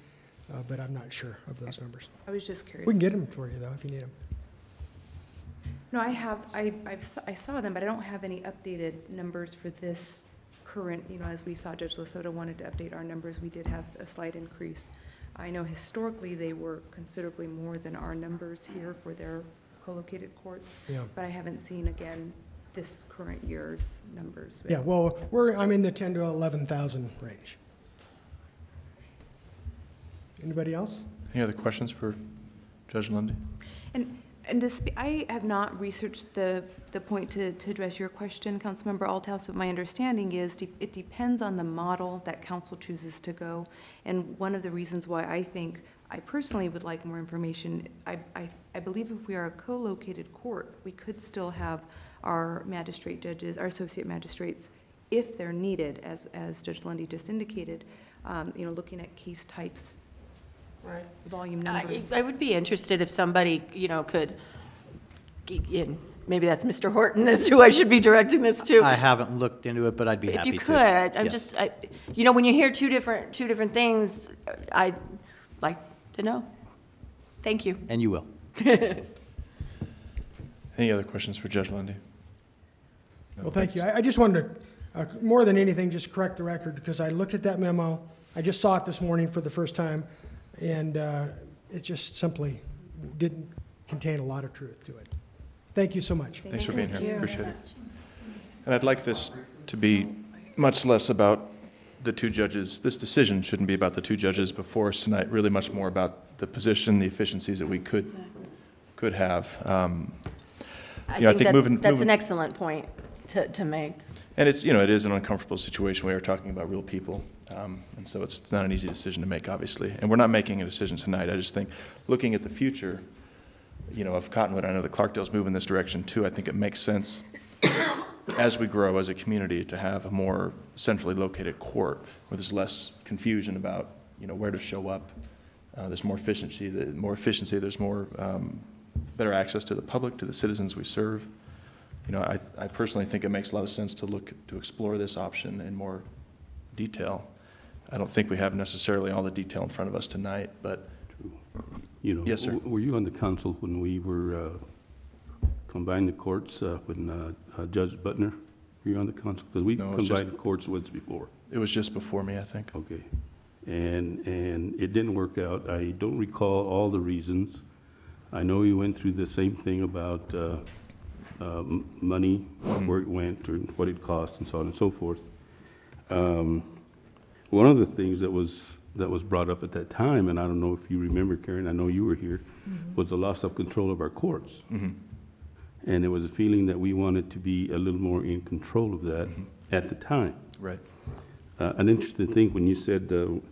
S20: but I'm not sure of those numbers.
S9: I was just curious.
S20: We can get them for you, though, if you need them.
S9: No, I saw them, but I don't have any updated numbers for this current, as we saw Judge Lasota wanted to update our numbers, we did have a slight increase. I know historically they were considerably more than our numbers here for their co-located courts, but I haven't seen, again, this current year's numbers.
S20: Yeah, well, I'm in the 10 to 11,000 range. Anybody else?
S1: Any other questions for Judge Lundy?
S9: I have not researched the point to address your question, Councilmember Althouse, but my understanding is it depends on the model that council chooses to go. And one of the reasons why I personally would like more information, I believe if we are a co-located court, we could still have our magistrate judges, our associate magistrates, if they're needed, as Judge Lundy just indicated, looking at case types. Right. Volume numbers.
S13: I would be interested if somebody, could, maybe that's Mr. Horton is who I should be directing this to.
S4: I haven't looked into it, but I'd be happy to.
S13: If you could, when you hear two different things, I'd like to know. Thank you.
S4: And you will.
S1: Any other questions for Judge Lundy? No,
S20: well, thank you. I just wanted to, more than anything, just correct the record, because I looked at that memo. I just saw it this morning for the first time. And it just simply didn't contain a lot of truth to it. Thank you so much.
S1: Thanks for being here. Appreciate it. And I'd like this to be much less about the 2 judges. This decision shouldn't be about the 2 judges before us tonight, really much more about the position, the efficiencies that we could have.
S13: I think that's an excellent point to make.
S1: And it's, it is an uncomfortable situation. We are talking about real people. And so it's not an easy decision to make, obviously. And we're not making a decision tonight. I just think looking at the future, of Cottonwood, I know that Clarkdale's moving this direction too. I think it makes sense as we grow as a community to have a more centrally located court where there's less confusion about, where to show up. There's more efficiency. There's more better access to the public, to the citizens we serve. I personally think it makes a lot of sense to explore this option in more detail. I don't think we have necessarily all the detail in front of us tonight, but yes, sir.
S21: Were you on the council when we were combined the courts when Judge Butner? Were you on the council? Because we combined the courts once before.
S1: It was just before me, I think.
S21: Okay, and it didn't work out. I don't recall all the reasons. I know you went through the same thing about money, where it went, or what it cost, and so on and so forth. One of the things that was brought up at that time, and I don't know if you remember, Karen, I know you were here, was the loss of control of our courts. And there was a feeling that we wanted to be a little more in control of that at the time.
S1: Right.
S21: an interesting thing when you said, you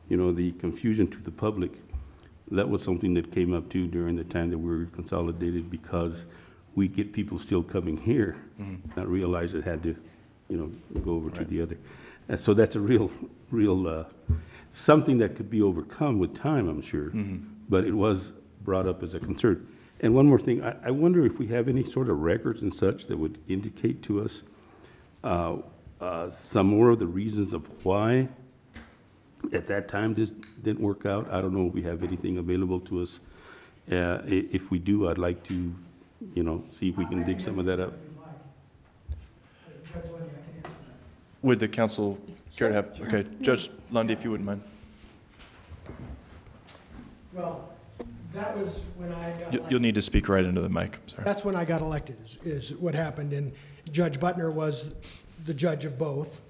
S21: know, the confusion to the public. That was something that came up too during the time that we were consolidated, because we get people still coming here, not realize it had to, you know, go over to the other. And so that's a real something that could be overcome with time, I'm sure. But it was brought up as a concern. And one more thing, I wonder if we have any sort of records and such that would indicate to us some more of the reasons of why at that time this didn't work out. I don't know if we have anything available to us. If we do, I'd like to, you know, see if we can dig some of that up.
S1: Would the council care to have, okay, Judge Lundy, if you wouldn't mind.
S20: Well, that was when I got elected.
S1: You'll need to speak right into the mic, I'm sorry.
S20: That's when I got elected, is what happened, and Judge Butner was the judge of both.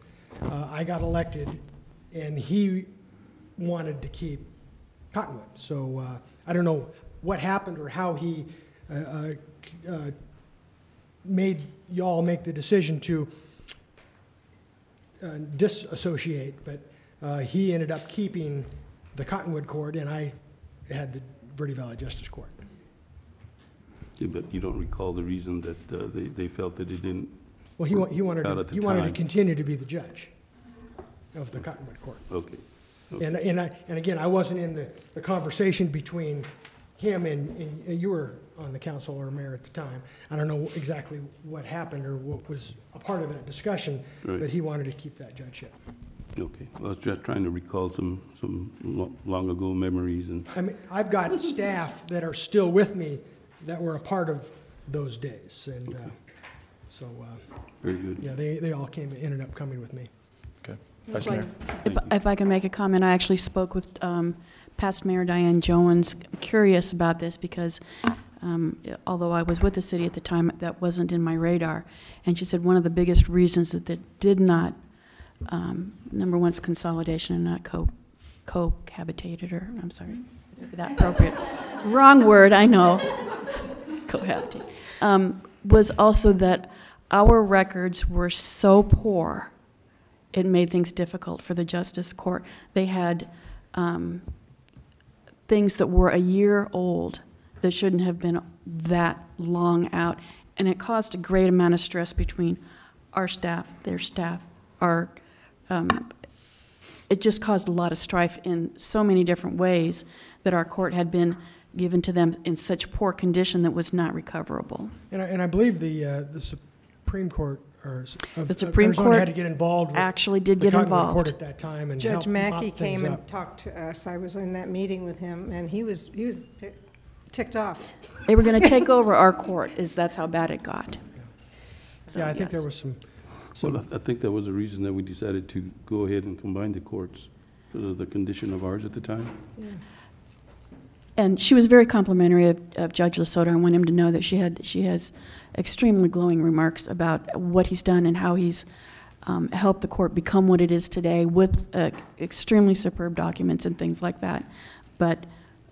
S20: I got elected, and he wanted to keep Cottonwood. So I don't know what happened or how he made y'all make the decision to disassociate, but he ended up keeping the Cottonwood Court, and I had the Verde Valley Justice Court.
S21: Yeah, but you don't recall the reason that they felt that it didn't.
S20: Well, he wanted to continue to be the judge of the Cottonwood Court.
S21: Okay.
S20: And again, I wasn't in the conversation between him and you were on the council or mayor at the time. I don't know exactly what happened or what was a part of that discussion, but he wanted to keep that judgeship.
S21: Okay. Well, I was just trying to recall some long ago memories. And
S20: I mean, I've got staff that are still with me that were a part of those days, and so
S21: very good.
S20: Yeah, they all ended up coming with me.
S1: Okay.
S7: Vice Mayor. If I can make a comment, I actually spoke with past Mayor Diane Jones, curious about this because although I was with the city at the time, that wasn't in my radar. And she said one of the biggest reasons that they did not, number one is consolidation and not cohabitated, or I'm sorry, is that appropriate? Wrong word, I know. Cohabitate. Was also that our records were so poor, it made things difficult for the Justice Court. They had things that were a year old that shouldn't have been that long out, and it caused a great amount of stress between our staff, their staff, our, it just caused a lot of strife in so many different ways that our court had been given to them in such poor condition that was not recoverable.
S20: And I believe the Supreme Court
S7: the Supreme
S20: Arizona
S7: Court
S20: had to get involved.
S7: Actually did
S20: the
S7: get
S20: Cottonwood
S7: involved.
S20: Court at that time and
S2: Judge Mackey came
S20: up.
S2: and talked to us. I was in that meeting with him, and he was ticked off.
S7: They were going to take over our court. That's how bad it got. So,
S20: yeah, I think there was some.
S21: Well, I think that was the reason that we decided to go ahead and combine the courts because of the condition of ours at the time.
S2: Yeah.
S7: And she was very complimentary of Judge Lesotho. I want him to know that she has extremely glowing remarks about what he's done and how he's helped the court become what it is today with extremely superb documents and things like that. But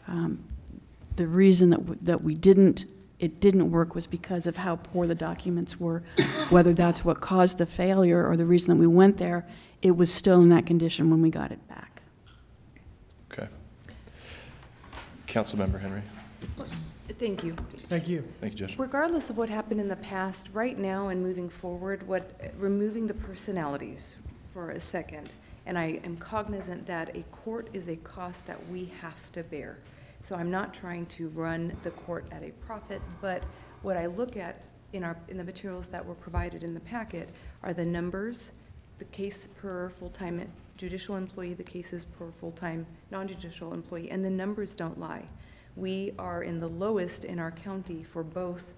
S7: the reason that it didn't work was because of how poor the documents were. Whether that's what caused the failure or the reason that we went there, it was still in that condition when we got it back.
S1: Okay. Councilmember Henry.
S9: Thank you.
S20: Thank you.
S1: Thank you, Judge.
S9: Regardless of what happened in the past, right now and moving forward, removing the personalities for a second, and I am cognizant that a court is a cost that we have to bear. So I'm not trying to run the court at a profit, but what I look at in the materials that were provided in the packet are the numbers, the case per full-time judicial employee, the cases per full-time non-judicial employee, and the numbers don't lie. We are in the lowest in our county for both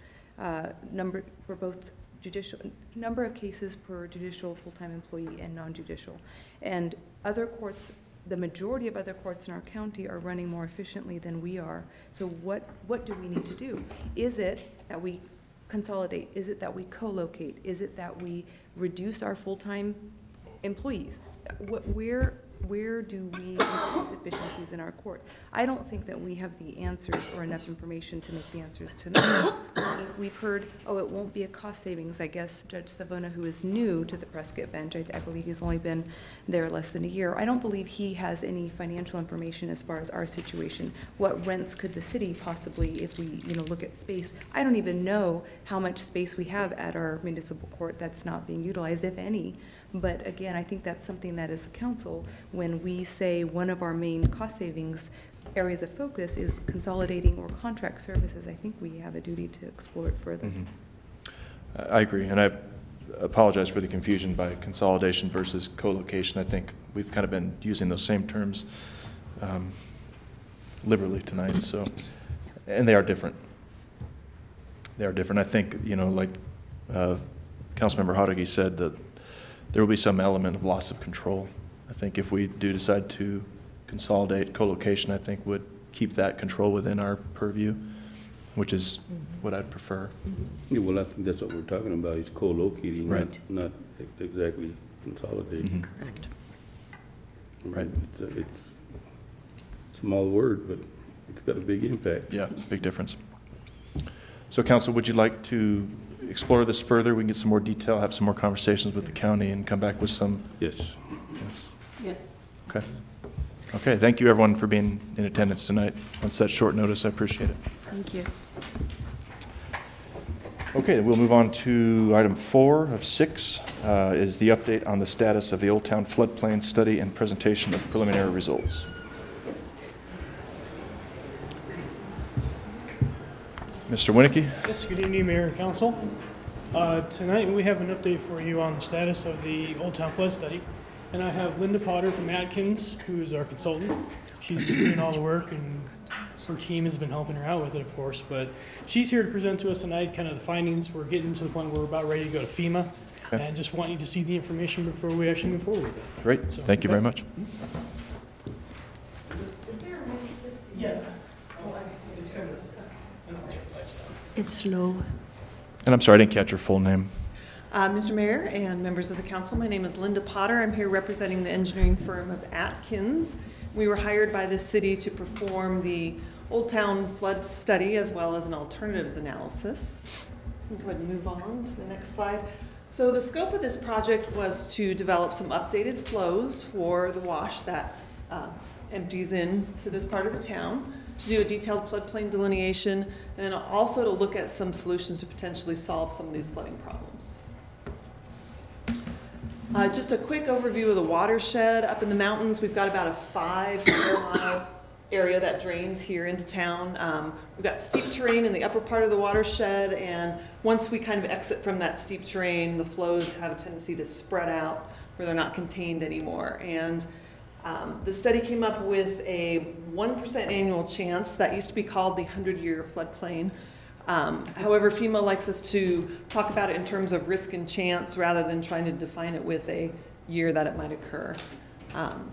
S9: number of cases per judicial full-time employee and non-judicial. And other courts, the majority of other courts in our county are running more efficiently than we are. So what do we need to do? Is it that we consolidate? Is it that we co-locate? Is it that we reduce our full-time employees? Where do we increase efficiencies in our court? I don't think that we have the answers or enough information to make the answers tonight. we've heard, oh, it won't be a cost savings. I guess Judge Savona, who is new to the Prescott bench, I believe he's only been there less than a year. I don't believe he has any financial information as far as our situation. What rents could the city possibly, if we, look at space? I don't even know how much space we have at our municipal court that's not being utilized, if any. But again, I think that's something that as a council, when we say one of our main cost savings areas of focus is consolidating or contract services, I think we have a duty to explore it further.
S1: I agree, and I apologize for the confusion by consolidation versus co-location. I think we've kind of been using those same terms liberally tonight, so, and they are different. They are different. I think, like Councilmember Hodeggy said, that there will be some element of loss of control. I think if we do decide to consolidate, co-location, I think would keep that control within our purview, which is what I'd prefer.
S21: Yeah, well, I think that's what we're talking about, is co-locating,
S1: right.
S21: not exactly consolidating.
S7: Correct.
S1: Right.
S21: It's a small word, but it's got a big impact.
S1: Yeah, big difference. So council, would you like to explore this further? We can get some more detail, have some more conversations with the county, and come back with some.
S21: Yes.
S13: Yes.
S1: Okay. Okay, thank you everyone for being in attendance tonight on such short notice. I appreciate it.
S7: Thank you.
S1: Okay, we'll move on to item 4 of 6, is the update on the status of the Old Town floodplain study and presentation of preliminary results. Mr. Winnicky?
S3: Yes, good evening, Mayor and Council. Tonight we have an update for you on the status of the Old Town Flood Study. And I have Linda Potter from Atkins, who is our consultant. She's been doing all the work, and her team has been helping her out with it, of course. But she's here to present to us tonight kind of the findings. We're getting to the point where we're about ready to go to FEMA, and just want you to see the information before we actually move forward with it.
S1: Great. So, thank you very much.
S3: Yeah.
S22: It's low.
S1: And I'm sorry, I didn't catch your full name.
S23: Mr. Mayor and members of the council, my name is Linda Potter. I'm here representing the engineering firm of Atkins. We were hired by the city to perform the Old Town flood study as well as an alternatives analysis. Go ahead and move on to the next slide. So the scope of this project was to develop some updated flows for the wash that empties into this part of the town, to do a detailed floodplain delineation, and also to look at some solutions to potentially solve some of these flooding problems. Just a quick overview of the watershed. Up in the mountains, we've got about a 5 square mile area that drains here into town. We've got steep terrain in the upper part of the watershed, and once we kind of exit from that steep terrain, the flows have a tendency to spread out where they're not contained anymore. And the study came up with a 1% annual chance that used to be called the 100-year floodplain. However, FEMA likes us to talk about it in terms of risk and chance rather than trying to define it with a year that it might occur.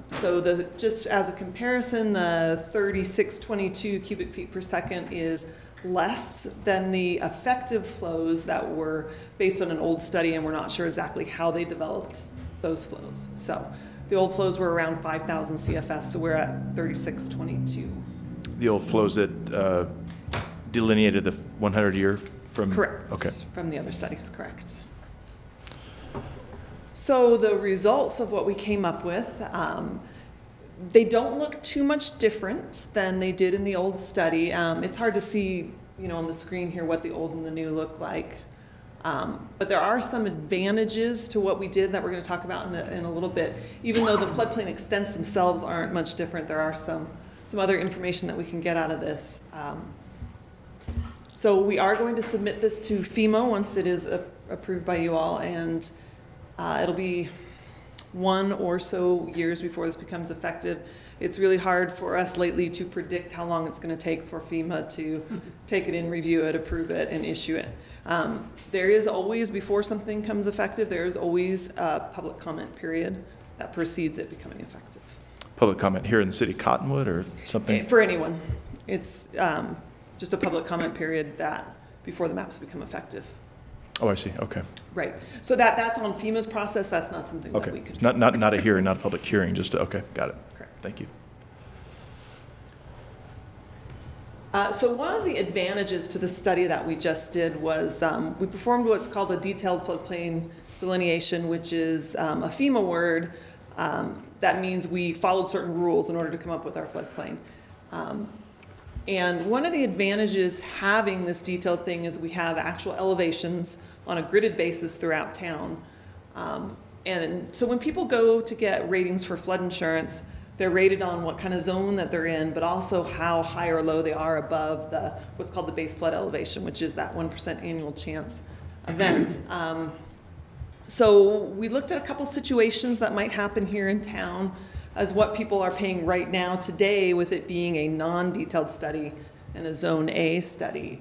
S23: So just as a comparison, the 3622 cubic feet per second is less than the effective flows that were based on an old study, and we're not sure exactly how they developed those flows. So the old flows were around 5,000 CFS, so we're at 3622.
S1: The old flows that delineated the 100-year from?
S23: Correct.
S1: Okay.
S23: From the other studies, correct. So the results of what we came up with, they don't look too much different than they did in the old study. It's hard to see, on the screen here what the old and the new look like. But there are some advantages to what we did that we're going to talk about in a little bit. Even though the floodplain extents themselves aren't much different, there are some other information that we can get out of this. So we are going to submit this to FEMA once it is approved by you all, and it'll be 1 or so years before this becomes effective. It's really hard for us lately to predict how long it's going to take for FEMA to take it in, review it, approve it, and issue it. There is always, before something comes effective, there is always a public comment period that precedes it becoming effective.
S1: Public comment here in the city of Cottonwood or something?
S23: For anyone. It's just a public comment period that before the maps become effective.
S1: Oh, I see. Okay.
S23: Right. So that's on FEMA's process. That's not something that we can.
S1: Not a hearing, not a public hearing, just okay, got it.
S23: Correct.
S1: Thank you.
S23: So one of the advantages to the study that we just did was we performed what's called a detailed floodplain delineation, which is a FEMA word. That means we followed certain rules in order to come up with our floodplain. And one of the advantages having this detailed thing is we have actual elevations on a gridded basis throughout town. And so when people go to get ratings for flood insurance, they're rated on what kind of zone that they're in, but also how high or low they are above the what's called the base flood elevation, which is that 1% annual chance event. So we looked at a couple situations that might happen here in town as what people are paying right now today, with it being a non-detailed study and a Zone A study.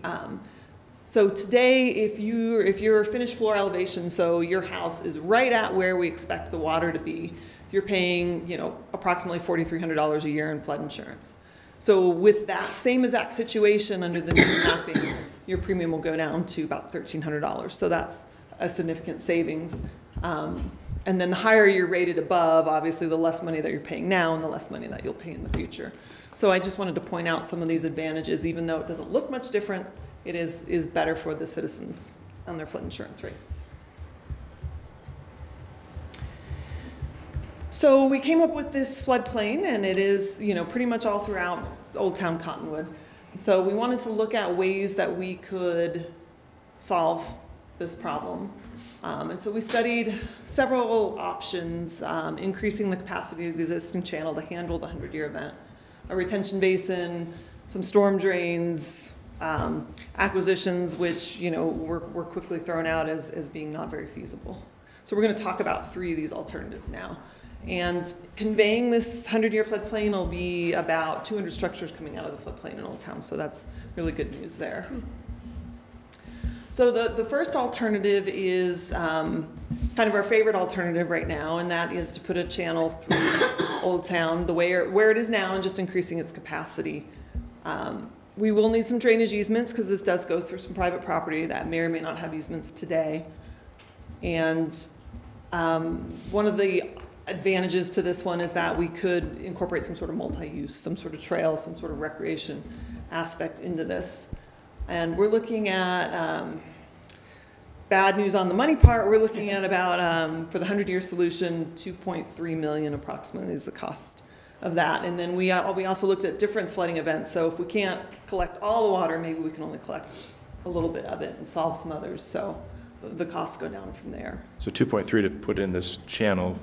S23: So today, if you're finished floor elevation, so your house is right at where we expect the water to be, you're paying, you know, approximately $4,300 a year in flood insurance. So with that same exact situation under the new mapping, your premium will go down to about $1,300. So that's a significant savings. And then the higher you're rated above, obviously the less money that you're paying now and the less money that you'll pay in the future. So I just wanted to point out some of these advantages. Even though it doesn't look much different, it is better for the citizens on their flood insurance rates. So we came up with this floodplain, and it is, you know, pretty much all throughout Old Town Cottonwood. So we wanted to look at ways that we could solve this problem. And so we studied several options, increasing the capacity of the existing channel to handle the 100-year event, a retention basin, some storm drains, acquisitions, which, you know, were quickly thrown out as being not very feasible. So we're going to talk about 3 of these alternatives now. And conveying this 100-year floodplain will be about 200 structures coming out of the floodplain in Old Town, so that's really good news there. So the first alternative is kind of our favorite alternative right now, and that is to put a channel through Old Town the way where it is now and just increasing its capacity. We will need some drainage easements because this does go through some private property that may or may not have easements today. And one of the advantages to this one is that we could incorporate some sort of multi-use, some sort of trail, some sort of recreation aspect into this. And we're looking at, bad news on the money part, we're looking at about, for the 100-year solution, $2.3 million approximately is the cost of that. And then we also looked at different flooding events. So if we can't collect all the water, maybe we can only collect a little bit of it and solve some others. So the costs go down from there.
S1: So 2.3 to put in this channel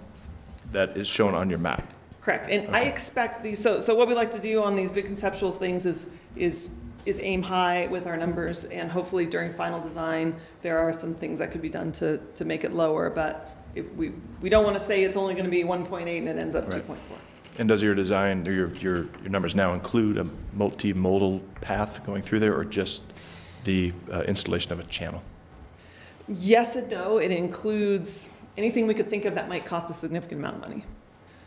S1: that is shown on your map.
S23: Correct. And okay. I expect these, so what we like to do on these big conceptual things is aim high with our numbers, and hopefully during final design there are some things that could be done to make it lower, but we don't want to say it's only going to be 1.8 and it ends up 2.4.
S1: And does your design, or your numbers now include a multimodal path going through there, or just the installation of a channel?
S23: Yes and no. It includes anything we could think of that might cost a significant amount of money.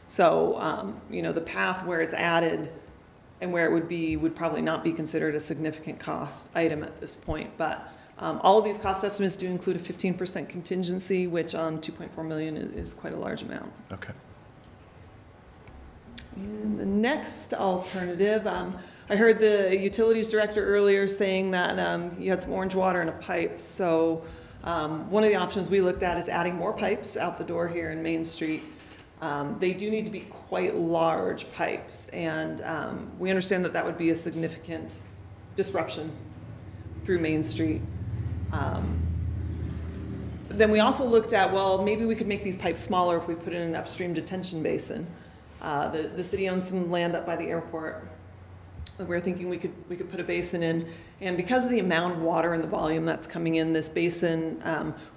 S23: So, you know, the path where it's added and where it would be would probably not be considered a significant cost item at this point. But all of these cost estimates do include a 15% contingency, which on $2.4 million is quite a large amount.
S1: Okay.
S23: And the next alternative, I heard the utilities director earlier saying that you had some orange water in a pipe. So one of the options we looked at is adding more pipes out the door here in Main Street. They do need to be quite large pipes, and we understand that that would be a significant disruption through Main Street. Then we also looked at, well, maybe we could make these pipes smaller if we put in an upstream detention basin. The city owns some land up by the airport. We're thinking we could put a basin in, and because of the amount of water and the volume that's coming in, this basin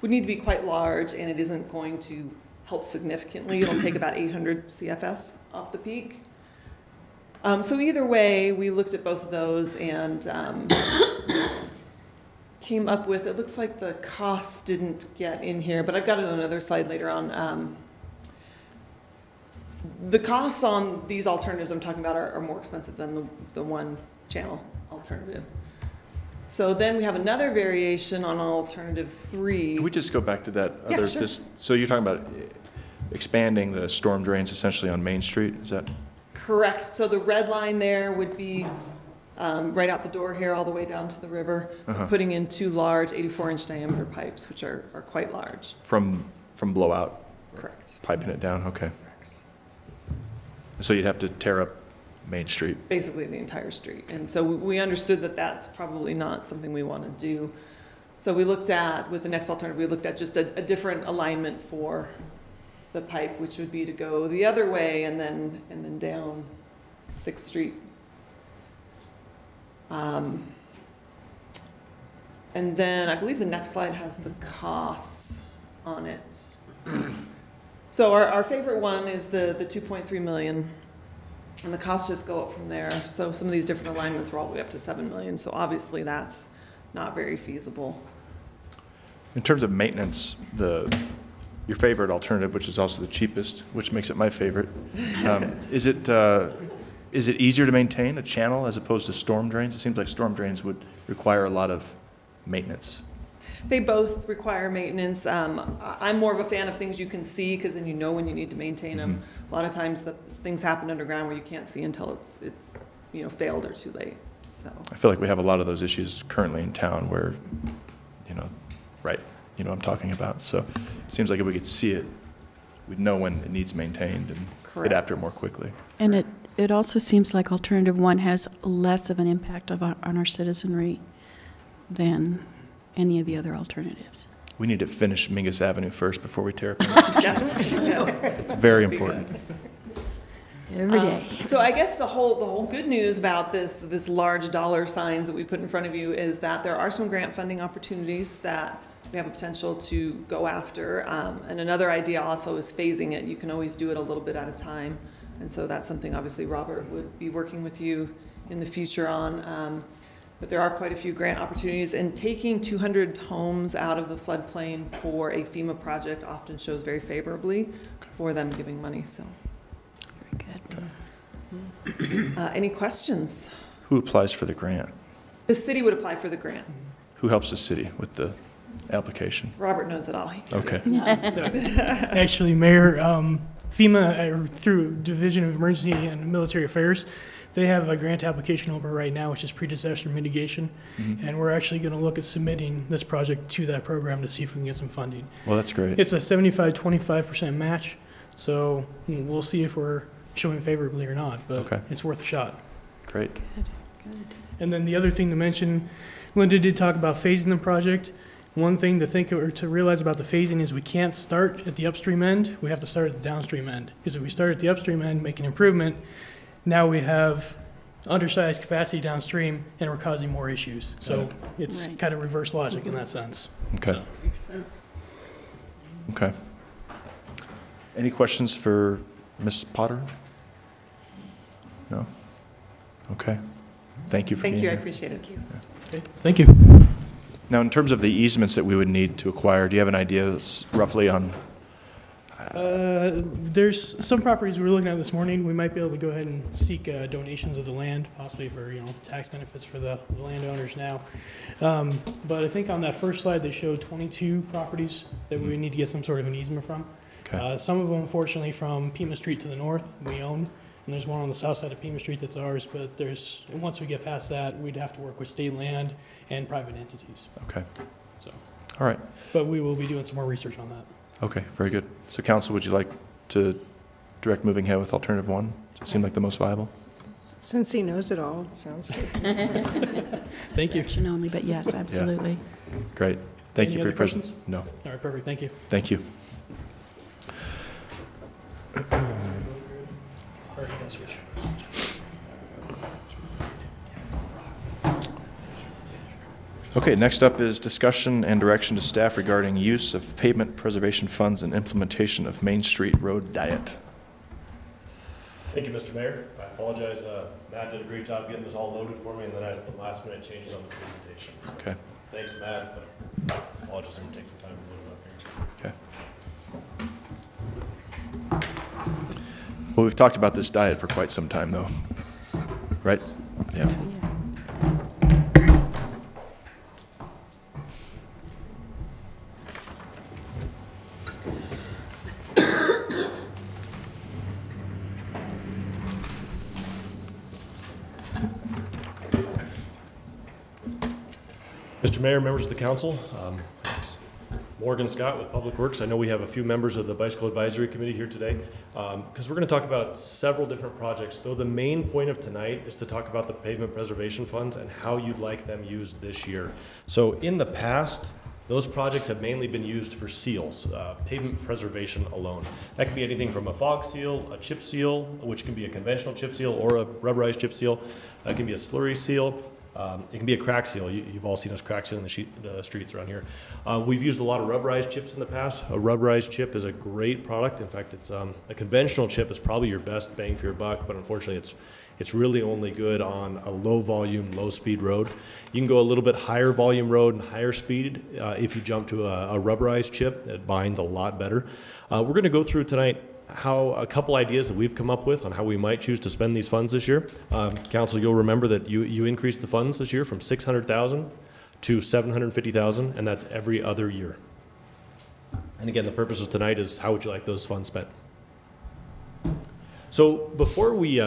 S23: would need to be quite large, and it isn't going to help significantly. It'll take about 800 CFS off the peak. So either way, we looked at both of those and came up with, it looks like the cost didn't get in here, but I've got it on another slide later on. The costs on these alternatives I'm talking about are more expensive than the one channel alternative. So then we have another variation on alternative 3.
S1: Can we just go back to that other,
S23: yeah, sure.
S1: So you're talking about expanding the storm drains essentially on Main Street, is that?
S23: Correct. So the red line there would be right out the door here, all the way down to the river.
S1: Uh-huh.
S23: We're putting in 2 large 84-inch diameter pipes, which are quite large.
S1: From blowout?
S23: Correct.
S1: Piping it down, okay. So you'd have to tear up Main Street?
S23: Basically the entire street. And so we understood that that's probably not something we want to do. So we looked at, with the next alternative, we looked at just a different alignment for the pipe, which would be to go the other way and then down 6th Street. And then I believe the next slide has the costs on it. So our favorite one is the 2.3 million, and the costs just go up from there. So some of these different alignments were all the way up to 7 million. So obviously that's not very feasible.
S1: In terms of maintenance, your favorite alternative, which is also the cheapest, which makes it my favorite, is it easier to maintain a channel as opposed to storm drains? It seems like storm drains would require a lot of maintenance.
S23: They both require maintenance. I'm more of a fan of things you can see, because then you know when you need to maintain them. A lot of times things happen underground where you can't see until it's failed or too late. So
S1: I feel like we have a lot of those issues currently in town where, right, what I'm talking about. So it seems like if we could see it, we'd know when it needs maintained and get after it more quickly.
S7: And it also seems like alternative 1 has less of an impact on our citizenry than any of the other alternatives.
S1: We need to finish Mingus Avenue first before we tear up.
S23: Yes.
S1: It's very important.
S7: Every day.
S23: So I guess the whole good news about this large dollar signs that we put in front of you is that there are some grant funding opportunities that we have a potential to go after. And another idea also is phasing it. You can always do it a little bit at a time. And so that's something obviously Robert would be working with you in the future on. But there are quite a few grant opportunities, and taking 200 homes out of the floodplain for a FEMA project often shows very favorably for them giving money. So,
S7: very good.
S23: Any questions?
S1: Who applies for the grant?
S23: The city would apply for the grant.
S1: Who helps the city with the application?
S23: Robert knows it all.
S1: Okay.
S3: Actually, Mayor, FEMA, through Division of Emergency and Military Affairs, they have a grant application open right now, which is pre-disaster mitigation, and we're actually going to look at submitting this project to that program to see if we can get some funding.
S1: Well, that's great.
S3: It's a 75-25% match, so we'll see if we're showing favorably or not, but it's worth a shot.
S1: Great.
S7: Good.
S3: And then the other thing to mention, Linda did talk about phasing the project. One thing to think or to realize about the phasing is we can't start at the upstream end. We have to start at the downstream end, because if we start at the upstream end, make an improvement, now we have undersized capacity downstream, and we're causing more issues. So it's kind of reverse logic in that sense.
S1: Okay. Okay. Any questions for Ms. Potter? No? Okay. Thank you for being here.
S23: I appreciate it.
S3: Okay. Thank you.
S1: Now, in terms of the easements that we would need to acquire, do you have an idea roughly on?
S3: There's some properties we were looking at this morning. We might be able to go ahead and seek donations of the land, possibly for tax benefits for the landowners now. But I think on that first slide they showed 22 properties that we would need to get some sort of an easement from.
S1: Okay.
S3: Some of them, unfortunately, from Pima Street to the north we own, and there's one on the south side of Pima Street that's ours. But once we get past that, we'd have to work with state land and private entities.
S1: Okay.
S3: So.
S1: All right.
S3: But we will be doing some more research on that.
S1: Okay, very good. So council, would you like to direct moving ahead with alternative 1? Does it seem like the most viable?
S2: Since he knows it all, it sounds good.
S3: Thank you.
S7: Action only, but yes, absolutely.
S1: Yeah. Great. Thank you for your presence. No.
S3: All right, perfect. Thank you.
S1: Thank you. Okay, next up is discussion and direction to staff regarding use of pavement preservation funds and implementation of Main Street Road Diet.
S6: Thank you, Mr. Mayor. I apologize. Matt did a great job getting this all loaded for me, and then I had some last minute changes on the presentation. So
S1: okay.
S6: Thanks, Matt, but I apologize. I'm going to take some time to load it up here.
S1: Okay. Well, we've talked about this diet for quite some time, though, right? Yeah.
S6: Mayor, members of the council, Morgan Scott with Public Works. I know we have a few members of the Bicycle Advisory Committee here today because we're going to talk about several different projects, though the main point of tonight is to talk about the pavement preservation funds and how you'd like them used this year. So in the past, those projects have mainly been used for seals, pavement preservation alone. That can be anything from a fog seal, a chip seal, which can be a conventional chip seal or a rubberized chip seal. It can be a slurry seal. It can be a crack seal. You've all seen us crack seal in the streets around here. We've used a lot of rubberized chips in the past. A rubberized chip is a great product. In fact, it's a conventional chip is probably your best bang for your buck, but unfortunately it's really only good on a low volume, low speed road. You can go a little bit higher volume road and higher speed if you jump to a rubberized chip. It binds a lot better. We're going to go through tonight a couple ideas that we've come up with on how we might choose to spend these funds this year. Council, you'll remember that you increased the funds this year from $600,000 to $750,000, and that's every other year. And again, the purpose of tonight is how would you like those funds spent? So before we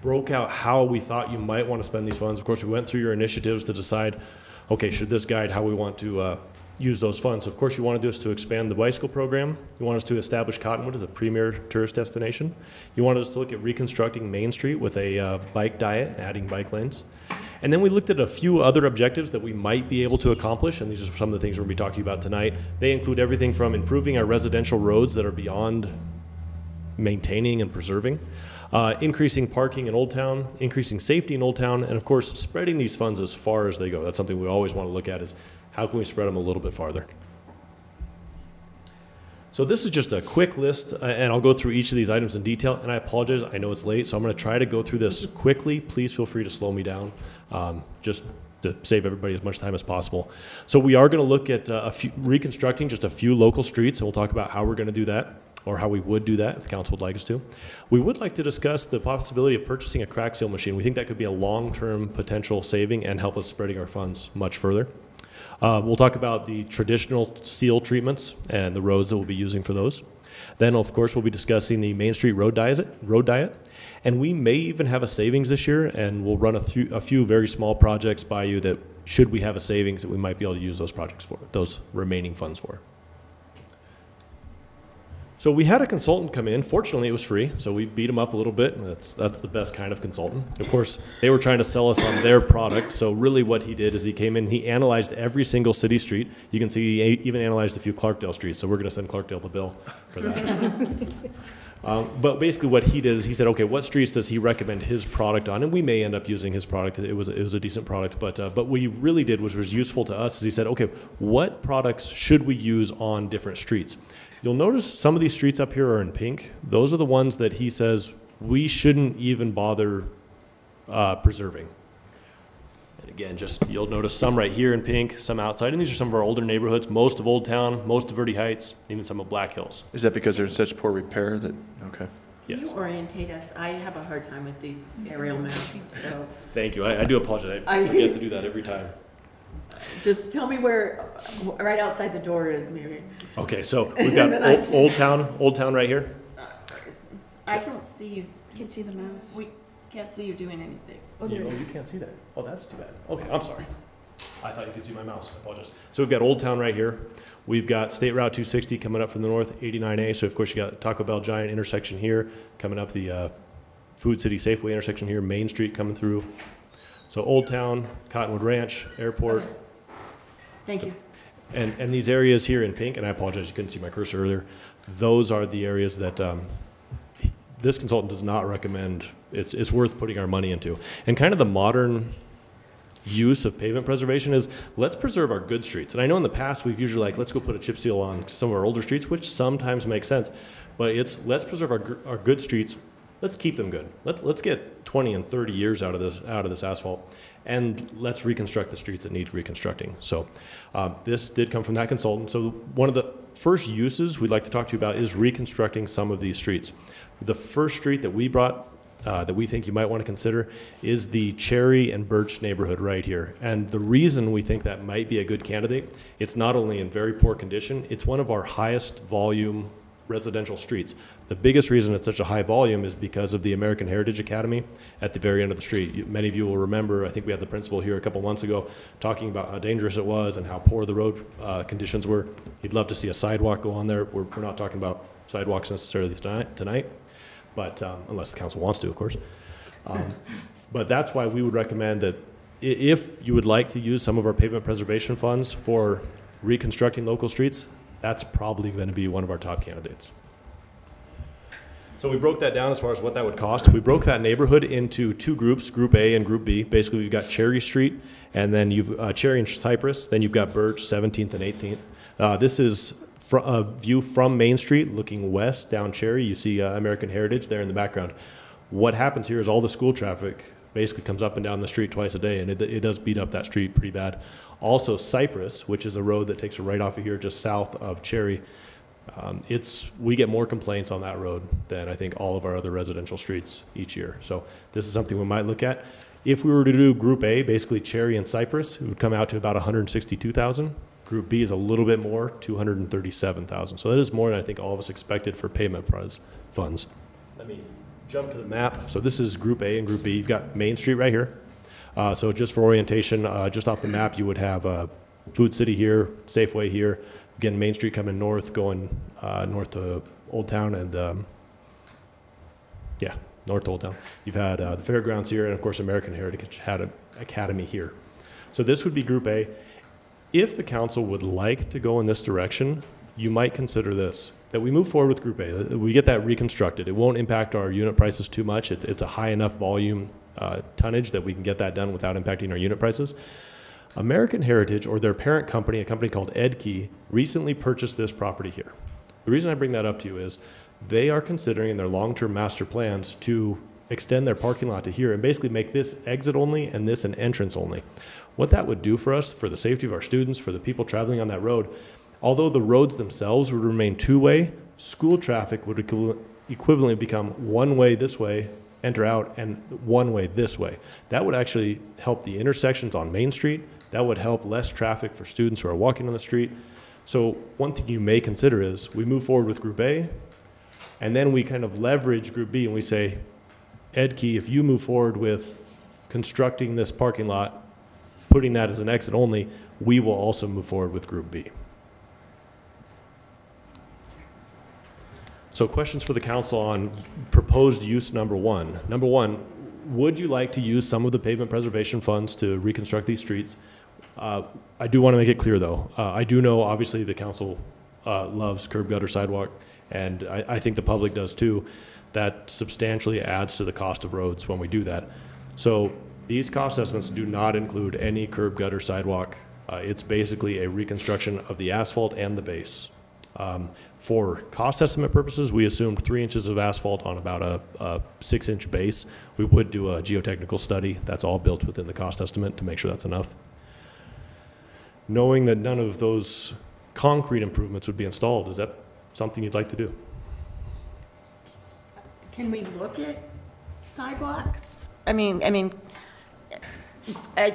S6: broke out how we thought you might want to spend these funds, of course, we went through your initiatives to decide, okay, should this guide how we want to use those funds? So of course, you wanted us to expand the bicycle program. You want us to establish Cottonwood as a premier tourist destination. You wanted us to look at reconstructing Main Street with a bike diet, adding bike lanes. And then we looked at a few other objectives that we might be able to accomplish, and these are some of the things we're going to be talking about tonight. They include everything from improving our residential roads that are beyond maintaining and preserving, increasing parking in Old Town, increasing safety in Old Town, and of course, spreading these funds as far as they go. That's something we always want to look at, is how can we spread them a little bit farther? So this is just a quick list, and I'll go through each of these items in detail, and I apologize, I know it's late, so I'm going to try to go through this quickly. Please feel free to slow me down, just to save everybody as much time as possible. So we are going to look at reconstructing just a few local streets, and we'll talk about how we're going to do that, or how we would do that if the council would like us to. We would like to discuss the possibility of purchasing a crack seal machine. We think that could be a long-term potential saving and help us spreading our funds much further. We'll talk about the traditional seal treatments and the roads that we'll be using for those. Then, of course, we'll be discussing the Main Street road diet. And we may even have a savings this year, and we'll run a few very small projects by you that, should we have a savings, that we might be able to use those projects for, those remaining funds for. So we had a consultant come in. Fortunately, it was free, so we beat them up a little bit. And that's the best kind of consultant. Of course, they were trying to sell us on their product, so really what he did is he came in, he analyzed every single city street. You can see he even analyzed a few Clarkdale streets, so we're going to send Clarkdale the bill for that. But basically what he did is he said, okay, what streets does he recommend his product on? And we may end up using his product. It was a decent product, but what he really did, which was useful to us, is he said, okay, what products should we use on different streets? You'll notice some of these streets up here are in pink. Those are the ones that he says we shouldn't even bother preserving. And again, you'll notice some right here in pink, some outside, and these are some of our older neighborhoods, most of Old Town, most of Verde Heights, even some of Black Hills.
S1: Is that because they're in such poor repair that, okay.
S13: Can you orientate us? I have a hard time with these aerial maps, so.
S6: Thank you. I do apologize. I forget to do that every time.
S13: Just tell me where, right outside the door is, maybe.
S6: Okay, so we've got Old Town right here.
S13: I can't see you.
S7: You can see the mouse.
S13: We can't see you doing anything.
S6: Oh, there it is. You can't see that. Oh, that's too bad. Okay, I'm sorry. I thought you could see my mouse. I apologize. So we've got Old Town right here. We've got State Route 260 coming up from the north, 89A. So of course you got Taco Bell Giant intersection here, coming up the Food City Safeway intersection here, Main Street coming through. So Old Town, Cottonwood Ranch, Airport.
S13: Okay. Thank you.
S6: And these areas here in pink, and I apologize, you couldn't see my cursor earlier, those are the areas that this consultant does not recommend it's worth putting our money into. And kind of the modern use of pavement preservation is, let's preserve our good streets. And I know in the past we've usually like, let's go put a chip seal on some of our older streets, which sometimes makes sense. But it's, let's preserve our good streets. Let's keep them good. Let's get 20 and 30 years out of this asphalt, and let's reconstruct the streets that need reconstructing. So this did come from that consultant. So one of the first uses we'd like to talk to you about is reconstructing some of these streets. The first street that we brought that we think you might want to consider is the Cherry and Birch neighborhood right here. And the reason we think that might be a good candidate, it's not only in very poor condition, it's one of our highest volume residential streets. The biggest reason it's such a high volume is because of the American Heritage Academy at the very end of the street. Many of you will remember, I think we had the principal here a couple months ago talking about how dangerous it was and how poor the road conditions were. He'd love to see a sidewalk go on there. We're not talking about sidewalks necessarily tonight, but unless the council wants to, of course. But that's why we would recommend that if you would like to use some of our pavement preservation funds for reconstructing local streets, that's probably going to be one of our top candidates. So we broke that down as far as what that would cost. We broke that neighborhood into two groups, Group A and Group B. Basically, we've got Cherry Street, and then you've Cherry and Cypress, then you've got Birch, 17th and 18th. This is a view from Main Street looking west down Cherry. You see American Heritage there in the background. What happens here is all the school traffic basically comes up and down the street twice a day, and it does beat up that street pretty bad. Also Cypress, which is a road that takes a right off of here just south of Cherry, we get more complaints on that road than I think all of our other residential streets each year. So this is something we might look at. If we were to do Group A, basically Cherry and Cypress, it would come out to about $162,000. Group B is a little bit more, $237,000. So that is more than I think all of us expected for pavement funds. Let me jump to the map. So this is Group A and Group B. You've got Main Street right here. So just for orientation, just off the map, you would have Food City here, Safeway here. Again, Main Street coming north, going north to Old Town, and yeah, north to Old Town. You've had the fairgrounds here, and of course, American Heritage Academy here. So this would be Group A. If the council would like to go in this direction, you might consider this, that we move forward with Group A. We get that reconstructed. It won't impact our unit prices too much. It's a high enough volume tonnage that we can get that done without impacting our unit prices. American Heritage, or their parent company, a company called Edkey, recently purchased this property here. The reason I bring that up to you is they are considering in their long-term master plans to extend their parking lot to here and basically make this exit only and this an entrance only. What that would do for us, for the safety of our students, for the people traveling on that road, although the roads themselves would remain two-way, school traffic would equivalently become one way this way, enter out, and one way this way. That would actually help the intersections on Main Street. That would help less traffic for students who are walking on the street. So one thing you may consider is we move forward with Group A, and then we kind of leverage Group B and we say, Edkey, if you move forward with constructing this parking lot, putting that as an exit only, we will also move forward with Group B. So questions for the council on proposed use number one. Number one, would you like to use some of the pavement preservation funds to reconstruct these streets? I do want to make it clear though, I do know obviously the council loves curb gutter sidewalk, and I think the public does too. That substantially adds to the cost of roads when we do that. So these cost estimates do not include any curb gutter sidewalk. It's basically a reconstruction of the asphalt and the base. For cost estimate purposes, we assumed 3 inches of asphalt on about a 6-inch base. We would do a geotechnical study. That's all built within the cost estimate to make sure that's enough. Knowing that none of those concrete improvements would be installed, is that something you'd like to do?
S13: Can we look at sidewalks? I mean,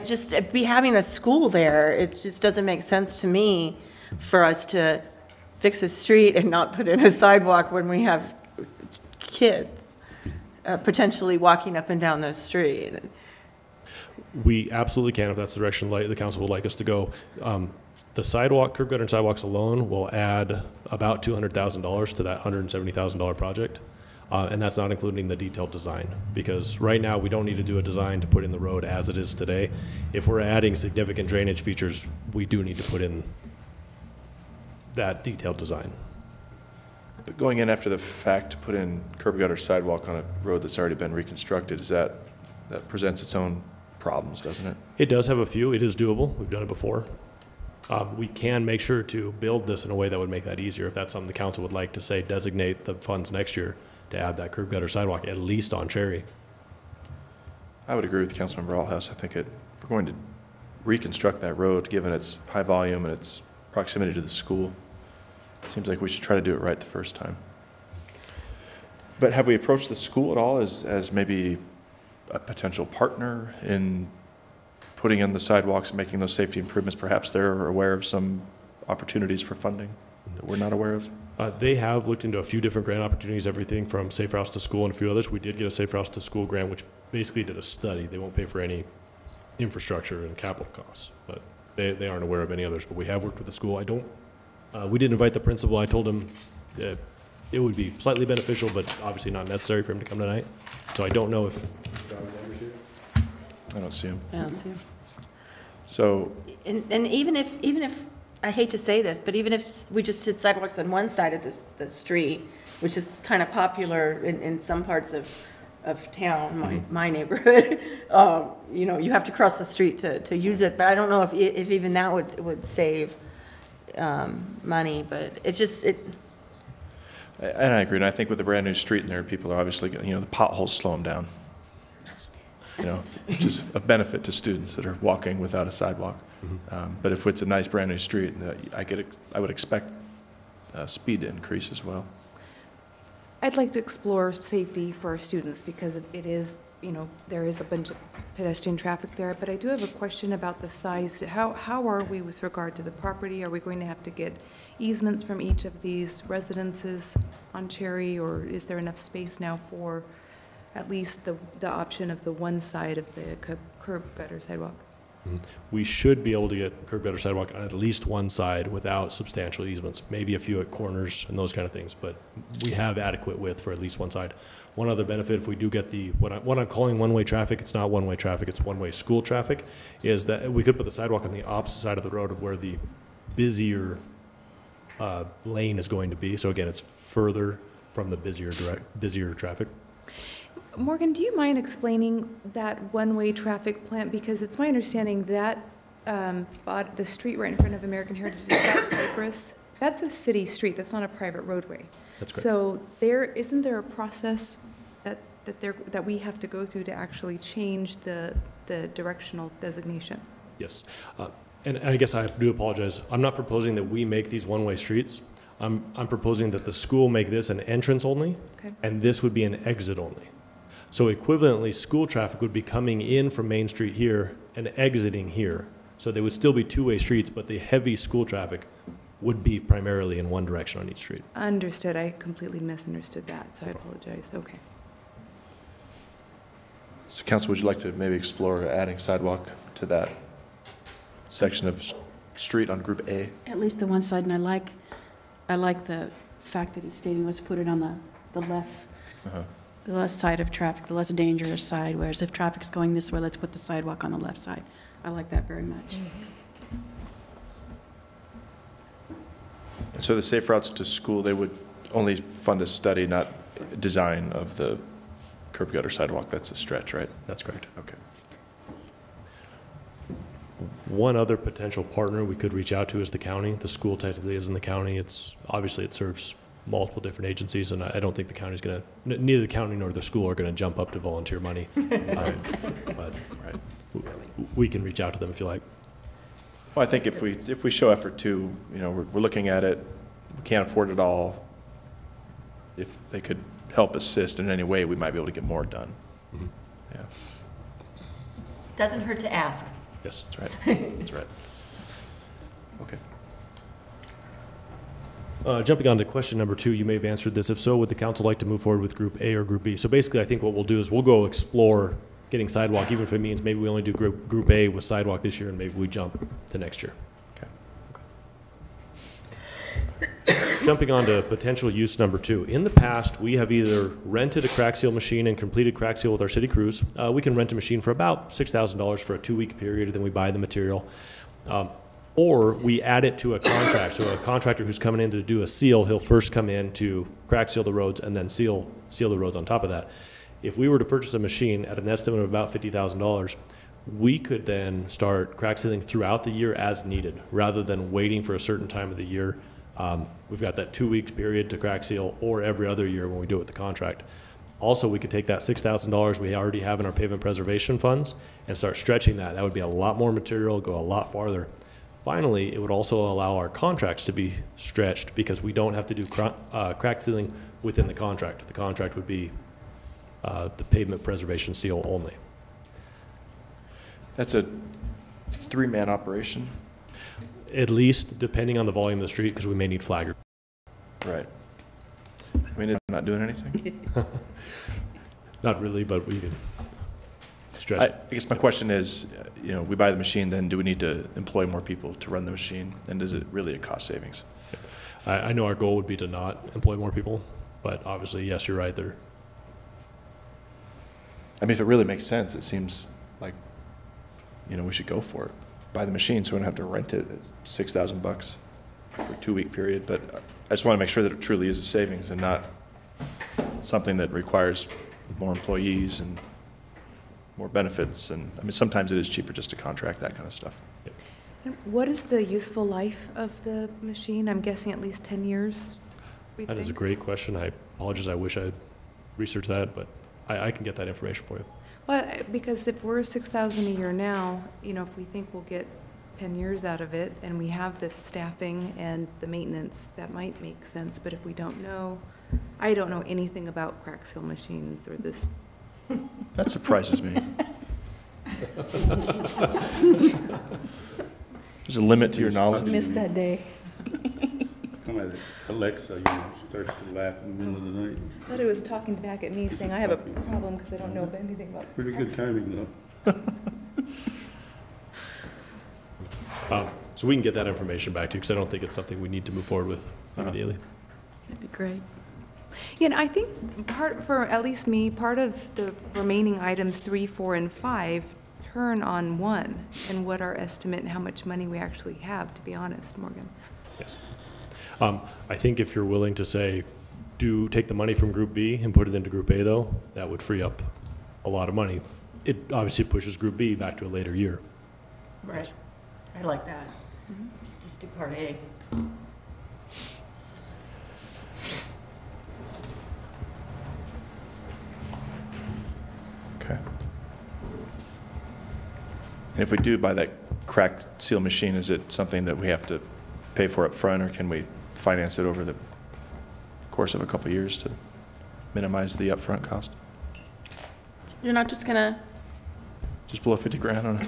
S13: just be having a school there, it just doesn't make sense to me for us to fix a street and not put in a sidewalk when we have kids potentially walking up and down the street.
S6: We absolutely can, if that's the direction the council would like us to go. The sidewalk, curb gutter and sidewalks alone will add about $200,000 to that $170,000 project. And that's not including the detailed design, because right now we don't need to do a design to put in the road as it is today. If we're adding significant drainage features, we do need to put in that detailed design.
S1: But going in after the fact to put in curb gutter sidewalk on a road that's already been reconstructed, that presents its own problems, doesn't it?
S6: It does have a few. It is doable. We've done it before. We can make sure to build this in a way that would make that easier. If that's something the council would like to say, designate the funds next year to add that curb gutter sidewalk, at least on Cherry.
S1: I would agree with Councilmember Althouse. I think if we're going to reconstruct that road, given its high volume and its proximity to the school, it seems like we should try to do it right the first time. But have we approached the school at all as maybe a potential partner in putting in the sidewalks and making those safety improvements? Perhaps they're aware of some opportunities for funding. that we're not aware of?
S6: They have looked into a few different grant opportunities, everything from Safe Routes to School and a few others. We did get a Safe Routes to School grant, which basically did a study. They won't pay for any infrastructure and capital costs, but they aren't aware of any others. But we have worked with the school. We did invite the principal. I told him that it would be slightly beneficial, but obviously not necessary for him to come tonight. So I don't know if.
S1: I don't see him.
S13: I don't see him.
S1: So.
S13: And even if, I hate to say this, but even if we just did sidewalks on one side of the street, which is kind of popular in some parts of town, my neighborhood, you know, you have to cross the street to use it, but I don't know if even that would save money, but it's just,
S1: And I agree, and I think with the brand new street in there, people are obviously, you know, the potholes slow them down. You know, which is of benefit to students that are walking without a sidewalk. But if it's a nice brand new street, I would expect speed to increase as well.
S9: I'd like to explore safety for our students because it is, you know, there is a bunch of pedestrian traffic there, but I do have a question about the size. How are we with regard to the property? Are we going to have to get easements from each of these residences on Cherry, or is there enough space now for at least the option of the one side of the curb gutter sidewalk?
S6: We should be able to get curb gutter sidewalk on at least one side without substantial easements, maybe a few at corners and those kind of things, but we have adequate width for at least one side. One other benefit, if we do get what I'm calling one-way traffic, it's not one-way traffic, it's one-way school traffic, is that we could put the sidewalk on the opposite side of the road of where the busier lane is going to be. So again, it's further from the busier traffic.
S9: Morgan, do you mind explaining that one-way traffic plan? Because it's my understanding that the street right in front of American Heritage, is that Cypress? That's a city street. That's not a private roadway.
S6: That's correct.
S9: So isn't there a process that we have to go through to actually change the directional designation?
S6: Yes. And I guess I do apologize. I'm not proposing that we make these one-way streets. I'm proposing that the school make this an entrance only,
S9: okay,
S6: and this would be an exit only. So equivalently, school traffic would be coming in from Main Street here and exiting here. So they would still be two-way streets, but the heavy school traffic would be primarily in one direction on each street.
S9: Understood. I completely misunderstood that, so I apologize. Okay.
S1: So council, would you like to maybe explore adding sidewalk to that section of street on Group A?
S7: At least the one side, and I like the fact that he's stating, let's put it on the less side of traffic, the less dangerous side, whereas if traffic's going this way, let's put the sidewalk on the left side. I like that very much.
S1: And so the safe routes to school, they would only fund a study, not design of the curb gutter sidewalk. That's a stretch, right?
S6: That's correct.
S1: Okay.
S6: One other potential partner we could reach out to is the county. The school technically is in the county. Obviously it serves multiple different agencies, and I don't think the county's going to, neither the county nor the school are going to jump up to volunteer money. But we can reach out to them if you like.
S1: Well, I think if we show effort too, you know, we're looking at it, we can't afford it all. If they could help assist in any way, we might be able to get more done. Yeah.
S13: Doesn't hurt to ask.
S1: Yes, that's right. That's right. Okay.
S6: Jumping on to question number 2, you may have answered this. If so, would the council like to move forward with Group A or Group B? So basically, I think what we'll do is we'll go explore getting sidewalk, even if it means maybe we only do Group A with sidewalk this year and maybe we jump to next year. Okay. Jumping on to potential use number 2. In the past, we have either rented a crack seal machine and completed crack seal with our city crews. We can rent a machine for about $6,000 for a 2-week period, and then we buy the material. Or we add it to a contract. So a contractor who's coming in to do a seal, he'll first come in to crack seal the roads and then seal the roads on top of that. If we were to purchase a machine at an estimate of about $50,000, we could then start crack sealing throughout the year as needed, rather than waiting for a certain time of the year. We've got that 2-week period to crack seal, or every other year when we do it with the contract. Also, we could take that $6,000 we already have in our pavement preservation funds and start stretching that. That would be a lot more material, go a lot farther. Finally, it would also allow our contracts to be stretched because we don't have to do crack sealing within the contract. The contract would be the pavement preservation seal only.
S1: That's a 3-man operation?
S6: At least, depending on the volume of the street, because we may need flaggers.
S1: Right. I mean, I'm not doing anything.
S6: Not really, but we can stretch.
S1: I guess my question is, you know, we buy the machine, then do we need to employ more people to run the machine? And is it really a cost savings?
S6: I know our goal would be to not employ more people, but obviously, yes, you're right there.
S1: I mean, if it really makes sense, it seems like, you know, we should go for it. Buy the machine so we don't have to rent it at $6,000 for a 2-week period. But I just want to make sure that it truly is a savings and not something that requires more employees and more benefits. And I mean, sometimes it is cheaper just to contract that kind of stuff.
S9: And what is the useful life of the machine? I'm guessing at least 10 years.
S6: That is a great question. I apologize. I wish I had researched that, but I can get that information for you.
S9: Well, because if we're 6,000 a year now, you know, if we think we'll get 10 years out of it and we have the staffing and the maintenance, that might make sense. But if we don't know, I don't know anything about crack seal machines or this.
S1: That surprises me. There's a limit to your knowledge.
S7: Missed that day.
S21: Kind of like Alexa, you know, starts to laugh in the middle of the night.
S9: I thought it was talking back at me saying I have a problem because I don't know anything about.
S21: Pretty good timing, though.
S6: So we can get that information back to you because I don't think it's something we need to move forward with immediately.
S7: That'd be great.
S9: Yeah, and I think for at least me, part of the remaining items 3, 4, and 5 turn on 1 and what our estimate and how much money we actually have, to be honest, Morgan.
S6: Yes. I think if you're willing to say, take the money from Group B and put it into Group A, though, that would free up a lot of money. It obviously pushes Group B back to a later year.
S13: Right. I like that. Just do Part A.
S1: Okay. And if we do buy that crack seal machine, is it something that we have to pay for up front, or can we finance it over the course of a couple of years to minimize the upfront cost?
S13: You're not just gonna
S1: Just blow 50 grand on it?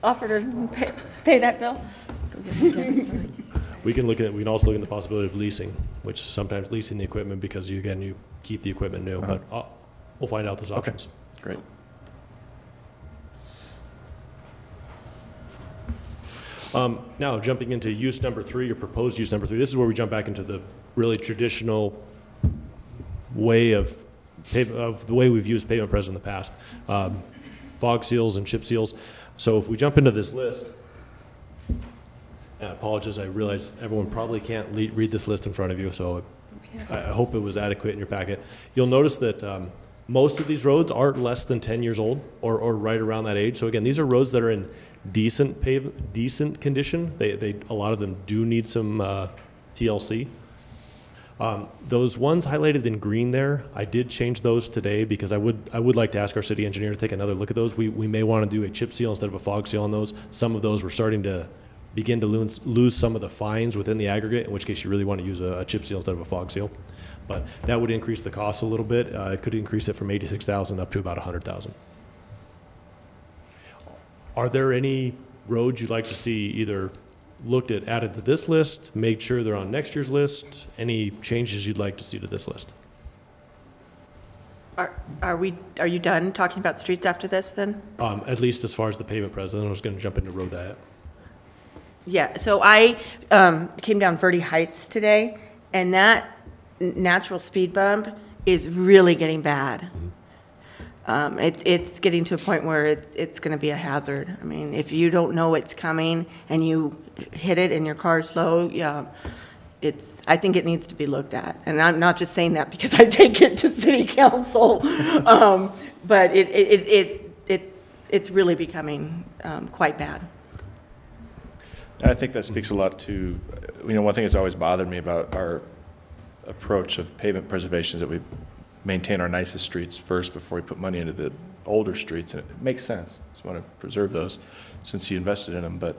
S13: offer to pay that bill?
S6: We can also look at the possibility of leasing, which sometimes leasing the equipment because you keep the equipment new, but we'll find out those options.
S1: Okay. Great.
S6: Now, jumping into use number 3, or proposed use number 3, this is where we jump back into the really traditional way of the way we've used pavement pres in the past, fog seals and chip seals. So if we jump into this list, and I apologize, I realize everyone probably can't read this list in front of you, so I hope it was adequate in your packet. You'll notice that most of these roads are less than 10 years old, or right around that age. So again, these are roads that are in decent condition. A lot of them do need some TLC. Those ones highlighted in green there, I did change those today because I would like to ask our city engineer to take another look at those. We may want to do a chip seal instead of a fog seal on those. Some of those we're starting to begin to lose some of the fines within the aggregate, in which case you really want to use a chip seal instead of a fog seal. But that would increase the cost a little bit. It could increase it from $86,000 up to about $100,000. Are there any roads you'd like to see either looked at, added to this list, make sure they're on next year's list? Any changes you'd like to see to this list?
S13: Are you done talking about streets after this then?
S6: At least as far as the pavement president, I was going to jump into road diet.
S13: Yeah, so I came down Verde Heights today, and that natural speed bump is really getting bad. It's getting to a point where it's going to be a hazard. I mean, if you don't know it's coming and you hit it and your car's slow, I think it needs to be looked at. And I'm not just saying that because I take it to city council, but it's really becoming quite bad.
S1: I think that speaks a lot to, one thing that's always bothered me about our approach of pavement preservation is that we maintain our nicest streets first before we put money into the older streets, and it makes sense. Just want to preserve those since you invested in them, but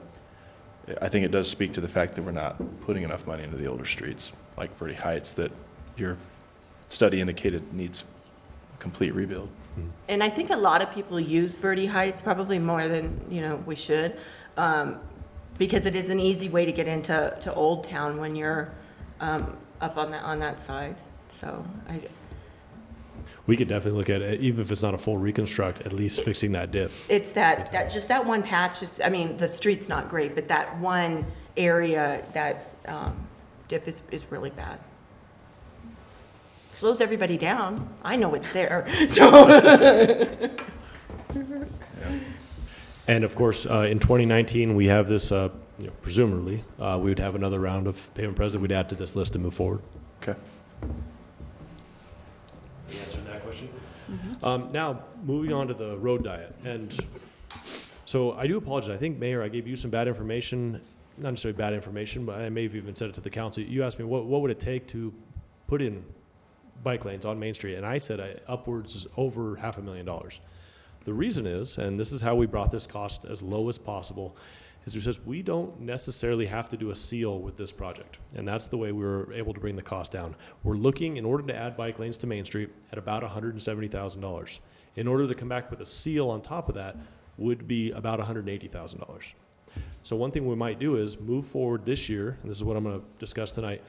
S1: I think it does speak to the fact that we're not putting enough money into the older streets, like Verde Heights, that your study indicated needs a complete rebuild.
S13: And I think a lot of people use Verde Heights, probably more than we should, because it is an easy way to get into Old Town when you're up on that side. So
S6: We could definitely look at it, even if it's not a full reconstruct, at least fixing that dip.
S13: it's just that one patch is, I mean, the street's not great, but that one area, that dip is really bad. Slows everybody down. I know it's there, so.
S6: And of course, in 2019, we have this, presumably, we would have another round of pavement president we'd add to this list to move forward.
S1: Okay.
S6: You answered that question? Now, moving on to the road diet. And so I do apologize. I think, Mayor, I gave you some bad information, not necessarily bad information, but I may have even said it to the council. You asked me, what would it take to put in bike lanes on Main Street? And I said upwards over $500,000. The reason is, and this is how we brought this cost as low as possible, is because we don't necessarily have to do a seal with this project. And that's the way we were able to bring the cost down. We're looking, in order to add bike lanes to Main Street, at about $170,000. In order to come back with a seal on top of that would be about $180,000. So one thing we might do is move forward this year, and this is what I'm going to discuss tonight,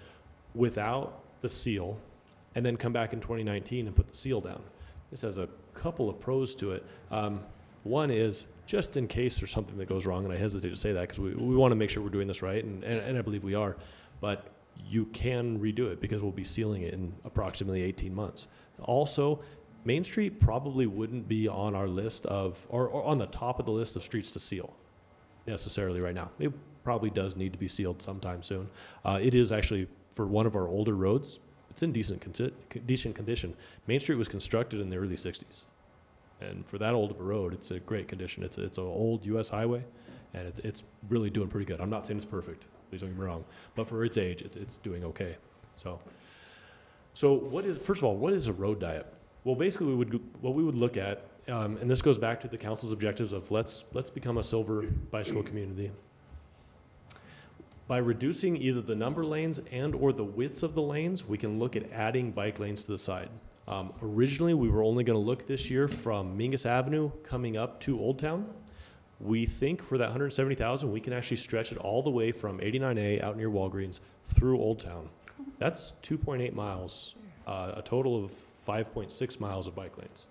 S6: without the seal, and then come back in 2019 and put the seal down. This has a couple of pros to it. One is, just in case there's something that goes wrong, and I hesitate to say that because we want to make sure we're doing this right, and I believe we are, but you can redo it because we'll be sealing it in approximately 18 months. Also, Main Street probably wouldn't be on our list of, or on the top of the list of streets to seal necessarily right now. It probably does need to be sealed sometime soon. It is actually, for one of our older roads, it's in decent condition. Main Street was constructed in the early 60s. And for that old of a road, it's a great condition. It's an old U.S. highway, and it's really doing pretty good. I'm not saying it's perfect, please don't get me wrong, but for its age, it's doing okay. So first of all, what is a road diet? Well, basically, what we would look at, and this goes back to the council's objectives of let's become a silver bicycle community. By reducing either the number of lanes and or the widths of the lanes, we can look at adding bike lanes to the side. Originally, we were only going to look this year from Mingus Avenue coming up to Old Town. We think for that $170,000, we can actually stretch it all the way from 89A out near Walgreens through Old Town. That's 2.8 miles, a total of 5.6 miles of bike lanes.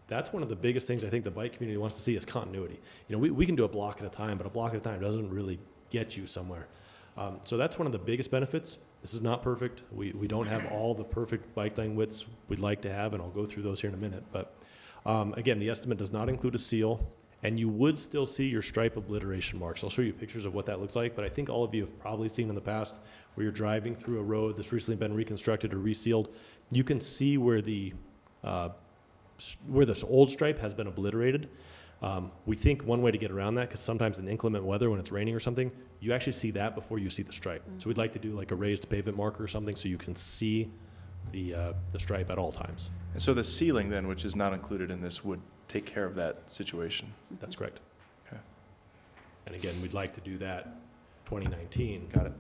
S6: That's one of the biggest things I think the bike community wants to see is continuity. You know, we can do a block at a time, but a block at a time doesn't really get you somewhere. So that's one of the biggest benefits. This is not perfect. We don't have all the perfect bike lane widths we'd like to have, and I'll go through those here in a minute. But again, the estimate does not include a seal, and you would still see your stripe obliteration marks. I'll show you pictures of what that looks like, but I think all of you have probably seen in the past where you're driving through a road that's recently been reconstructed or resealed. You can see where this old stripe has been obliterated. We think one way to get around that, because sometimes in inclement weather when it's raining or something, you actually see that before you see the stripe. So we'd like to do like a raised pavement marker or something so you can see the stripe at all times.
S1: And so the sealing then, which is not included in this, would take care of that situation?
S6: That's correct.
S1: Okay.
S6: And again, we'd like to do that 2019.
S1: Got it.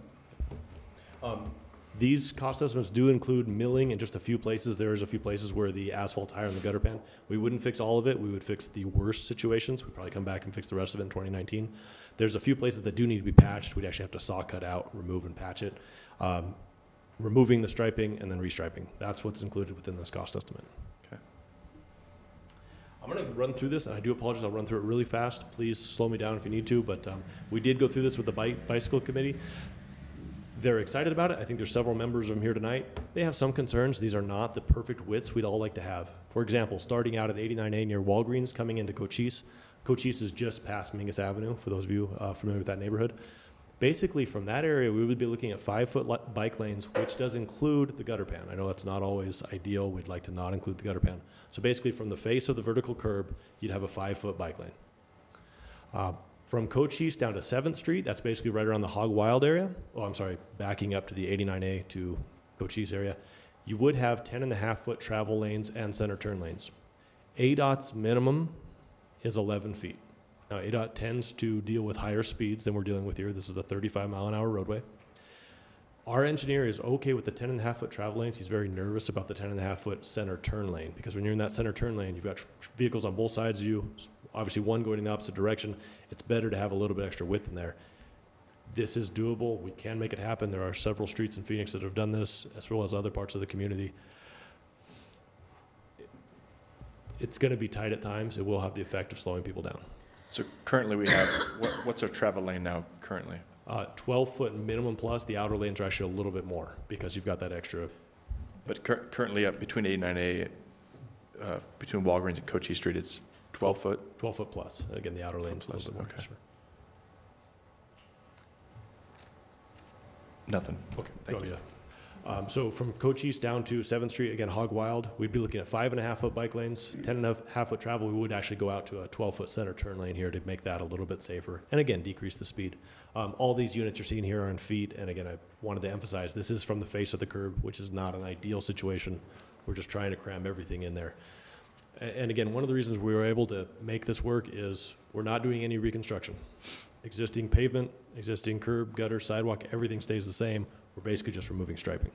S6: These cost estimates do include milling in just a few places. There's a few places where the asphalt's higher in the gutter pan. We wouldn't fix all of it. We would fix the worst situations. We'd probably come back and fix the rest of it in 2019. There's a few places that do need to be patched. We'd actually have to saw cut out, remove and patch it. Removing the striping and then restriping. That's what's included within this cost estimate.
S1: Okay.
S6: I'm going to run through this, and I do apologize. I'll run through it really fast. Please slow me down if you need to, but we did go through this with the bicycle committee. They're excited about it. I think there's several members of them here tonight. They have some concerns. These are not the perfect widths we'd all like to have. For example, starting out at 89A near Walgreens, coming into Cochise. Cochise is just past Mingus Avenue, for those of you familiar with that neighborhood. Basically, from that area, we would be looking at 5-foot bike lanes, which does include the gutter pan. I know that's not always ideal. We'd like to not include the gutter pan. So basically, from the face of the vertical curb, you'd have a 5-foot bike lane. From Cochise down to 7th Street, that's basically right around the Hog Wild area. Oh, I'm sorry, backing up to the 89A to Cochise area. You would have 10.5-foot travel lanes and center turn lanes. ADOT's minimum is 11 feet. Now, ADOT tends to deal with higher speeds than we're dealing with here. This is a 35-mile-an-hour roadway. Our engineer is okay with the 10.5-foot travel lanes. He's very nervous about the 10.5-foot center turn lane, because when you're in that center turn lane, you've got vehicles on both sides of you, obviously one going in the opposite direction. It's better to have a little bit extra width in there. this is doable. We can make it happen. There are several streets in Phoenix that have done this, as well as other parts of the community. It's going to be tight at times. It will have the effect of slowing people down.
S1: So currently we have, what's our travel lane now currently?
S6: 12-foot minimum plus. The outer lanes are actually a little bit more because you've got that extra.
S1: But currently up between 89A, between Walgreens and Cochise Street, it's 12 foot?
S6: 12 foot plus. Again, the outer lane's a little bit more.
S1: Okay.
S6: Sure.
S1: Nothing.
S6: Okay.
S1: Thank you.
S6: Yeah. So from Cochise down to 7th Street, again, Hog Wild, we'd be looking at 5.5-foot bike lanes, 10.5-foot travel. We would actually go out to a 12-foot center turn lane here to make that a little bit safer. And again, decrease the speed. All these units you're seeing here are in feet. And again, I wanted to emphasize this is from the face of the curb, which is not an ideal situation. We're just trying to cram everything in there. And again, one of the reasons we were able to make this work is we're not doing any reconstruction. Existing pavement, existing curb, gutter, sidewalk, everything stays the same. We're basically just removing striping.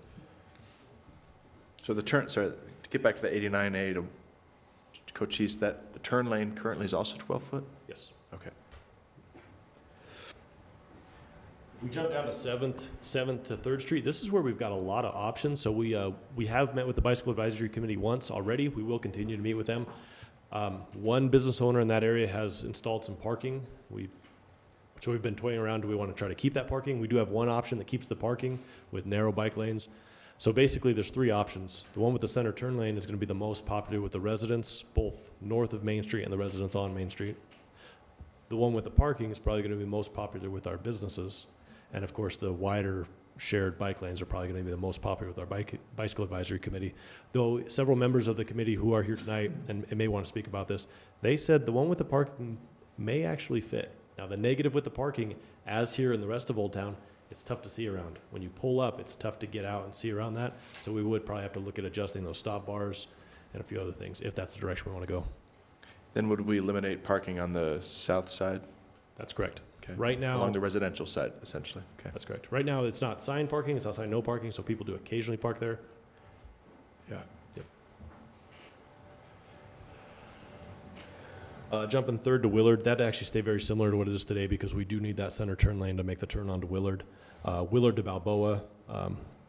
S1: So the turn, sorry, to get back to the 89A to Cochise, the turn lane currently is also 12 foot?
S6: Yes.
S1: Okay.
S6: If we jump down to 7th to 3rd Street, this is where we've got a lot of options. So we have met with the Bicycle Advisory Committee once already. We will continue to meet with them. One business owner in that area has installed some parking. So we've been toying around, do we want to try to keep that parking? We do have one option that keeps the parking with narrow bike lanes. So basically there's 3 options. The one with the center turn lane is going to be the most popular with the residents, both north of Main Street and the residents on Main Street. The one with the parking is probably going to be most popular with our businesses. And of course the wider shared bike lanes are probably going to be the most popular with our Bicycle Advisory Committee. Though several members of the committee who are here tonight and may want to speak about this, they said the one with the parking may actually fit. Now, the negative with the parking, as here in the rest of Old Town, it's tough to see around. When you pull up, it's tough to get out and see around that. So we would probably have to look at adjusting those stop bars and a few other things, if that's the direction we want to go.
S1: Then would we eliminate parking on the south side?
S6: That's correct.
S1: Okay.
S6: Right now,
S1: along the residential side, essentially. Okay.
S6: That's correct. Right now, it's not signed parking, it's outside no parking, so people do occasionally park there.
S1: Yeah.
S6: Jumping 3rd to Willard, that actually stay very similar to what it is today because we do need that center turn lane to make the turn onto Willard. Willard to Balboa,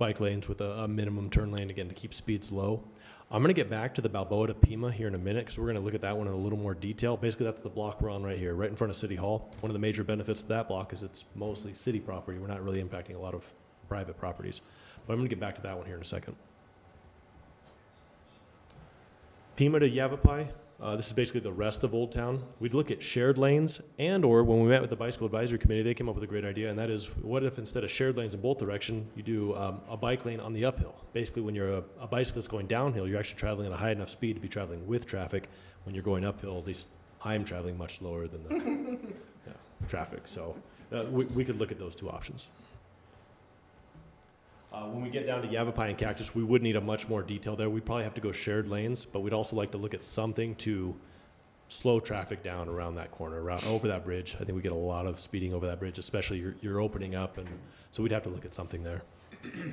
S6: bike lanes with a minimum turn lane, again, to keep speeds low. I'm going to get back to the Balboa to Pima here in a minute because we're going to look at that one in a little more detail. Basically, that's the block we're on right here, right in front of City Hall. One of the major benefits of that block is it's mostly city property. We're not really impacting a lot of private properties. But I'm going to get back to that one here in a second. Pima to Yavapai. This is basically the rest of Old Town. We'd look at shared lanes or when we met with the Bicycle Advisory Committee, they came up with a great idea, and that is what if instead of shared lanes in both directions, you do a bike lane on the uphill. Basically, when you're a bicyclist going downhill, you're actually traveling at a high enough speed to be traveling with traffic. When you're going uphill, at least I'm traveling much slower than the traffic. So we could look at those 2 options. When we get down to Yavapai and Cactus, we would need a much more detail there. We'd probably have to go shared lanes, but we'd also like to look at something to slow traffic down around that corner, over that bridge. I think we get a lot of speeding over that bridge, especially you're opening up, and so we'd have to look at something there.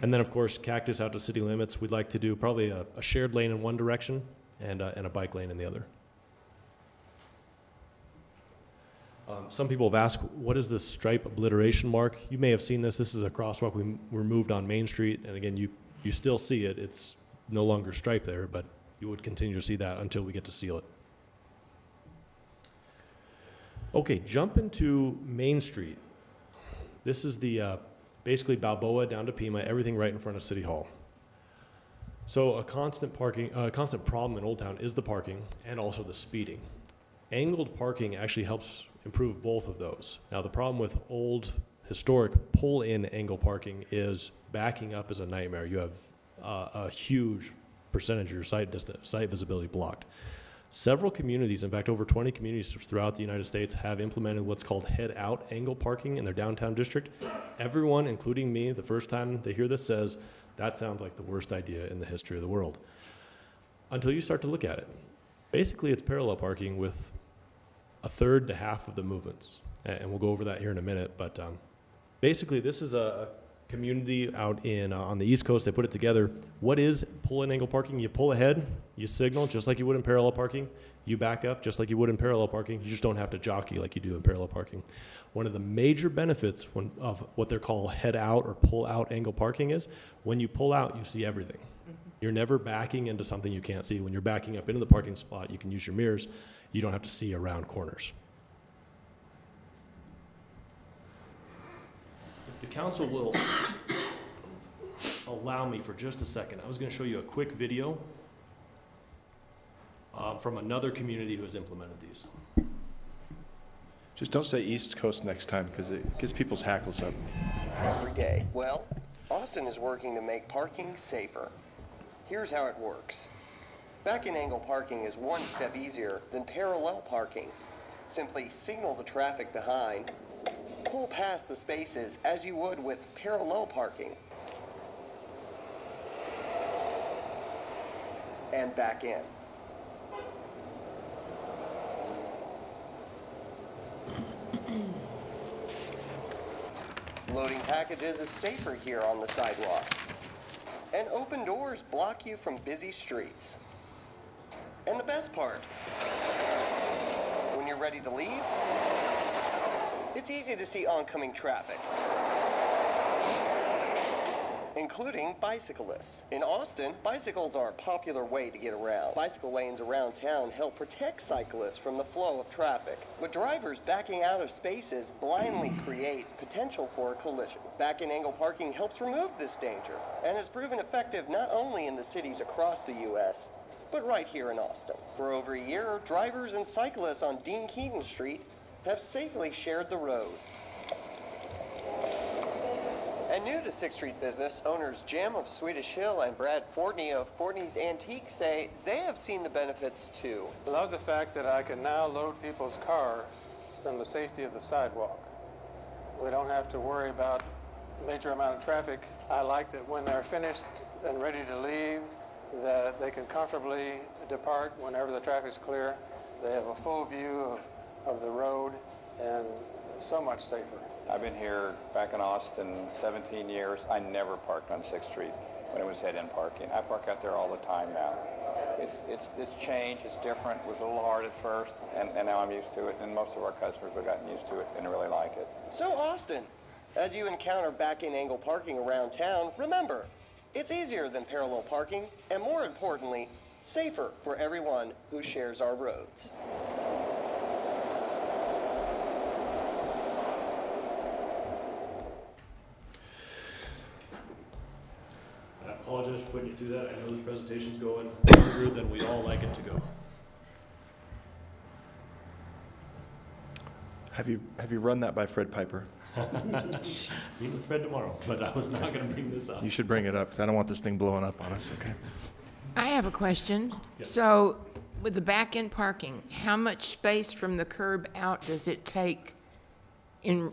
S6: And then, of course, Cactus out to city limits, we'd like to do probably a shared lane in one direction and a bike lane in the other. Some people have asked, what is this stripe obliteration mark? You may have seen this. This is a crosswalk we removed on Main Street. And again, you still see it. It's no longer striped there, but you would continue to see that until we get to seal it. Okay, jumping to Main Street. This is the basically Balboa down to Pima, everything right in front of City Hall. So a constant problem in Old Town is the parking and also the speeding. Angled parking actually helps improve both of those. Now the problem with old historic pull-in angle parking is backing up is a nightmare. You have a huge percentage of your site visibility blocked. Several communities, in fact over 20 communities throughout the United States, have implemented what's called head-out angle parking in their downtown district. Everyone, including me, the first time they hear this says, that sounds like the worst idea in the history of the world. Until you start to look at it. Basically it's parallel parking with a third to half of the movements. And we'll go over that here in a minute, but basically this is a community out in on the East Coast. They put it together. What is pull-in angle parking? You pull ahead, you signal just like you would in parallel parking, You back up just like you would in parallel parking. You just don't have to jockey like you do in parallel parking. One of the major benefits of what they're called head out or pull out angle parking is when you pull out, you see everything. You're never backing into something you can't see. When you're backing up into the parking spot, you can use your mirrors. You don't have to see around corners. If the council will allow me for just a second, I was going to show you a quick video from another community who has implemented these.
S1: Just don't say East Coast next time, because it gets people's hackles up.
S8: Every day. Well, Austin is working to make parking safer. Here's how it works. Back-in-angle parking is one step easier than parallel parking. Simply signal the traffic behind, pull past the spaces as you would with parallel parking, and back in. Loading packages is safer here on the sidewalk. And open doors block you from busy streets. And the best part, when you're ready to leave, it's easy to see oncoming traffic, including bicyclists. In Austin, bicycles are a popular way to get around. Bicycle lanes around town help protect cyclists from the flow of traffic. But drivers backing out of spaces blindly creates potential for a collision. Back-in-angle parking helps remove this danger and has proven effective not only in the cities across the U.S., but right here in Austin. For over a year, drivers and cyclists on Dean Keaton Street have safely shared the road. And new to 6th Street business, owners Jim of Swedish Hill and Brad Fortney of Fortney's Antique say they have seen the benefits too.
S10: I love the fact that I can now load people's car from the safety of the sidewalk. We don't have to worry about a major amount of traffic. I like that when they're finished and ready to leave, that they can comfortably depart whenever the traffic's clear. They have a full view of the road and so much safer.
S11: I've been here back in Austin 17 years. I never parked on 6th Street when it was head-in parking. I park out there all the time now. It's changed, it's different. It was a little hard at first, and now I'm used to it, and most of our customers have gotten used to it and really like it.
S8: So Austin, as you encounter back-in-angle parking around town, remember, it's easier than parallel parking, and more importantly, safer for everyone who shares our roads.
S6: I apologize for putting you through that. I know this presentation's going longer than we'd all like it to go.
S1: Have you run that by Fred Piper?
S6: Meet with Fred tomorrow, but I was not going to bring this up.
S1: You should bring it up, because I don't want this thing blowing up on us, okay?
S24: I have a question.
S6: Yes.
S24: So with the back-end parking, how much space from the curb out does it take in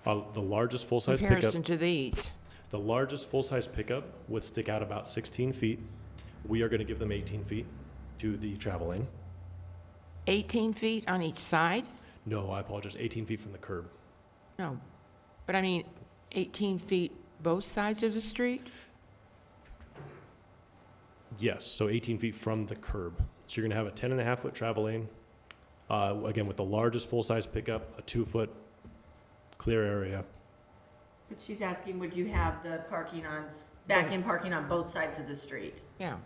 S6: The largest full-size
S24: comparison
S6: pickup,
S24: to these?
S6: the largest full-size pickup would stick out about 16 feet. We are going to give them 18 feet to the travel lane.
S24: 18 feet on each side?
S6: No, I apologize, 18 feet from the curb.
S24: No, but I mean 18 feet both sides of the street?
S6: Yes, so 18 feet from the curb. So you're going to have a 10.5-foot travel lane. Again, with the largest full-size pickup, a 2-foot clear area.
S13: But she's asking, would you have the parking on, back-in parking on both sides of the street?
S24: Yeah.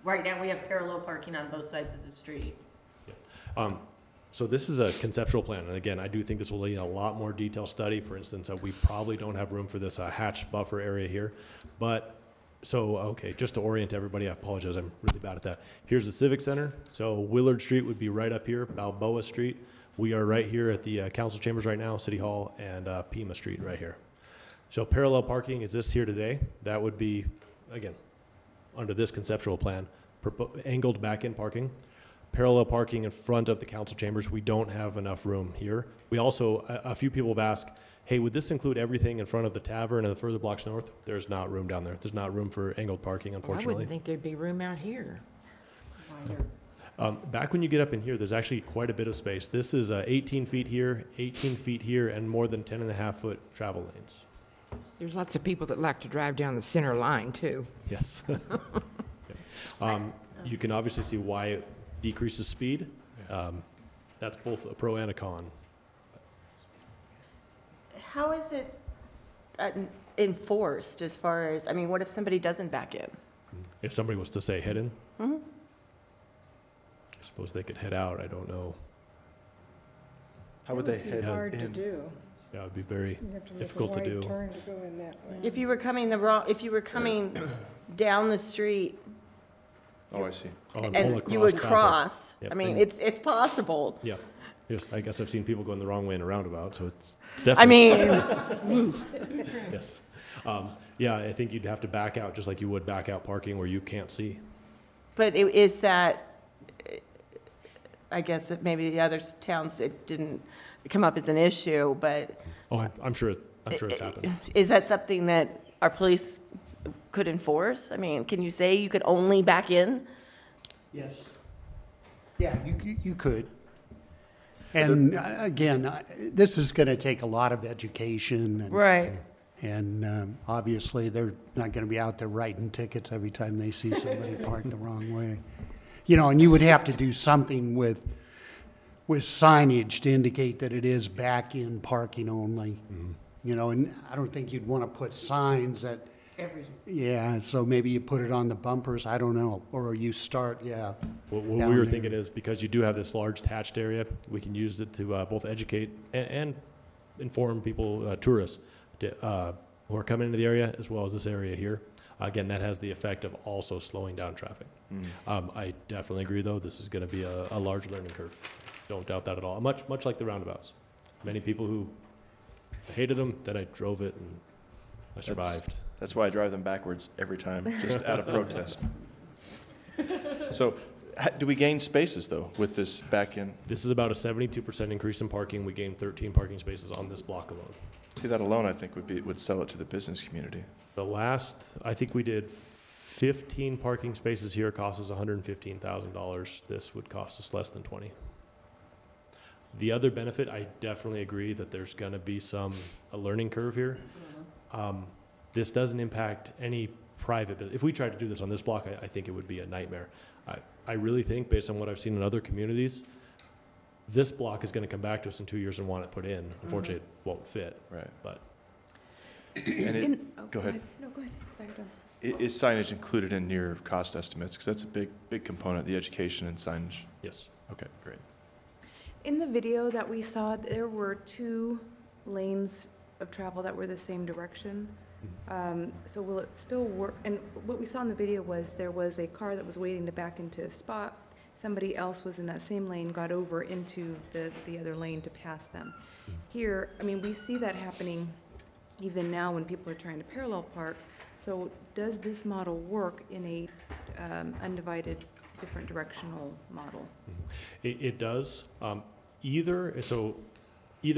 S13: Right now, we have parallel parking on both sides of the street.
S6: So this is a conceptual plan, and again, I do think this will need a lot more detailed study. For instance, we probably don't have room for this hatch buffer area here, but okay, just to orient everybody, I apologize, I'm really bad at that. Here's the Civic Center. So Willard Street would be right up here, Balboa Street. We are right here at the council chambers right now, City Hall, and Pima Street right here. So parallel parking is this here today. That would be, again, under this conceptual plan, angled back-in parking. Parallel parking in front of the council chambers, we don't have enough room here. We also, a few people have asked, hey, would this include everything in front of the tavern and the further blocks north? There's not room down there. There's not room for angled parking, unfortunately.
S24: I wouldn't think there'd be room out here.
S6: Back when you get up in here, there's actually quite a bit of space. This is 18 feet here, 18 feet here, and more than 10.5-foot travel lanes.
S24: There's lots of people that like to drive down the center line, too.
S6: Yes. You can obviously see why it decreases speed. That's both a pro and a con.
S13: How is it enforced as far as, I mean, what if somebody doesn't back in?
S6: If somebody was to say head in,
S13: Mm-hmm.
S6: I suppose they could head out. I don't know.
S1: How would they
S2: That would
S1: head
S2: be hard to
S1: in?
S2: do.
S6: That would be very
S2: You have to make a
S6: difficult to do.
S2: wide turn to go in that way.
S13: If you were coming if you were coming down the street
S1: Oh, I see.
S6: Oh, and
S13: and
S6: pull
S13: you would
S6: across traffic.
S13: cross,
S6: Yep,
S13: I mean,
S6: and-
S13: it's possible.
S6: Yeah. Yes, I guess I've seen people going the wrong way in a roundabout, so it's definitely.
S13: I mean,
S6: Yes. Yeah, I think you'd have to back out just like you would back out parking where you can't see.
S13: but is that, I guess that maybe the other towns, it didn't come up as an issue, but
S6: Oh, I'm sure it's happened.
S13: is that something that our police could enforce? I mean, can you say you could only back in?
S5: Yes. Yeah, you could. And again, this is going to take a lot of education. And,
S13: Right.
S5: And obviously, they're not going to be out there writing tickets every time they see somebody parked the wrong way. You know, and you would have to do something with signage to indicate that it is back-in parking only. You know, and I don't think you'd want to put signs that, yeah, so maybe you put it on the bumpers, I don't know, or you start, yeah.
S6: What we
S5: down
S6: were
S5: there.
S6: thinking is because you do have this large attached area, we can use it to both educate and inform people, tourists, who are coming into the area as well as this area here. Again, that has the effect of also slowing down traffic. I definitely agree, though. This is going to be a large learning curve. Don't doubt that at all. Much like the roundabouts. Many people who hated them, then I drove it and I survived.
S1: That's why I drive them backwards every time, just out of protest. So, do we gain spaces, though, with this back in?
S6: This is about a 72% increase in parking. We gained 13 parking spaces on this block alone.
S1: See, that alone, I think, would sell it to the business community.
S6: I think we did 15 parking spaces here, cost us $115,000. This would cost us less than 20. The other benefit, I definitely agree that there's going to be a learning curve here. This doesn't impact any private business. If we tried to do this on this block, I think it would be a nightmare. I really think, based on what I've seen in other communities, this block is going to come back to us in 2 years and want it put in. Unfortunately, it won't fit.
S1: Right.
S6: But
S1: Go ahead.
S9: No, go ahead. Back it up.
S1: Is signage included in your cost estimates? Because that's a big component, the education and signage.
S6: Yes.
S1: Okay, great.
S9: In the video that we saw, there were 2 lanes of travel that were the same direction. So will it still work? And what we saw in the video was there was a car that was waiting to back into a spot. Somebody else was in that same lane, got over into the other lane to pass them. Here, I mean, we see that happening even now when people are trying to parallel park. So does this model work in a undivided, different directional model?
S6: It does. Either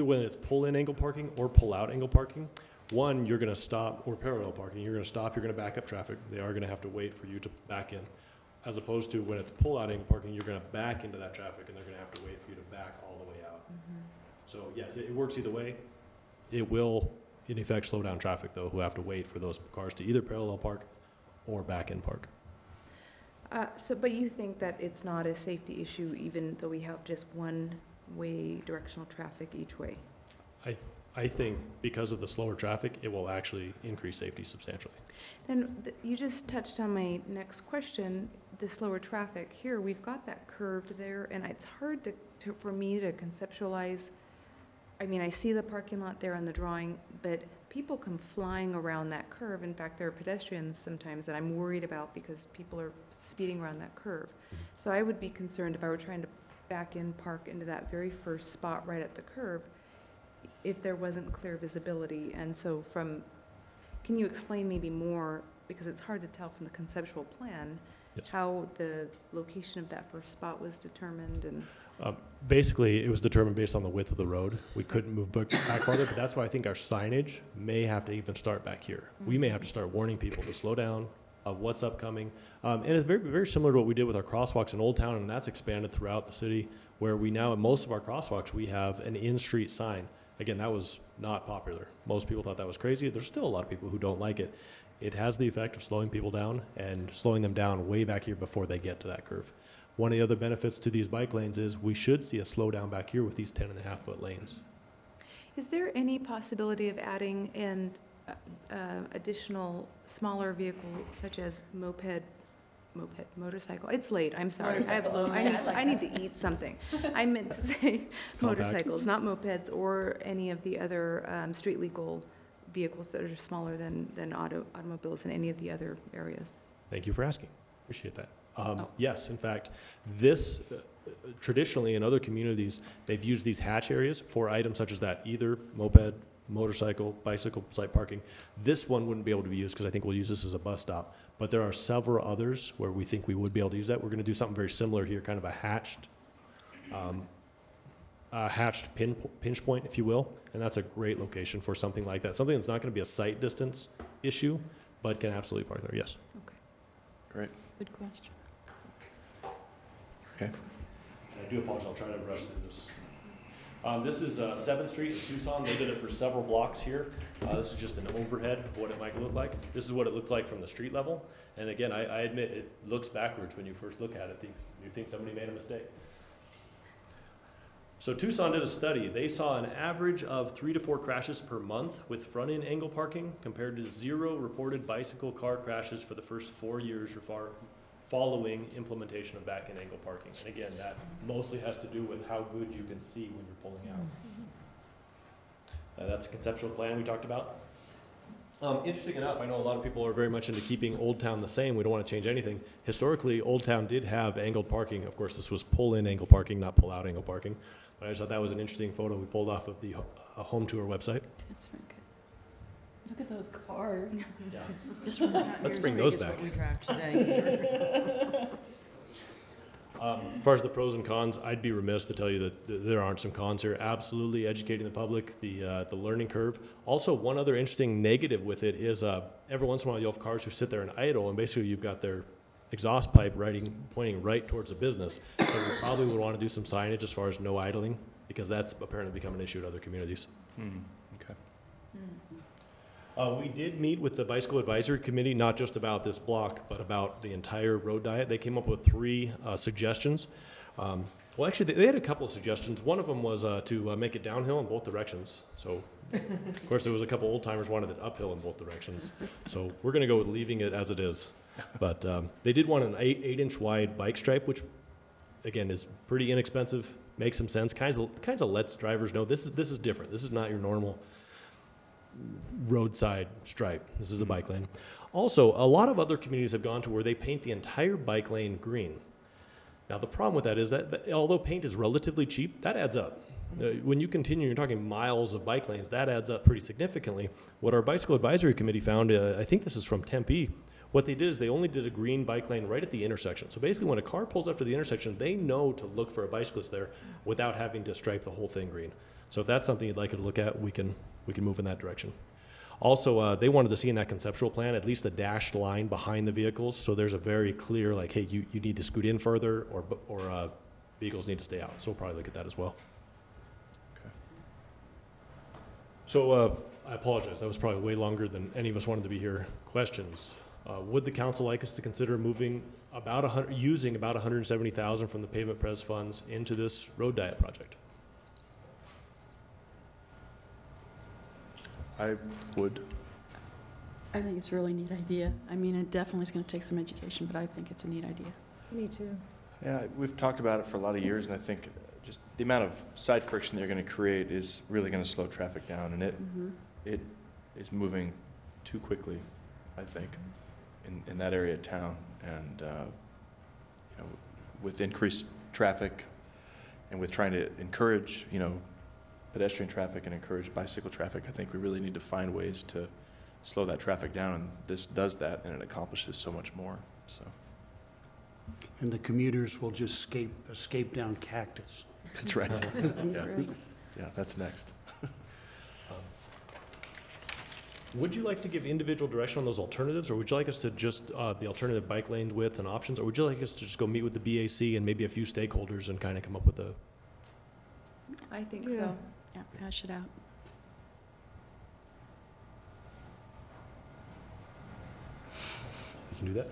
S6: when it's pull-in angle parking or pull-out angle parking, one, you're going to stop, or parallel parking, you're going to stop, you're going to back up traffic. They are going to have to wait for you to back in. As opposed to when it's pull-out angle parking, you're going to back into that traffic and they're going to have to wait for you to back all the way out. So yes, it works either way. It will, in effect, slow down traffic, though, who have to wait for those cars to either parallel park or back in park.
S9: But you think that it's not a safety issue even though we have just one-way directional traffic each way?
S6: I think because of the slower traffic, it will actually increase safety substantially.
S9: Then you just touched on my next question, the slower traffic. Here, we've got that curve there, and it's hard for me to conceptualize. I mean, I see the parking lot there on the drawing, but people come flying around that curve. In fact, there are pedestrians sometimes that I'm worried about because people are speeding around that curve. So I would be concerned if I were trying to back in, park into that very first spot right at the curve, if there wasn't clear visibility. And so can you explain maybe more, because it's hard to tell from the conceptual plan, how the location of that first spot was determined? And
S6: basically, it was determined based on the width of the road. We couldn't move back farther, but that's why I think our signage may have to even start back here. We may have to start warning people to slow down, of what's upcoming. And it's very, very similar to what we did with our crosswalks in Old Town, and that's expanded throughout the city, where we now, in most of our crosswalks, we have an in-street sign. Again, that was not popular. Most people thought that was crazy. There's still a lot of people who don't like it. It has the effect of slowing people down and slowing them down way back here before they get to that curve. One of the other benefits to these bike lanes is we should see a slowdown back here with these 10.5-foot lanes.
S9: Is there any possibility of adding in additional smaller vehicle such as motorcycle? It's late, I'm sorry. I need to eat something. I meant to say motorcycles, not mopeds or any of the other street legal vehicles that are smaller than automobiles in any of the other areas.
S6: Thank you for asking. Appreciate that. Yes, in fact, this traditionally in other communities, they've used these hatch areas for items such as that, either moped, motorcycle, bicycle, site parking. This one wouldn't be able to be used because I think we'll use this as a bus stop. But there are several others where we think we would be able to use that. We're going to do something very similar here, kind of a hatched pinch point, if you will. And that's a great location for something like that. Something that's not going to be a sight distance issue, but can absolutely park there, yes.
S9: Okay.
S1: Great.
S7: Good question.
S1: Okay.
S6: I do apologize, I'll try to rush through this. This is 7th Street in Tucson. They did it for several blocks here. This is just an overhead of what it might look like. This is what it looks like from the street level. And again, I admit it looks backwards when you first look at it. You think somebody made a mistake. So Tucson did a study. They saw an average of 3 to 4 crashes per month with front-end angle parking compared to 0 reported bicycle car crashes for the first 4 years following implementation of back-end angle parking. And again, that mostly has to do with how good you can see when you're pulling out. That's a conceptual plan we talked about. Interesting enough, I know a lot of people are very much into keeping Old Town the same. We don't want to change anything. Historically, Old Town did have angled parking. Of course, this was pull-in angle parking, not pull-out angle parking. But I just thought that was an interesting photo we pulled off of the home tour website.
S7: That's very good. Look at those cars.
S6: Yeah.
S7: Just
S6: Let's bring those back.
S24: What we drive today.
S6: As far as the pros and cons, I'd be remiss to tell you that there aren't some cons here. Absolutely educating the public, the learning curve. Also, one other interesting negative with it is every once in a while you'll have cars who sit there and idle, and basically you've got their exhaust pipe pointing right towards a business. So we probably would want to do some signage as far as no idling, because that's apparently become an issue in other communities.
S1: Okay.
S6: We did meet with the Bicycle Advisory Committee, not just about this block, but about the entire road diet. They came up with 3 suggestions. Well, actually, they had a couple of suggestions. One of them was to make it downhill in both directions. So, of course, there was a couple old timers wanted it uphill in both directions. So we're going to go with leaving it as it is. But they did want an 8-inch wide bike stripe, which, again, is pretty inexpensive, makes some sense, kinds of lets drivers know this is different. This is not your normal roadside stripe. This is a bike lane. Also, a lot of other communities have gone to where they paint the entire bike lane green. Now, the problem with that is that although paint is relatively cheap, that adds up. When you continue, you're talking miles of bike lanes, that adds up pretty significantly. What our Bicycle Advisory Committee found, I think this is from Tempe, what they did is they only did a green bike lane right at the intersection. So basically when a car pulls up to the intersection, they know to look for a bicyclist there without having to stripe the whole thing green. So if that's something you'd like to look at, we can move in that direction. Also, they wanted to see in that conceptual plan at least a dashed line behind the vehicles, so there's a very clear, like, hey, you need to scoot in further, or vehicles need to stay out. So we'll probably look at that as well. Okay. So I apologize. That was probably way longer than any of us wanted to be here. Questions? Would the council like us to consider moving using about $170,000 from the pavement pres funds into this road diet project?
S1: I would.
S7: I think it's a really neat idea. I mean, it definitely is going to take some education, but I think it's a neat idea.
S2: Me too.
S1: Yeah, we've talked about it for a lot of years, and I think just the amount of side friction they're going to create is really going to slow traffic down, and it is moving too quickly, I think, in that area of town. And with increased traffic, and with trying to encourage, pedestrian traffic and encourage bicycle traffic, I think we really need to find ways to slow that traffic down, and this does that, and it accomplishes so much more. So.
S5: And the commuters will just escape down Cactus.
S1: That's right.
S7: That's right.
S1: Yeah, that's next.
S6: Would you like to give individual direction on those alternatives, or would you like us to just the alternative bike lane widths and options, or would you like us to just go meet with the BAC and maybe a few stakeholders and kind of come up with a?
S9: I think so.
S7: Yeah, hash it out.
S6: do that.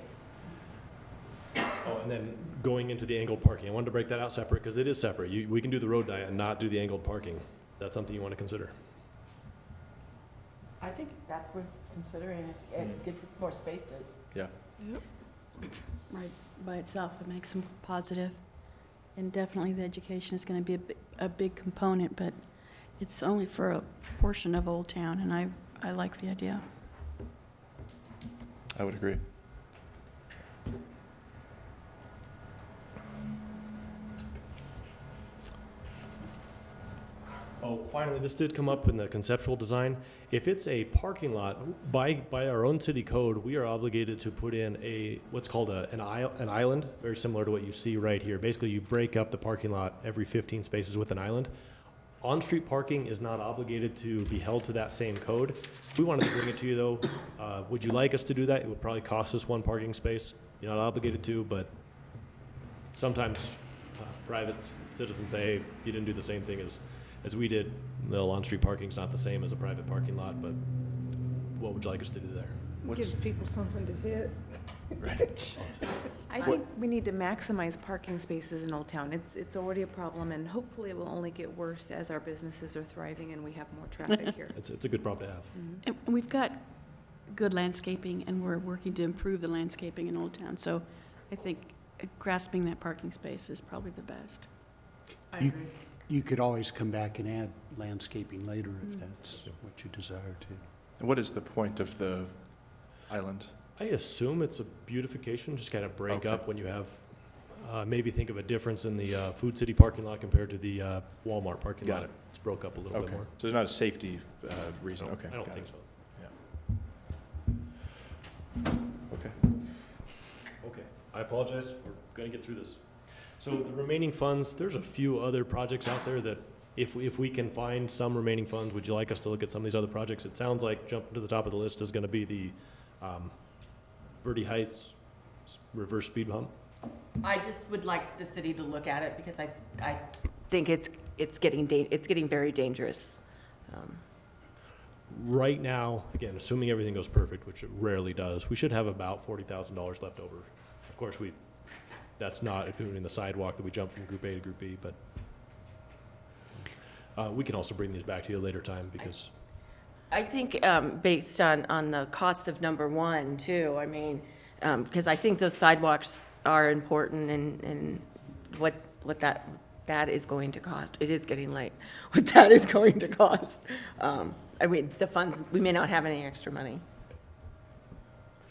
S6: Oh, and then going into the angled parking, I wanted to break that out separate because it is separate. We can do the road diet and not do the angled parking. That's something you want to consider.
S13: I think that's worth considering. It gets us more spaces.
S1: Yeah.
S7: Yep. Right, by itself, it makes them positive. And definitely the education is going to be a big component, but it's only for a portion of Old Town, and I like the idea.
S1: I would agree.
S6: Oh, finally, this did come up in the conceptual design. If it's a parking lot, by our own city code, we are obligated to put in what's called an island, very similar to what you see right here. Basically, you break up the parking lot every 15 spaces with an island. On-street parking is not obligated to be held to that same code. We wanted to bring it to you, though. Would you like us to do that? It would probably cost us one parking space. You're not obligated to, but sometimes private citizens say, hey, you didn't do the same thing as we did. Well, on-street parking's not the same as a private parking lot, but what would you like us to do there?
S2: Gives people something to hit.
S1: Right.
S9: I think we need to maximize parking spaces in Old Town. It's already a problem, and hopefully it will only get worse as our businesses are thriving and we have more traffic here.
S6: It's a good problem to have.
S7: And we've got good landscaping, and we're working to improve the landscaping in Old Town. So I think grasping that parking space is probably the best.
S13: I agree.
S5: You could always come back and add landscaping later if that's what you desire to.
S1: And what is the point of the island?
S6: I assume it's a beautification, just kind of break up when you have, maybe think of a difference in the Food City parking lot compared to the Walmart parking lot. It's broke up a little bit more.
S1: So there's not a safety reason?
S6: No,
S1: Okay.
S6: I don't think so.
S1: Yeah. Okay.
S6: Okay, I apologize. We're going to get through this. So the remaining funds, there's a few other projects out there that if we can find some remaining funds, would you like us to look at some of these other projects? It sounds like jumping to the top of the list is going to be the Verde Heights reverse speed bump.
S13: I just would like the city to look at it because I think it's getting very dangerous.
S6: Right now, again, assuming everything goes perfect, which it rarely does, we should have about $40,000 left over. Of course, that's not including the sidewalk that we jump from Group A to Group B, but we can also bring these back to you a later time because
S13: I think based on the cost of number one too, I mean, because I think those sidewalks are important and what that is going to cost. It is getting late. What that is going to cost. I mean, the funds, we may not have any extra money.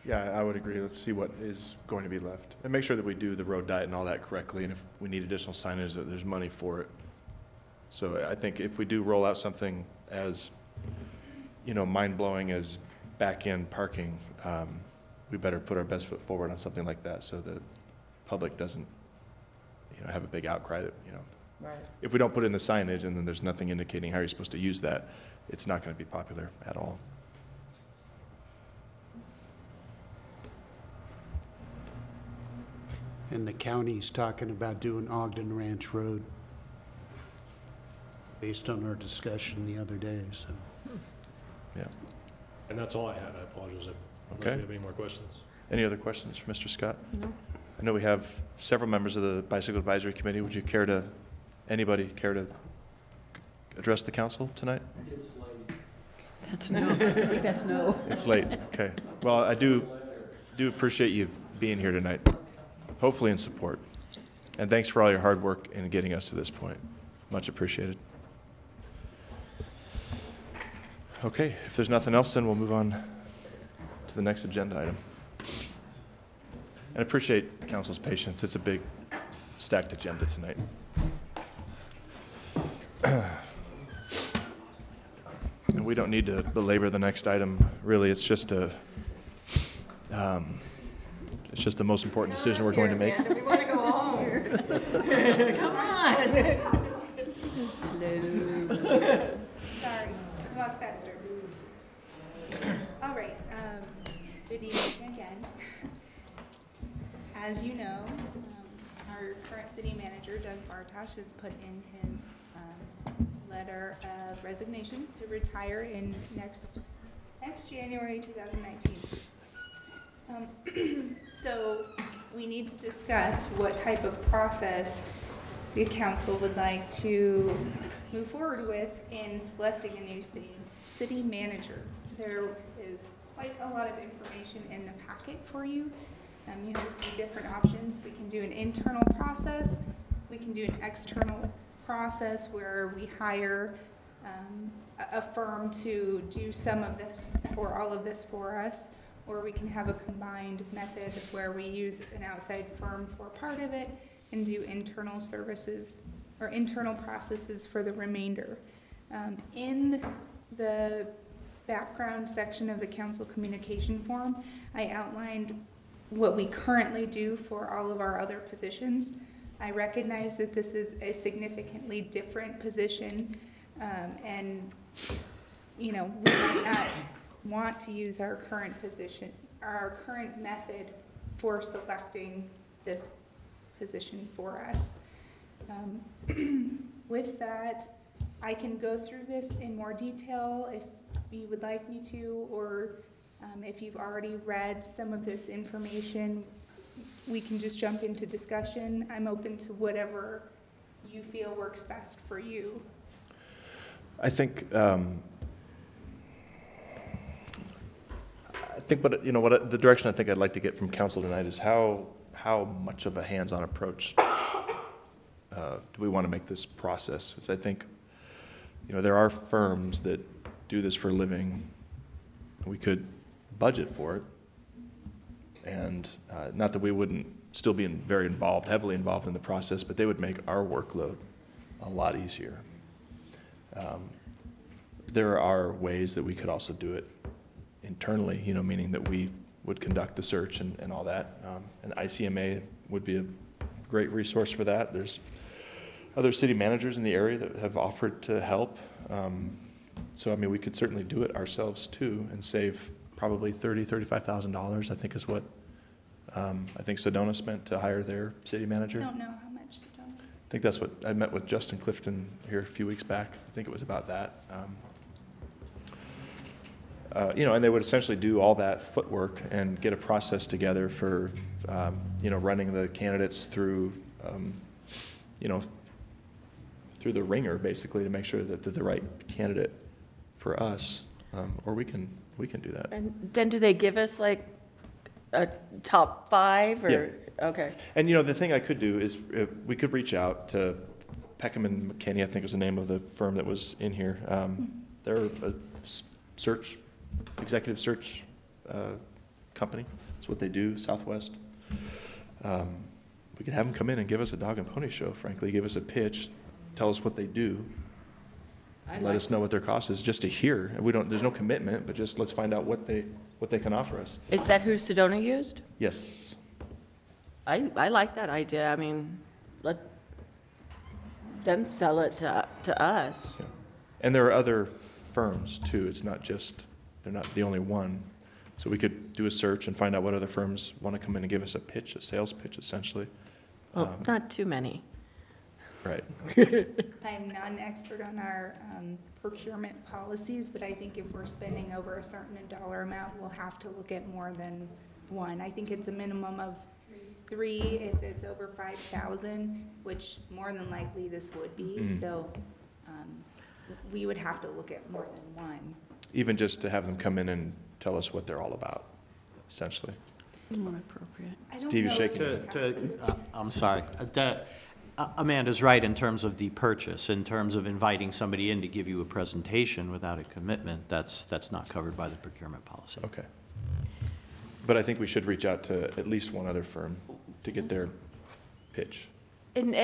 S1: Yeah, I would agree. Let's see what is going to be left. And make sure that we do the road diet and all that correctly, and if we need additional signage, that there's money for it. So I think if we do roll out something as, mind-blowing as back-end parking, we better put our best foot forward on something like that so the public doesn't, have a big outcry that,
S13: Right.
S1: If we don't put in the signage and then there's nothing indicating how you're supposed to use that, it's not going to be popular at all.
S5: And the county's talking about doing Ogden Ranch Road based on our discussion the other day, so.
S1: Yeah.
S6: And that's all I had. I apologize unless we have any more questions.
S1: Any other questions for Mr. Scott?
S7: No.
S1: I know we have several members of the Bicycle Advisory Committee. Would you anybody care to address the council tonight?
S7: That's no. I think that's no.
S1: It's late. Okay. Well, I do appreciate you being here tonight, hopefully in support. And thanks for all your hard work in getting us to this point. Much appreciated. Okay, if there's nothing else, then we'll move on to the next agenda item. And I appreciate council's patience. It's a big, stacked agenda tonight. And we don't need to belabor the next item. Really, it's just the most important decision we're going to make.
S13: We want to go home. Come on.
S7: This is slow.
S12: Sorry, walk faster. All right, good evening again. As you know, our current city manager, Doug Bartosh, has put in his letter of resignation to retire in next January 2019. So we need to discuss what type of process the council would like to move forward with in selecting a new city manager. There is quite a lot of information in the packet for you. You have a few different options. We can do an internal process. We can do an external process where we hire a firm to do some of this or all of this for us, or we can have a combined method where we use an outside firm for part of it and do internal services or internal processes for the remainder. In the background section of the council communication form, I outlined what we currently do for all of our other positions. I recognize that this is a significantly different position, and you know, we might not want to use our current position, our current method for selecting this position for us. With that, I can go through this in more detail if you would like me to, or if you've already read some of this information, we can just jump into discussion. I'm open to whatever you feel works best for you.
S1: I think what the direction I think I'd like to get from council tonight is how much of a hands-on approach do we want to make this process? Because I think, there are firms that do this for a living. We could budget for it, and not that we wouldn't still be heavily involved in the process, but they would make our workload a lot easier. There are ways that we could also do it internally, meaning that we would conduct the search and all that. And ICMA would be a great resource for that. There's other city managers in the area that have offered to help. So, we could certainly do it ourselves too and save probably $35,000, I think is what I think Sedona spent to hire their city manager.
S12: I don't know how much Sedona.
S1: I think that's what, I met with Justin Clifton here a few weeks back. I think it was about that. And they would essentially do all that footwork and get a process together for, running the candidates through, through the ringer, basically, to make sure that they're the right candidate for us, or we can do that.
S13: And then do they give us like a top 5 or?
S1: Yeah.
S13: Okay.
S1: And the thing I could do is we could reach out to Peckham and McKinney, I think was the name of the firm that was in here. They're a executive search company. That's what they do, Southwest. We could have them come in and give us a dog and pony show, frankly, give us a pitch, tell us what they do. Let us know what their cost is, just to hear. There's no commitment, but just let's find out what they can offer us.
S13: Is that who Sedona used?
S1: Yes.
S13: I like that idea. Let them sell it to us.
S1: Yeah. And there are other firms too. It's not just, they're not the only one. So we could do a search and find out what other firms want to come in and give us a sales pitch, essentially.
S13: Well, not too many.
S1: Right.
S12: I'm not an expert on our procurement policies, but I think if we're spending over a certain dollar amount, we'll have to look at more than one. I think it's a minimum of 3 if it's over 5,000, which more than likely this would be. Mm-hmm. So we would have to look at more than one. Even
S1: just to have them come in and tell us what they're all about, essentially.
S7: More appropriate.
S1: Steve is shaking.
S4: I'm sorry. Amanda's right in terms of the purchase. In terms of inviting somebody in to give you a presentation without a commitment, that's not covered by the procurement policy.
S1: Okay. But I think we should reach out to at least one other firm to get their pitch.
S13: And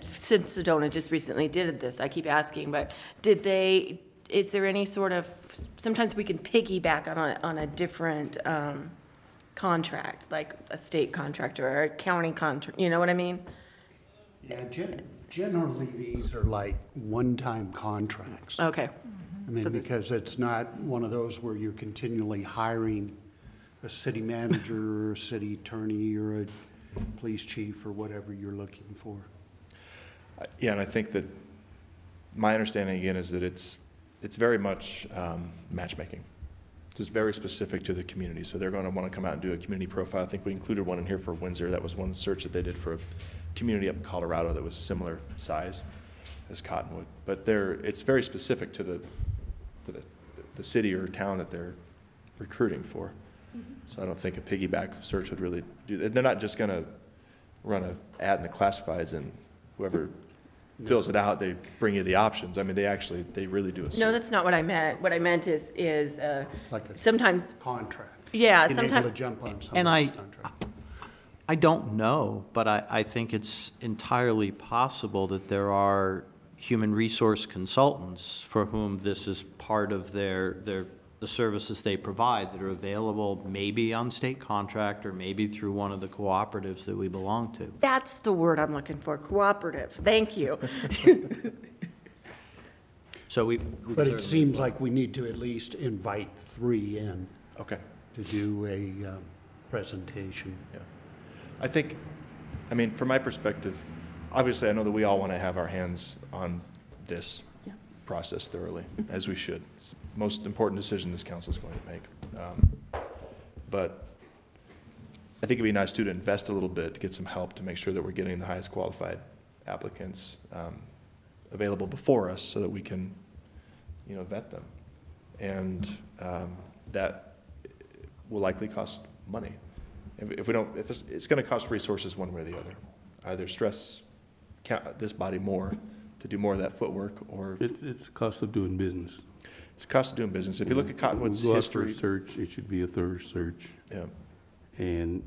S13: since Sedona just recently did this, I keep asking, but is there any sort of, sometimes we can piggyback on a different contract, like a state contract or a county contract, you know what I mean?
S5: Yeah, generally these are like one-time contracts.
S13: Okay.
S5: Because it's not one of those where you're continually hiring a city manager or a city attorney or a police chief or whatever you're looking for.
S1: Yeah, and I think that my understanding again is that it's very much matchmaking. It's very specific to the community, so they're going to want to come out and do a community profile. I think we included one in here for Windsor. That was one search that they did for a community up in Colorado that was similar size as Cottonwood. But it's very specific to the city or town that they're recruiting for. So I don't think a piggyback search would really do that. They're not just going to run an ad in the classifieds and whoever fills it out, they bring you the options. I mean, they really do a search.
S13: No, that's not what I meant. What I meant is
S5: like a
S13: sometimes
S5: contract.
S13: Yeah,
S5: Being
S13: sometimes.
S5: able to jump on
S4: And
S5: somebody's contract.
S4: I don't know, but I think it's entirely possible that there are human resource consultants for whom this is part of the services they provide that are available maybe on state contract or maybe through one of the cooperatives that we belong to.
S13: That's the word I'm looking for, cooperative. Thank you.
S4: So
S5: But it seems like we need to at least invite 3 in.
S1: Okay.
S5: To do a presentation.
S1: Yeah. I think, I mean, from my perspective, obviously I know that we all want to have our hands on this process thoroughly, as we should. It's the most important decision this council is going to make. But I think it'd be nice too to invest a little bit to get some help to make sure that we're getting the highest qualified applicants available before us so that we can, vet them. And that will likely cost money. If it's going to cost resources one way or the other. Either stress this body more to do more of that footwork, or
S21: it's the cost of doing business.
S1: It's the cost of doing business. If you look at Cottonwood's history,
S21: for a search, it should be a thorough search.
S1: Yeah.
S21: And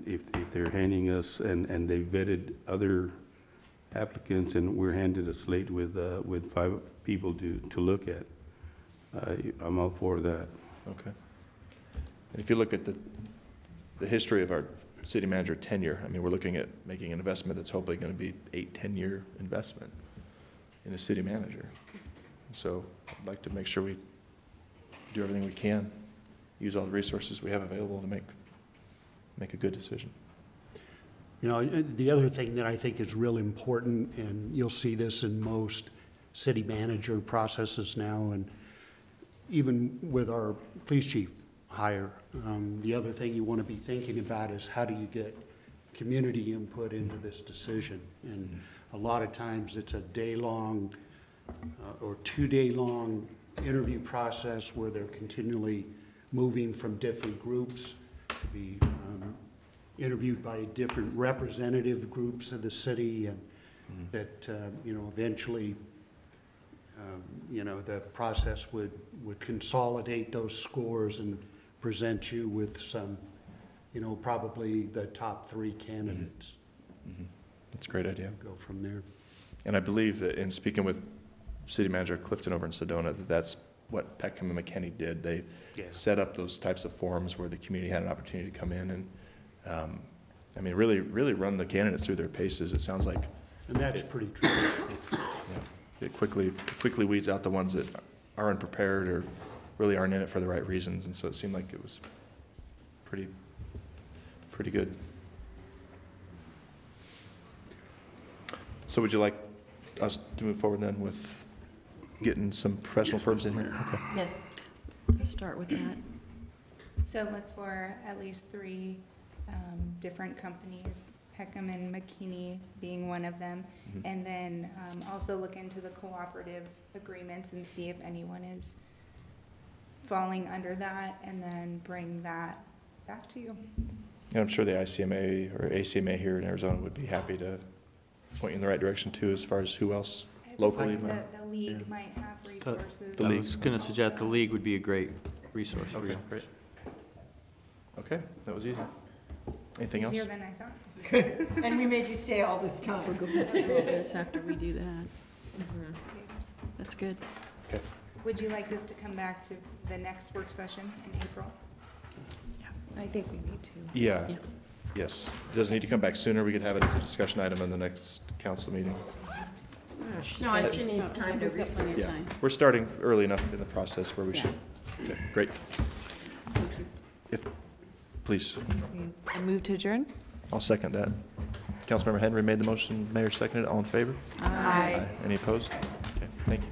S21: if they're handing us and they vetted other applicants and we're handed a slate with 5 people to look at, I'm all for that.
S1: Okay. And if you look at the history of our city manager tenure, I mean, we're looking at making an investment that's hopefully going to be 8-10-year investment in a city manager. So I'd like to make sure we do everything we can, use all the resources we have available to make a good decision.
S5: The other thing that I think is real important, and you'll see this in most city manager processes now, and even with our police chief hire, the other thing you want to be thinking about is how do you get community input into this decision. And a lot of times it's a day-long or 2-day-long interview process where they're continually moving from different groups to be interviewed by different representative groups of the city, and that eventually the process would consolidate those scores and present you with some, probably the top 3 candidates.
S1: That's a great idea.
S5: Go from there.
S1: And I believe that in speaking with City Manager Clifton over in Sedona, that's what Peckham and McKinney did. They set up those types of forums where the community had an opportunity to come in and, really run the candidates through their paces. It sounds like.
S5: And that's pretty true.
S1: It quickly weeds out the ones that are unprepared or really aren't in it for the right reasons. And so it seemed like it was pretty good. So would you like us to move forward then with getting some professional firms in here? Okay.
S13: Yes.
S7: Let's start with that.
S12: So look for at least 3 different companies, Peckham and McKinney being one of them. And then also look into the cooperative agreements and see if anyone is falling under that, and then bring that back to you.
S1: And I'm sure the ICMA or ACMA here in Arizona would be happy to point you in the right direction too, as far as who else locally.
S12: The league might have resources.
S4: I was going to suggest the league would be a great resource for you.
S1: Great. Okay, that was easy. Anything else?
S12: Easier than I thought.
S13: And we made you stay all this time.
S7: We'll go back to this after we do that. That's good.
S1: Okay.
S12: Would you like this to come back to the next work session in April?
S9: I think we need to.
S1: Yeah. Yes. Does it need to come back sooner? We could have it as a discussion item in the next council meeting.
S13: No, I think she needs time to research.
S1: Yeah. We're starting early enough in the process where we should. Okay, great. Please.
S9: I move to adjourn?
S1: I'll second that. Councilmember Henry made the motion, Mayor seconded. All in favor?
S9: Aye.
S1: Any opposed? Okay, thank you.